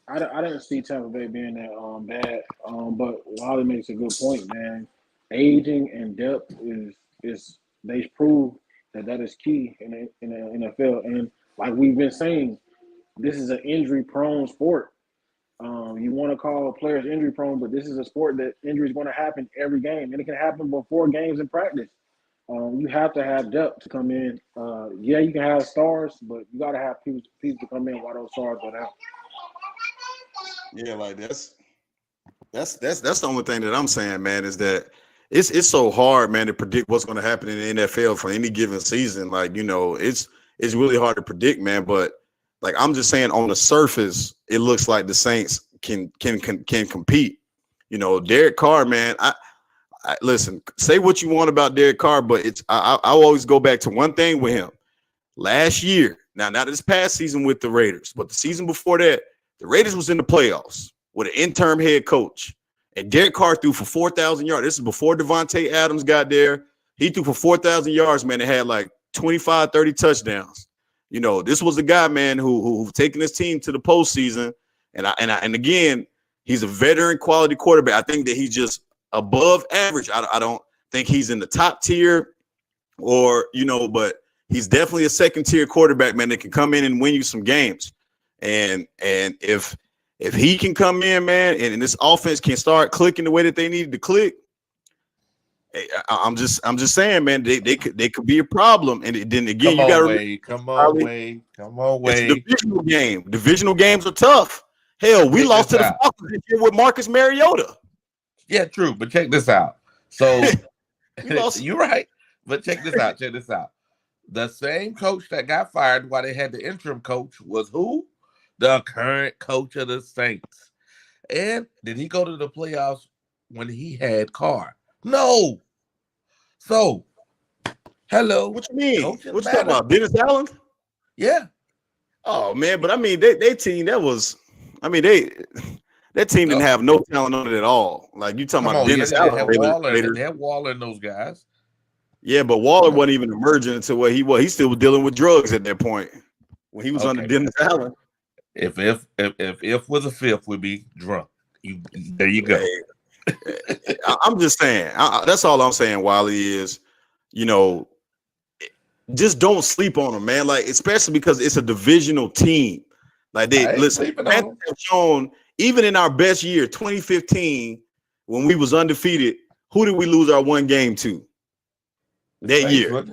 I didn't see Tampa Bay being that bad. But Wally makes a good point, man. Aging and depth is they prove that is key in the NFL. And like we've been saying, this is an injury prone sport. You want to call players injury prone, but this is a sport that injuries going to happen every game, and it can happen before games in practice. You have to have depth to come in. Yeah, you can have stars, but you got to have people to come in while those stars go down. Yeah, like that's the only thing that I'm saying, man, is that it's so hard, man, to predict what's going to happen in the NFL for any given season. Like, it's really hard to predict, man. But like I'm just saying, on the surface, it looks like the Saints can compete. Derek Carr, man. I listen. Say what you want about Derek Carr, but I always go back to one thing with him. Last year, now not this past season with the Raiders, but the season before that, the Raiders was in the playoffs with an interim head coach, and Derek Carr threw for 4,000 yards. This is before Devontae Adams got there. He threw for 4,000 yards, man. And had like 25, 30 touchdowns. This was the guy, man, who taken his team to the postseason. And again, he's a veteran quality quarterback. I think that he's just above average. I don't think he's in the top tier but he's definitely a second tier quarterback, man, that can come in and win you some games. And if he can come in, man, and this offense can start clicking the way that they needed to click, I'm just saying, man, they could be a problem. And then again, you got to come on, Wade. It's a divisional game. Divisional games are tough. Hell, we lost to the Falcons this year with Marcus Mariota. Yeah, true. But check this out. So you're right. But check this out. The same coach that got fired while they had the interim coach was who? The current coach of the Saints. And did he go to the playoffs when he had Carr? No. So, hello. What you mean? What you talking about? Dennis Allen? Yeah. Oh man, but I mean, they team that team didn't have no talent on it at all. Like you talking about Dennis Allen? They had Waller and those guys. Yeah, but Waller wasn't even emerging until what he was. He still was dealing with drugs at that point when he was under Dennis Allen. If was a fifth, would be drunk. There you go. I'm just saying. That's all I'm saying, Wally, is, just don't sleep on them, man. Like, especially because it's a divisional team. Like, Panthers have shown, even in our best year, 2015, when we was undefeated, who did we lose our one game to? That year,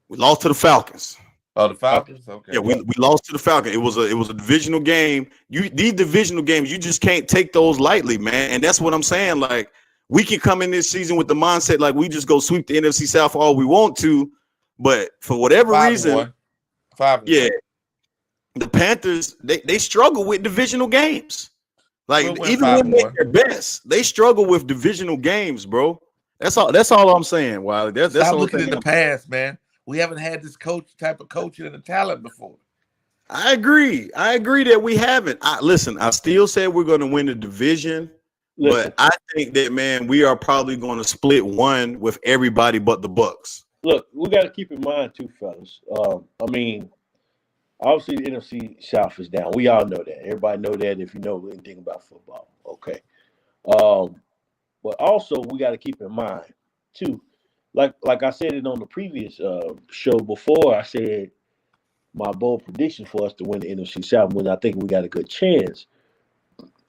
we lost to the Falcons. Oh, the Falcons. Okay. Yeah, we lost to the Falcons. It was a divisional game. These divisional games, you just can't take those lightly, man. And that's what I'm saying. Like, we can come in this season with the mindset like we just go sweep the NFC South all we want to, but for whatever reason, the Panthers they struggle with divisional games. Like even when they're their best, they struggle with divisional games, bro. That's all I'm saying, Wiley. That's Stop looking in the past, man. We haven't had this type of coaching and the talent before. I agree that we haven't. I still said we're going to win the division, but I think that, man, we are probably going to split one with everybody but the Bucks. Look, we got to keep in mind too, fellas. I mean, obviously the NFC South is down. We all know that. Everybody know that if you know anything about football. Okay. But also we got to keep in mind too, like I said it on the previous show before. I said my bold prediction for us to win the NFC South, when I think we got a good chance.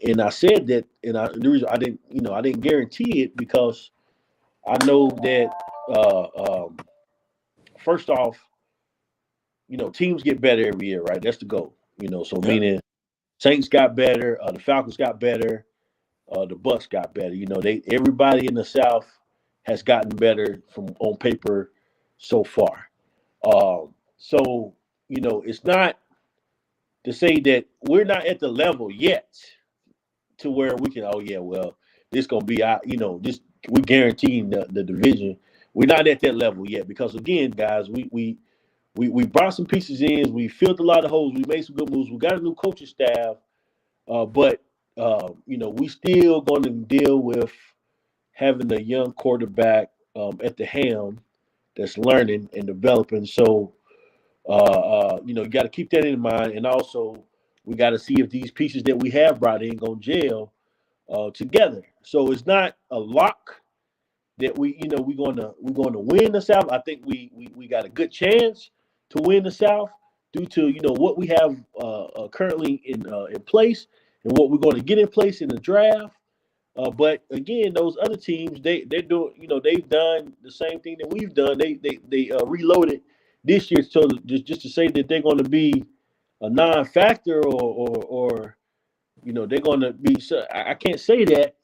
And I said that, and the reason I didn't guarantee it because I know that first off, teams get better every year, right? That's the goal. Meaning Saints got better, the Falcons got better, the Bucks got better. Everybody in the South has gotten better from on paper so far. So it's not to say that we're not at the level yet to where we can, this gonna be this we guaranteeing the division. We're not at that level yet because again, guys, we brought some pieces in, we filled a lot of holes, we made some good moves, we got a new coaching staff, but we still gonna deal with having a young quarterback at the helm that's learning and developing. So you got to keep that in mind. And also, We got to see if these pieces that we have brought in gonna gel together. So it's not a lock that we're gonna win the South. I think we got a good chance to win the South due to what we have currently in place and what we're going to get in place in the draft. But again, those other teams they're doing they've done the same thing that we've done. They reloaded this year, so just to say that they're going to be a non-factor or they're going to be. So I can't say that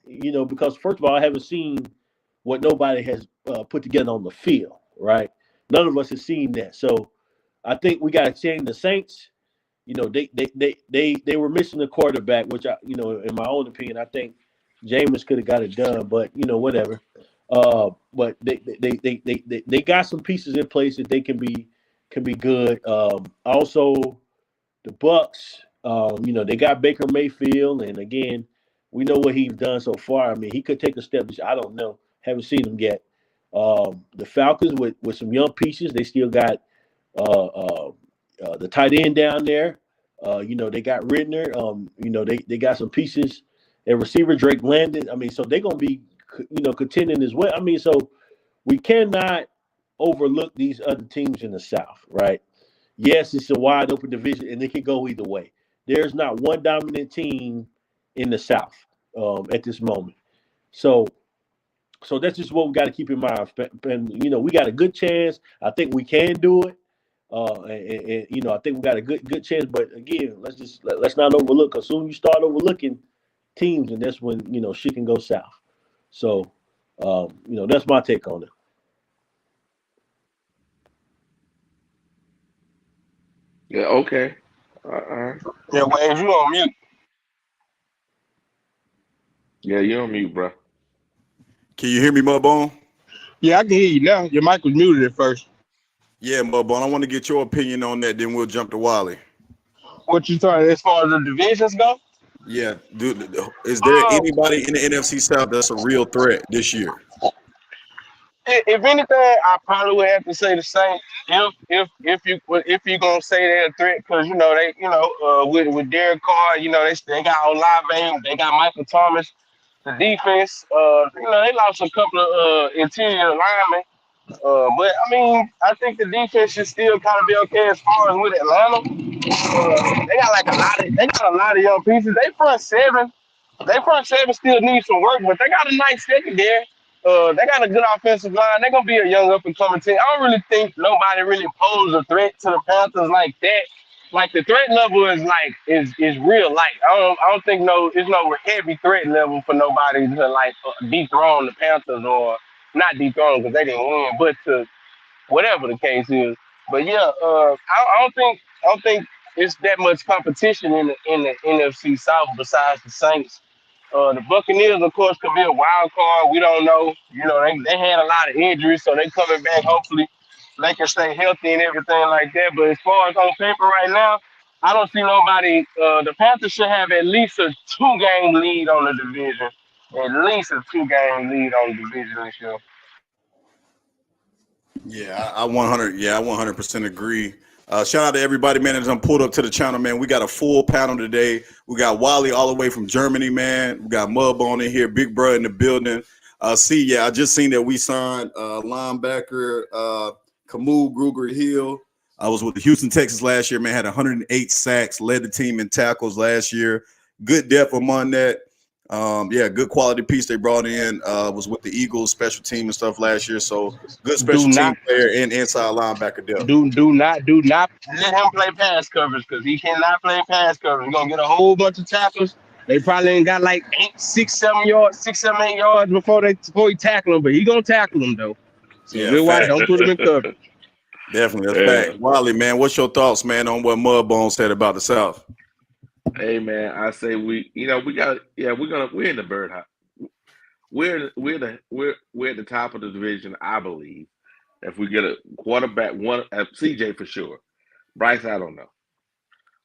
because first of all, I haven't seen what nobody has put together on the field. Right, none of us have seen that. So I think we got to change the Saints. They were missing the quarterback, which in my own opinion, I think Jameis could have got it done, but whatever. But they got some pieces in place that they can be good. Also, the Bucks, they got Baker Mayfield, and again, we know what he's done so far. I mean, he could take a step. I don't know. Haven't seen him yet. The Falcons with some young pieces, they still got the tight end down there. They got Ridner. They got some pieces. Their receiver Drake Landon. I mean, so they're gonna be contending as well. I mean, so we cannot overlook these other teams in the South, right? Yes, it's a wide open division, and it can go either way. There's not one dominant team in the South at this moment. So that's just what we got to keep in mind. And we got a good chance. I think we can do it. I think we got a good chance. But again, let's not overlook. Because soon you start overlooking teams, and that's when shit can go south. So that's my take on it. Yeah. Okay. Yeah, Wavez, you on mute. Yeah, you're on mute, bro. Can you hear me, Mudbone? Yeah, I can hear you now. Your mic was muted at first. Yeah, Mudbone. I want to get your opinion on that. Then we'll jump to Wally. What you talking as far as the divisions go? Yeah, dude. Is there anybody in the NFC South that's a real threat this year? If anything, I probably would have to say the same. If you gonna say they're a threat, because with Derek Carr, they got Olave, they got Michael Thomas. The defense, they lost a couple of interior linemen. But I mean, I think the defense should still kind of be okay as far as with Atlanta. They got a lot of young pieces. They front seven still needs some work, but they got a nice secondary. They got a good offensive line. They're gonna be a young up and coming team. I don't really think nobody really posed a threat to the Panthers like that. Like the threat level is real light. I don't think it's no heavy threat level for nobody to dethrone the Panthers, or not dethrone because they didn't win, but to whatever the case is. But yeah, I don't think it's that much competition in the NFC South besides the Saints. The Buccaneers, of course, could be a wild card. We don't know. They had a lot of injuries, so they coming back. Hopefully, they can stay healthy and everything like that. But as far as on paper right now, I don't see nobody. The Panthers should have at least a 2-game lead on the division. At least a 2-game lead on the division this year. Yeah, I 100% agree. Shout out to everybody, man, that's pulled up to the channel, man. We got a full panel today. We got Wally all the way from Germany, man. We got Mudbone in here, Big Bro in the building. I just seen that we signed linebacker Kamul Gruger-Hill. I was with the Houston Texans last year, man, had 108 sacks, led the team in tackles last year. Good depth among that. Good quality piece they brought in. Was with the Eagles special team and stuff last year. So good special team player and inside linebacker depth. Do not let him play pass coverage, because he cannot play pass coverage. He's gonna get a whole bunch of tackles. They probably ain't got like 8 yards before he tackle him, but he gonna tackle him though. So good watch. Don't put him in coverage. Definitely, that's fact. Wally, man, what's your thoughts, man, on what Mudbone said about the South? Hey man, I say we're in the bird house. We're at the top of the division, I believe. If we get a quarterback, CJ for sure. Bryce, I don't know.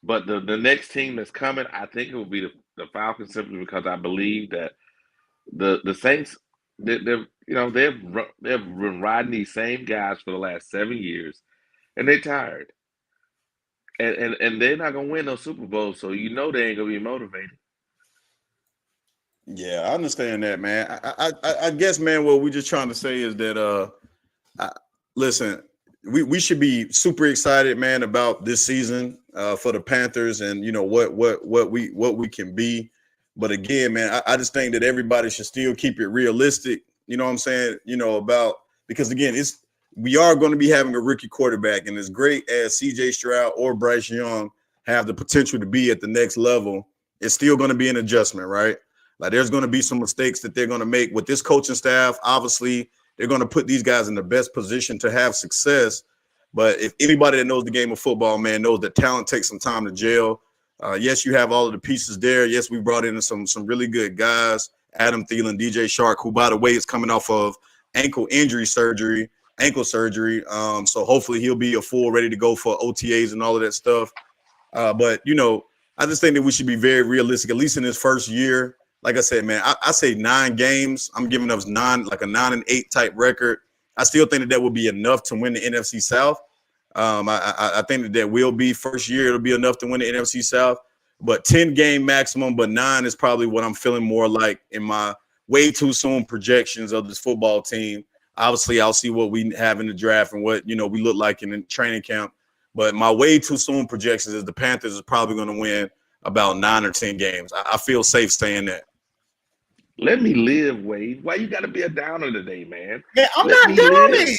But the next team that's coming, I think it will be the Falcons, simply because I believe that the Saints, they've been riding these same guys for the last 7 years, and they're tired. and they're not gonna win no Super Bowl, so you know they ain't gonna be motivated. Yeah, I understand that, man. I guess, man, what we're just trying to say is that listen, we should be super excited, man, about this season for the Panthers and what we can be. But again, man, I just think that everybody should still keep it realistic. You know what I'm saying? Because again, we are going to be having a rookie quarterback, and as great as CJ Stroud or Bryce Young have the potential to be at the next level, it's still going to be an adjustment, right? Like there's going to be some mistakes that they're going to make with this coaching staff. Obviously, they're going to put these guys in the best position to have success. But if anybody that knows the game of football, man, knows that talent takes some time to gel. Yes, you have all of the pieces there. Yes, we brought in some really good guys. Adam Thielen, DJ Shark, who, by the way, is coming off of ankle surgery. So hopefully he'll be a full ready to go for OTAs and all of that stuff. But I just think that we should be very realistic, at least in his first year. Like I said, man, I say 9 games. I'm giving us 9, like a 9-8 type record. I still think that would be enough to win the NFC South. I think that will be first year. It'll be enough to win the NFC South. But 10 game maximum, but 9 is probably what I'm feeling more like in my way too soon projections of this football team. Obviously, I'll see what we have in the draft and what we look like in the training camp. But my way too soon projections is the Panthers is probably going to win about 9 or 10 games. I feel safe saying that. Let me live, Wade. Why you got to be a downer today, man? Man, I'm not downing.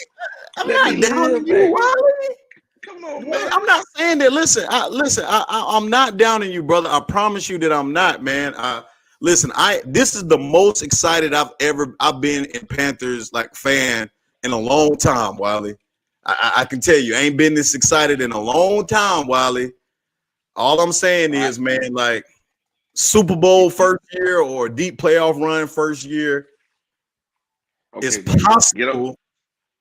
I'm not downing you, Wally. Come on, man. I'm not saying that. Listen, I'm not downing you, brother. I promise you that I'm not, man. Listen, this is the most excited I've been in Panthers fan in a long time, Wally. I can tell you, I ain't been this excited in a long time, Wally. All I'm saying is, man, Super Bowl first year or deep playoff run first year. Okay, it's possible,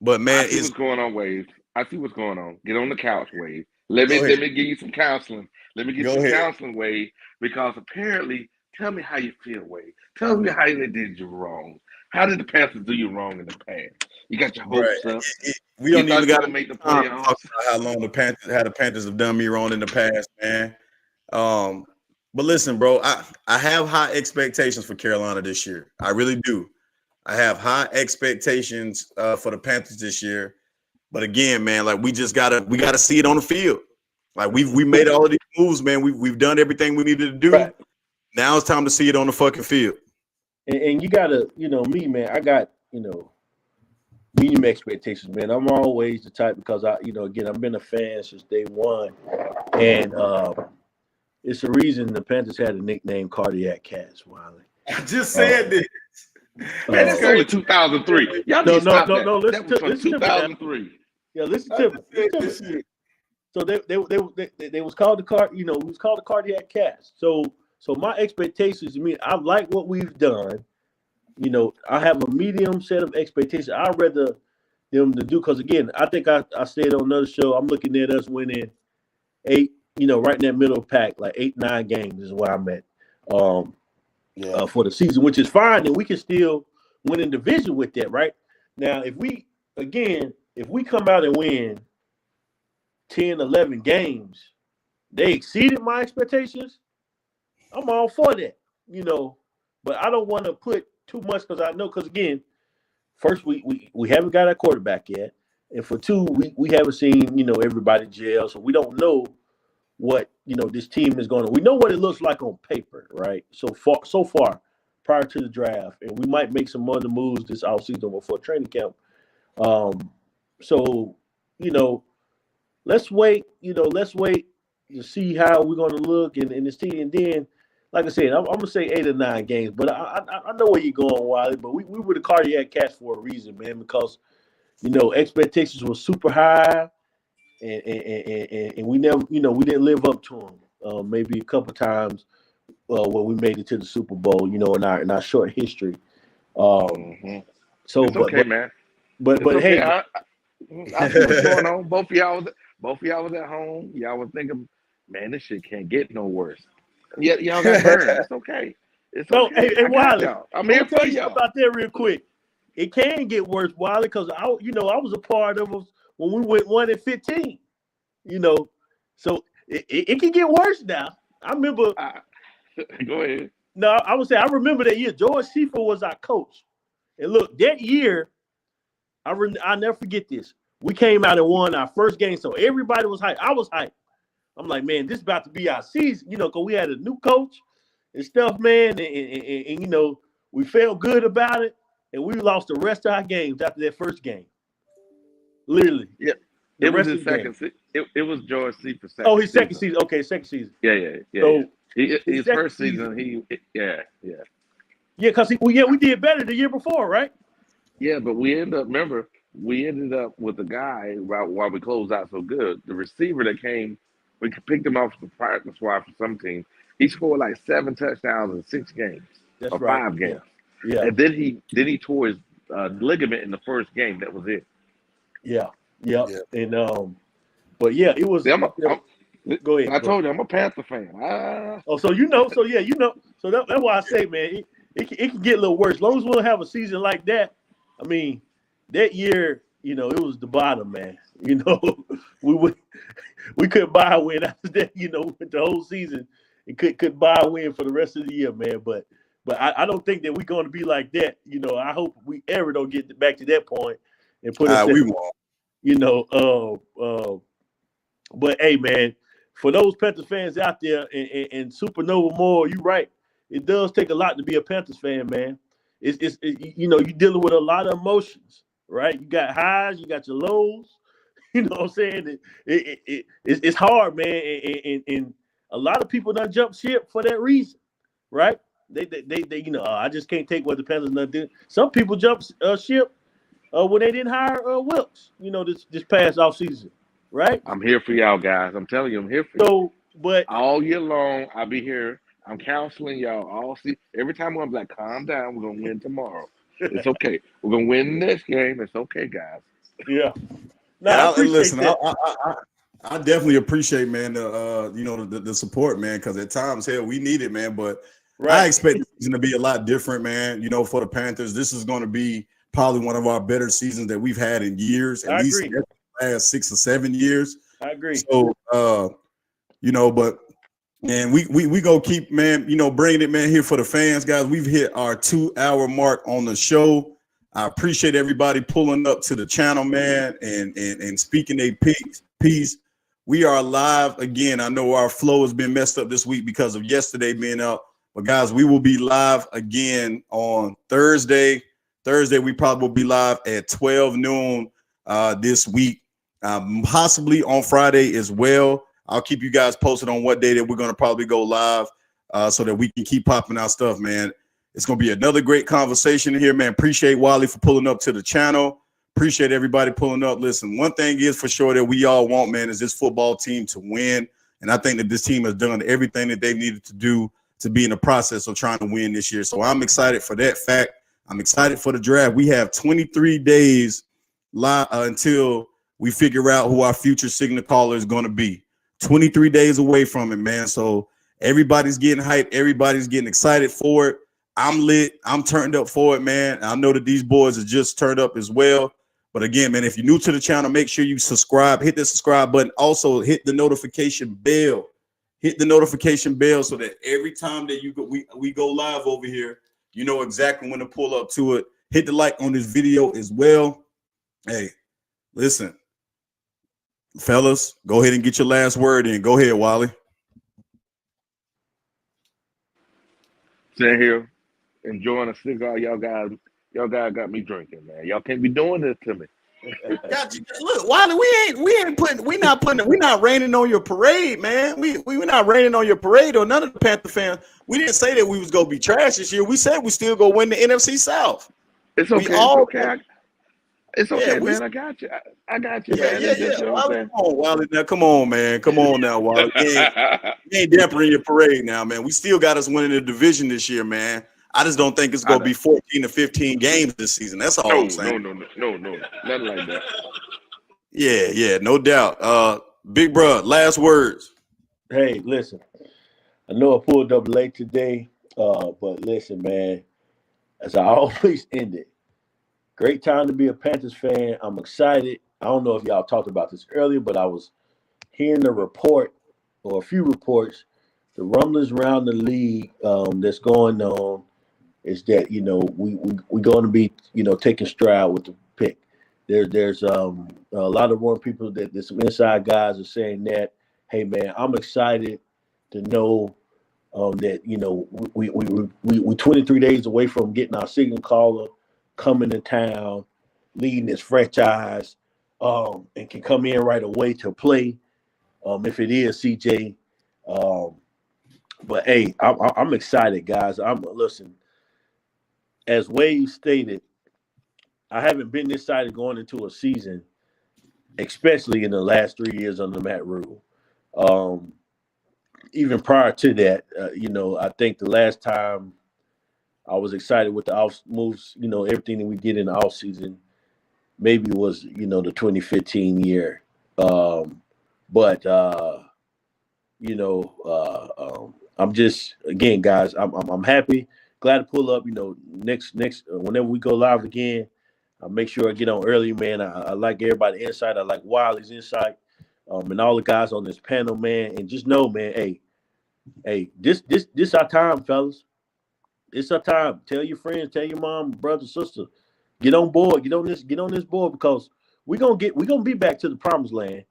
but man, I see what's going on, Wave. I see what's going on. Get on the couch, Wave. Let me give you some counseling. Let me give you some counseling, Wave, because apparently, tell me how you feel, Wave. Tell me how they did you wrong. How did the Panthers do you wrong in the past? You got your hopes up. We don't even got to make the playoffs. Talk about how long the Panthers have done me wrong in the past, man. But listen, bro, I have high expectations for Carolina this year. I really do. I have high expectations for the Panthers this year. But again, man, we gotta see it on the field. We made all of these moves, man. We've done everything we needed to do. Right. Now it's time to see it on the fucking field. And you gotta, me, man. I got, medium expectations, man. I'm always the type because again, I've been a fan since day one, and it's the reason the Panthers had a nickname "Cardiac Cats." Wiley. I just said this. Man, it's only 2003. Y'all no. Listen to 2003. Yeah, listen to me. So they was called the was called the Cardiac Cats. So my expectations, I like what we've done. I have a medium set of expectations. I'd rather them to do because again, I think I said on another show, I'm looking at us winning 8. Right in that middle pack, 8-9 games is where I'm at for the season, which is fine, and we can still win in division with that, right? Now, if we come out and win 10, 11 games, they exceeded my expectations, I'm all for that, but I don't want to put too much because again, first, we haven't got our quarterback yet, and for 2, we haven't seen, everybody gel, so we don't know what this team is going to. We know what it looks like on paper, right? So far, prior to the draft, and we might make some other moves this offseason before training camp. So let's wait. Let's wait to see how we're going to look in this team, and then, like I said, I'm gonna say 8 or 9 games, but I know where you're going, Wiley. But we were the Cardiac Cats for a reason, man, because expectations were super high. And we never, we didn't live up to them. Maybe a couple times when we made it to the Super Bowl, in our short history. So, it's okay, man. But okay. Hey, I see what's going on. Both of y'all was at home. Y'all was thinking, man, this shit can't get no worse. Yeah, y'all got burned. It's okay. It's okay. Hey, Wiley, I'm here for y'all. About that real quick. It can get worse, Wiley, because I was a part of us when we went 1-15, so it can get worse now. I remember. Go ahead. No, I would say I remember that year. George Seifert was our coach, and look, that year, I'll never forget this. We came out and won our first game, so everybody was hyped. I was hyped. I'm like, man, this is about to be our season, because we had a new coach and stuff, man, and we felt good about it, and we lost the rest of our games after that first game. Literally. Yeah. It was his second season. It was George Seifert's second. Oh, his second season. Okay, second season. Yeah. So his first season, yeah. Yeah, because we did better the year before, right? Yeah, but we ended up with a guy while we closed out so good. The receiver that came, we picked him off the practice squad for some team. He scored like 7 touchdowns in 6 games. That's or right. 5 games. Yeah. And then he tore his ligament in the first game. That was it. Yeah. And but yeah, it was. Go ahead. I told you I'm a Panther fan. So that's why I say, man, it can get a little worse. As long as we don't have a season like that. I mean, that year, it was the bottom, man. We couldn't buy a win after that. With the whole season, and couldn't buy a win for the rest of the year, man. But I don't think that we're going to be like that. I hope we ever don't get back to that point and put us. We won't. But hey, man, for those Panthers fans out there and Supernova Moore, you're right. It does take a lot to be a Panthers fan, man. It's you're dealing with a lot of emotions, right? You got highs, you got your lows. You know what I'm saying? It's hard, man, and a lot of people done jump ship for that reason, right? They I just can't take what the Panthers done did. Some people jump ship when they didn't hire Wilkes, this past offseason, right? I'm here for y'all guys. I'm telling you, I'm here for you. But all year long, I'll be here. I'm counseling y'all all season. Every time I'm like, calm down. We're gonna win tomorrow. It's okay. We're gonna win this game. It's okay, guys. Yeah. Listen, I definitely appreciate, man, the support, man, because at times, hell, we need it, man. But I expect the season to be a lot different, man. For the Panthers, this is going to be probably one of our better seasons that we've had in years, at least in the last 6 or 7 years. I agree. So, but man, we go keep, man, bringing it, man, here for the fans, guys. We've hit our 2-hour mark on the show. I appreciate everybody pulling up to the channel, man, and speaking their piece. We are live again. I know our flow has been messed up this week because of yesterday being out, but guys, we will be live again on Thursday. We probably will be live at 12 noon this week, possibly on Friday as well. I'll keep you guys posted on what day that we're going to probably go live so that we can keep popping our stuff, man. It's going to be another great conversation here, man. Appreciate Wally for pulling up to the channel. Appreciate everybody pulling up. Listen, one thing is for sure that we all want, man, is this football team to win. And I think that this team has done everything that they've needed to do to be in the process of trying to win this year. So I'm excited for that fact. I'm excited for the draft. We have 23 days until we figure out who our future signal caller is going to be. 23 days away from it, man. So everybody's getting hyped. Everybody's getting excited for it. I'm lit. I'm turned up for it, man. I know that these boys are just turned up as well. But again, man, if you're new to the channel, make sure you subscribe. Hit the subscribe button. Also, hit the notification bell. Hit the notification bell so that every time that we go live over here, you know exactly when to pull up to it. Hit the like on this video as well. Hey, listen, fellas, go ahead and get your last word in. Go ahead, Wally. Sitting here, enjoying a cigar. Y'all guys got me drinking, man. Y'all can't be doing this to me. Look, Wally, we're not raining on your parade, man. We're not raining on your parade or none of the Panther fans. We didn't say that we was gonna be trash this year. We said we still gonna win the NFC South. It's okay. It's okay, man. I got you. I got you, man. Wally, now come on, man. Come on now, Wally. You ain't dampering your parade now, man. We still got us winning the division this year, man. I just don't think it's going to be 14 to 15 games this season. That's all I'm saying. No. Nothing like that. Yeah, no doubt. Big bro, last words. Hey, listen. I know I pulled up late today, but listen, man, as I always end it, great time to be a Panthers fan. I'm excited. I don't know if y'all talked about this earlier, but I was hearing the report or a few reports, the rumblings around the league that's going on is that we're going to be taking stride with the pick. There's a lot of more people that there's some inside guys are saying that, hey man, I'm excited to know that we 23 days away from getting our signal caller coming to town, leading this franchise, and can come in right away to play. If it is CJ, but hey, I'm excited, guys. Listen. As Wade stated, I haven't been this excited going into a season, especially in the last 3 years under Matt Rule. Even prior to that, I think the last time I was excited with the off moves, everything that we did in the offseason, maybe was, the 2015 year. I'm just, again, guys, I'm happy. Glad to pull up, next whenever we go live again, I'll make sure I get on early, man. I like everybody insight. I like Wiley's insight, and all the guys on this panel, man. And just know, man, hey, this our time, fellas. It's our time. Tell your friends, tell your mom, brother, sister, get on board, get on this board, because we're gonna be back to the promised land.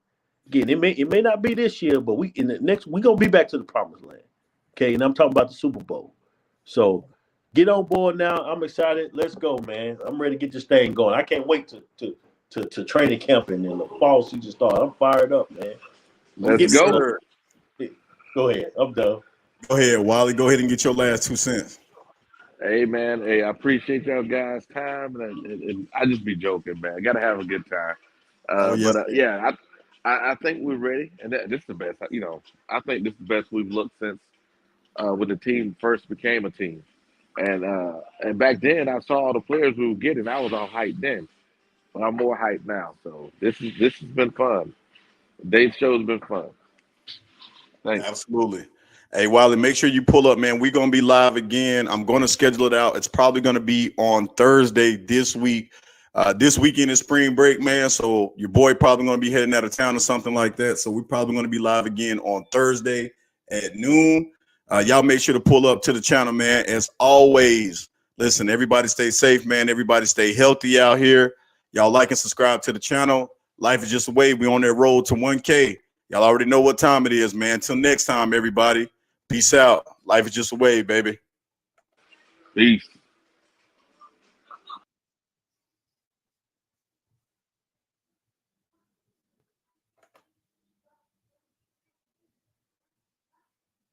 Again, it may not be this year, but we're gonna be back to the promised land. Okay, and I'm talking about the Super Bowl. So get on board now. I'm excited. Let's go, man. I'm ready to get this thing going. I can't wait to training camp and then the fall season start. I'm fired up, man. Let's go. Go ahead. I'm done. Go ahead, Wally. Go ahead and get your last 2 cents. Hey, man. Hey, I appreciate y'all guys' time, and I just be joking, man. I gotta have a good time. I think we're ready, and this is the best. I think this is the best we've looked since when the team first became a team. And back then, I saw all the players we were getting. I was all hyped then, but I'm more hyped now. So this has been fun. Dave's show's been fun. Thanks. Absolutely. Hey, Wiley, make sure you pull up, man. We're going to be live again. I'm going to schedule it out. It's probably going to be on Thursday this week. This weekend is spring break, man. So your boy probably going to be heading out of town or something like that. So we're probably going to be live again on Thursday at noon. Y'all make sure to pull up to the channel, man. As always, listen, everybody stay safe, man. Everybody stay healthy out here. Y'all like and subscribe to the channel. Life is just a way. We're on that road to 1K. Y'all already know what time it is, man. Until next time, everybody. Peace out. Life is just a way, baby. Peace.